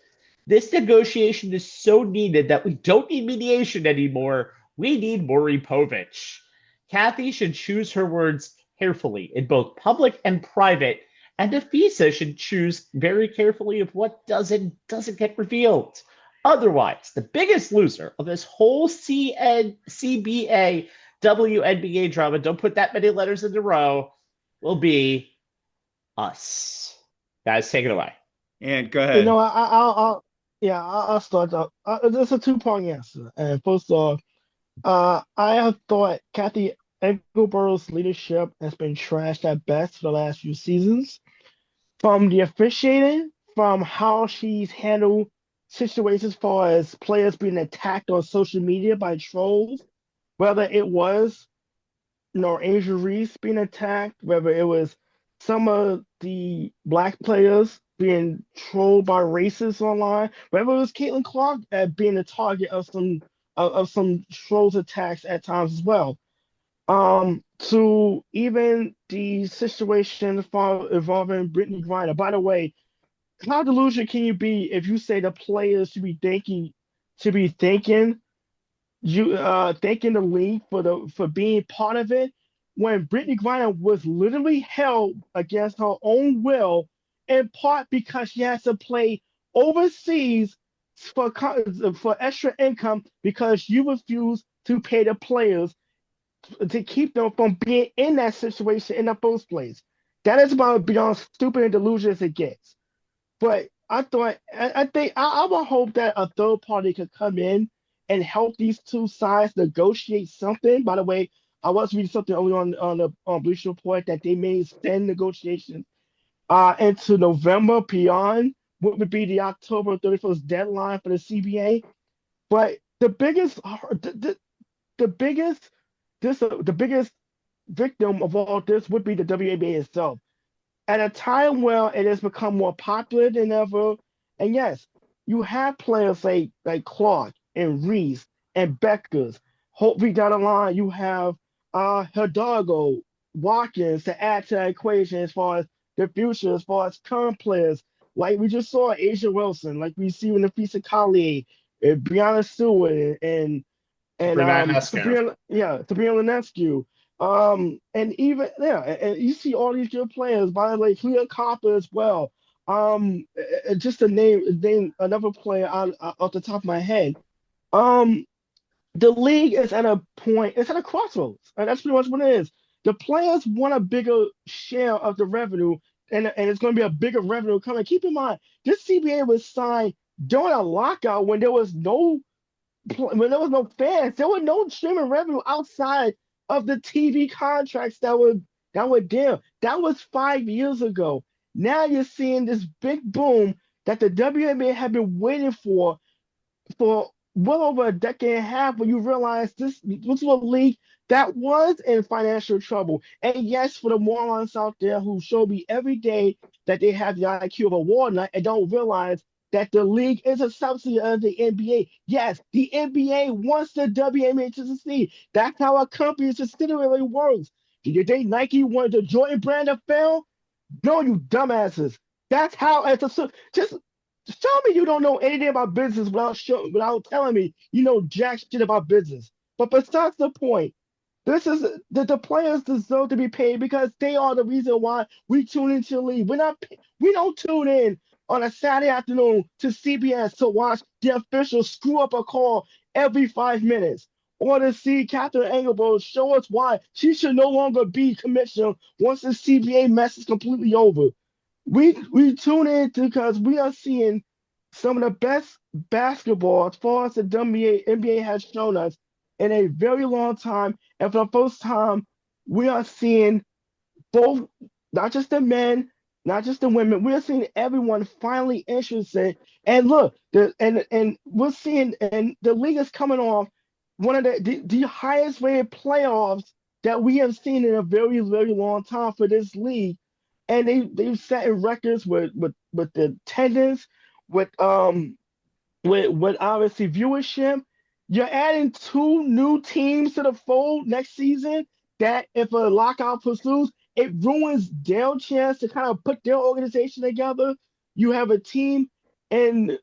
This negotiation is so needed that we don't need mediation anymore. We need Maury Povich. Kathy should choose her words carefully in both public and private, and Nafisa should choose very carefully of what doesn't get revealed. Otherwise, the biggest loser of this whole CBA WNBA drama, don't put that many letters in a row, will be us. Guys, take it away. And go ahead. I'll start off. There's a two-part answer. And first off, I have thought Kathy Engelbert's leadership has been trashed at best for the last few seasons. From the officiating, from how she's handled situations as far as players being attacked on social media by trolls, whether it was Angel Reese being attacked, whether it was some of the black players being trolled by racists online. Whether it was Caitlin Clark being the target of some trolls attacks at times as well. To even the situation involving Brittany Griner. By the way, how delusional can you be if you say the players should be thanking thanking the league for being part of it when Brittany Griner was literally held against her own will, in part because she has to play overseas for extra income because you refuse to pay the players to keep them from being in that situation in the first place. That is about beyond stupid and delusional as it gets. But I would hope that a third party could come in and help these two sides negotiate something. By the way, I was reading something earlier on Bleacher Report that they may extend negotiations into November beyond what would be the October 31st deadline for the CBA. But the biggest the biggest victim of all this would be the WNBA itself at a time where it has become more popular than ever. And yes, you have players like Clark and Reese and Beckers. Hopefully down the line you have Hidalgo, Watkins to add to that equation as far as the future, as far as current players. Like we just saw Asia Wilson, like we see in the Fisa Kali, Brianna Stewart, and Rabanescu. Sabrina Ionescu. And even and you see all these good players, by the way, Cleo Copper as well. Just to name another player off the top of my head. Um, the league is at a point, it's at a crossroads, and that's pretty much what it is. The players want a bigger share of the revenue, and it's going to be a bigger revenue coming. Keep in mind, this CBA was signed during a lockout when there was no fans, there was no streaming revenue outside of the TV contracts that were there. That was 5 years ago. Now you're seeing this big boom that the WNBA had been waiting for well over a decade and a half when you realize this was a league that was in financial trouble. And yes, for the morons out there who show me every day that they have the IQ of a walnut and don't realize that the league is a subsidy of the NBA. Yes, the NBA wants the WNBA to succeed. That's how a company subsidiary works. Do you think Nike wanted the Jordan brand to fail? No, you dumbasses. That's how just show me you don't know anything about business without telling me you know jack shit about business. But besides the point, this is the players deserve to be paid because they are the reason why we tune into the league. We don't tune in on a Saturday afternoon to CBS to watch the officials screw up a call every 5 minutes. Or to see Catherine Engelberg show us why she should no longer be commissioner once the CBA mess is completely over. We tune in because we are seeing some of the best basketball as far as the NBA has shown us in a very long time. And for the first time, we are seeing both, not just the men, not just the women, we're seeing everyone finally interested. And look, and we're seeing, and the league is coming off one of the highest rated playoffs that we have seen in a very, very long time for this league. And they've set in records with the attendance, with with obviously viewership. You're adding two new teams to the fold next season that if a lockout pursues, it ruins their chance to kind of put their organization together. You have a team in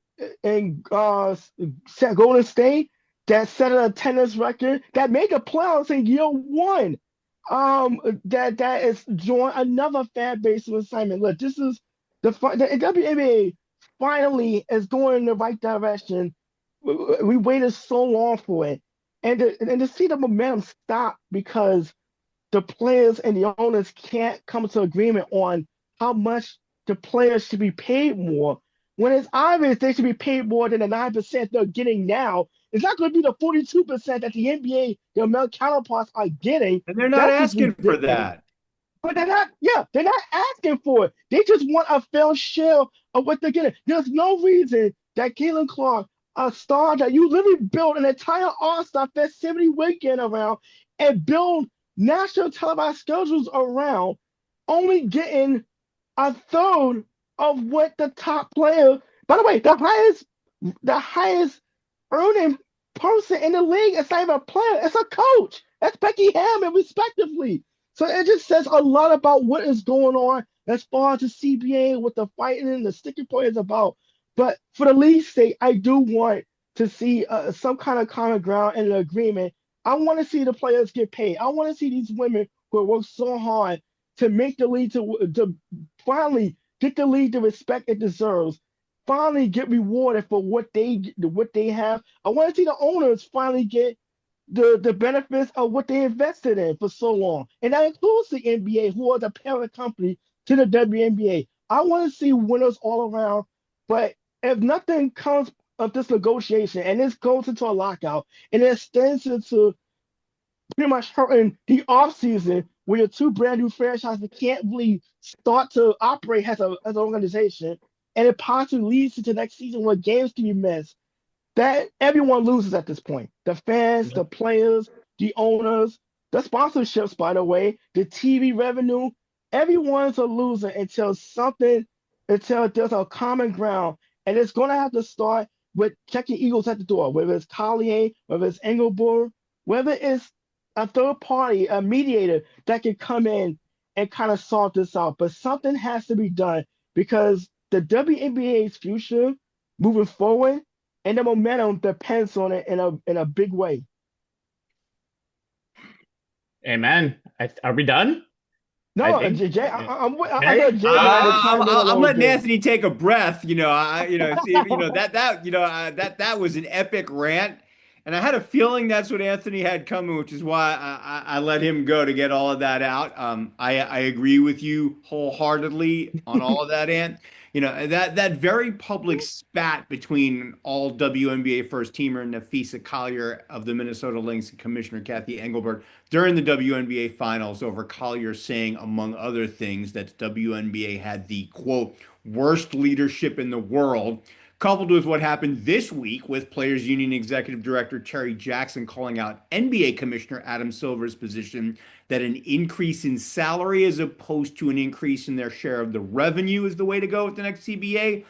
Golden State that set an attendance record that made the playoffs in year one. That is join another fan base of assignment. Look, this is the WNBA finally is going in the right direction. We waited so long for it, and to see the momentum stop because the players and the owners can't come to agreement on how much the players should be paid more. When it's obvious they should be paid more than the 9% they're getting now. It's not going to be the 42% that the NBA, their male counterparts, are getting. And they're not That's just asking for ridiculous. that. But they're not asking for it. They just want a fair share of what they're getting. There's no reason that Caitlin Clark, a star that you literally built an entire All-Star festivity weekend around and build national televised schedules around, only getting a third of what the top player. By the way, the highest earning person in the league is not even a player; it's a coach. That's Becky Hammond, respectively. So it just says a lot about what is going on as far as the CBA, what the fighting and the sticking point is about. But for the league's sake, I do want to see some kind of common ground and an agreement. I want to see the players get paid. I want to see these women who have worked so hard to make the league to finally get the league the respect it deserves. Finally get rewarded for what they have. I want to see the owners finally get the benefits of what they invested in for so long. And that includes the NBA, who are the parent company to the WNBA. I want to see winners all around. But if nothing comes of this negotiation and this goes into a lockout and it extends into pretty much hurting the offseason where your two brand new franchises can't really start to operate as an organization, and it possibly leads to the next season where games can be missed, that everyone loses at this point. The fans, the players, the owners, the sponsorships, by the way, the TV revenue, everyone's a loser until there's a common ground. And it's going to have to start with checking Eagles at the door, whether it's Collier, whether it's Engelberg, whether it's a third party, a mediator that can come in and kind of sort this out. But something has to be done because the WNBA's future moving forward and the momentum depends on it in a big way. Amen. Are we done? No, I think- Jay, I'm letting Anthony take a breath. That was an epic rant, and I had a feeling that's what Anthony had coming, which is why I let him go to get all of that out. I agree with you wholeheartedly on all of that, Ant. That very public spat between all WNBA first teamer Nafisa Collier of the Minnesota Lynx and Commissioner Kathy Engelberg during the WNBA finals over Collier saying, among other things, that WNBA had the quote worst leadership in the world, coupled with what happened this week with Players Union Executive Director Terry Jackson calling out NBA Commissioner Adam Silver's position that an increase in salary as opposed to an increase in their share of the revenue is the way to go with the next CBA,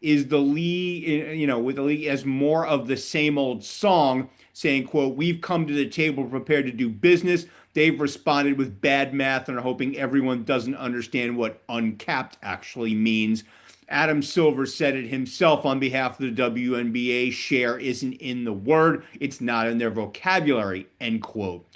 is the league, with the league as more of the same old song saying, quote, we've come to the table prepared to do business. They've responded with bad math and are hoping everyone doesn't understand what uncapped actually means. Adam Silver said it himself on behalf of the WNBA. Share isn't in the word. It's not in their vocabulary, end quote.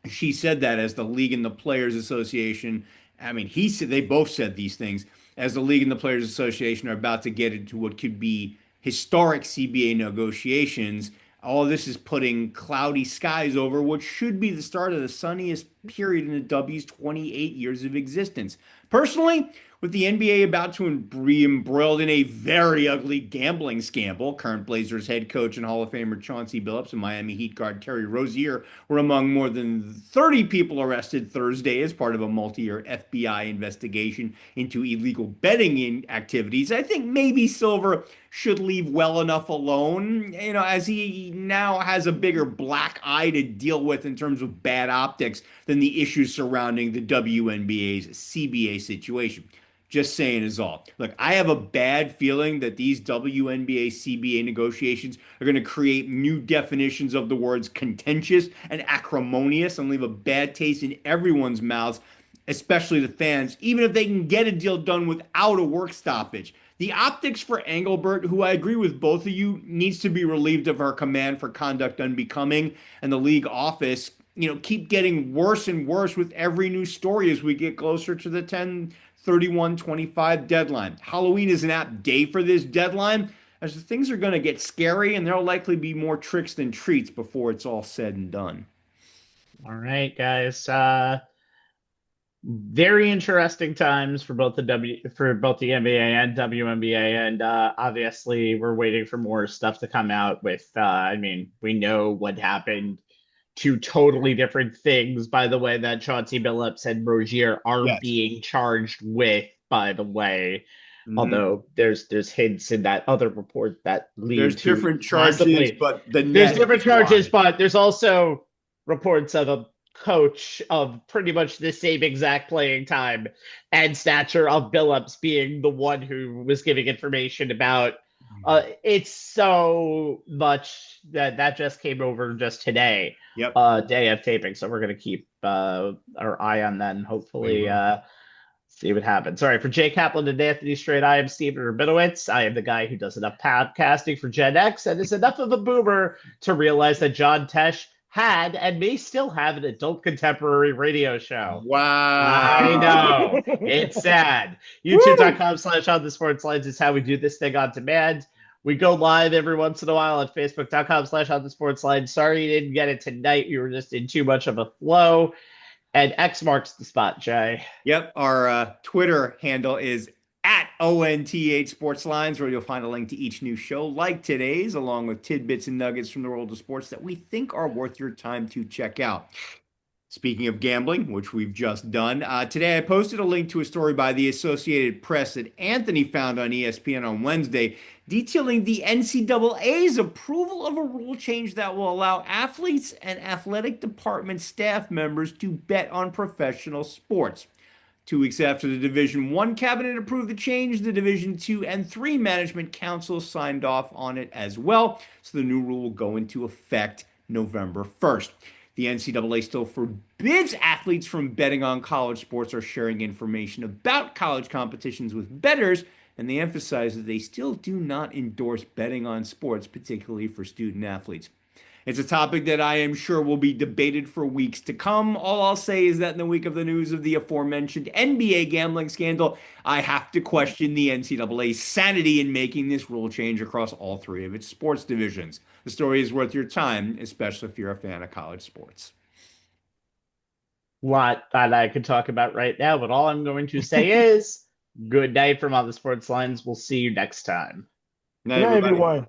She said that as the League and the Players Association. I mean, they both said these things as the League and the Players Association are about to get into what could be historic CBA negotiations. All of this is putting cloudy skies over what should be the start of the sunniest period in the W's 28 years of existence. Personally, with the NBA about to be embroiled in a very ugly gambling scandal, current Blazers head coach and Hall of Famer Chauncey Billups and Miami Heat guard Terry Rozier were among more than 30 people arrested Thursday as part of a multi-year FBI investigation into illegal betting activities. I think maybe Silver should leave well enough alone, as he now has a bigger black eye to deal with in terms of bad optics than the issues surrounding the WNBA's CBA situation. Just saying is all. Look, I have a bad feeling that these WNBA CBA negotiations are going to create new definitions of the words contentious and acrimonious and leave a bad taste in everyone's mouths, especially the fans, even if they can get a deal done without a work stoppage. The optics for Engelbert, who I agree with both of you, needs to be relieved of her command for conduct unbecoming, and the league office, keep getting worse and worse with every new story as we get closer to the 10/31/25 deadline. Halloween is an apt day for this deadline, as things are going to get scary and there'll likely be more tricks than treats before it's all said and done. All right, guys. Very interesting times for both the NBA and WNBA, and obviously we're waiting for more stuff to come out with. We know what happened. Two totally different things, by the way, that Chauncey Billups and Rozier are being charged with, by the way. Mm-hmm. Although there's hints in that other report that lead there's different charges, possibly, but there's different charges, but there's also reports of a coach of pretty much the same exact playing time and stature of Billups being the one who was giving information about. It's so much that just came over just today, Yep. day of taping. So we're going to keep our eye on that and hopefully see what happens. All right, for Jay Kaplan and Anthony Strait, I am Stephen Rabinowitz. I am the guy who does enough podcasting for Gen X and is enough of a boomer to realize that John Tesh had and may still have an adult contemporary radio show. Wow. I know. It's sad. YouTube.com/On the Sports Lines is how we do this thing on demand. We go live every once in a while at Facebook.com/On the Sports Lines. Sorry you didn't get it tonight. You were just in too much of a flow. And X marks the spot, Jay. Yep. Our Twitter handle is at ONTH Sports Lines, where you'll find a link to each new show like today's, along with tidbits and nuggets from the world of sports that we think are worth your time to check out. Speaking of gambling, which we've just done, today I posted a link to a story by the Associated Press that Anthony found on ESPN on Wednesday, detailing the NCAA's approval of a rule change that will allow athletes and athletic department staff members to bet on professional sports. 2 weeks after the Division I cabinet approved the change, the Division II and III management council signed off on it as well, so the new rule will go into effect November 1st. The NCAA still forbids athletes from betting on college sports or sharing information about college competitions with bettors, and they emphasize that they still do not endorse betting on sports, particularly for student athletes. It's a topic that I am sure will be debated for weeks to come. All I'll say is that in the week of the news of the aforementioned NBA gambling scandal, I have to question the NCAA's sanity in making this rule change across all 3 of its sports divisions. The story is worth your time, especially if you're a fan of college sports. Lot that I could talk about right now, but all I'm going to say is good night from On the Sports Lines. We'll see you next time. Good night, everybody.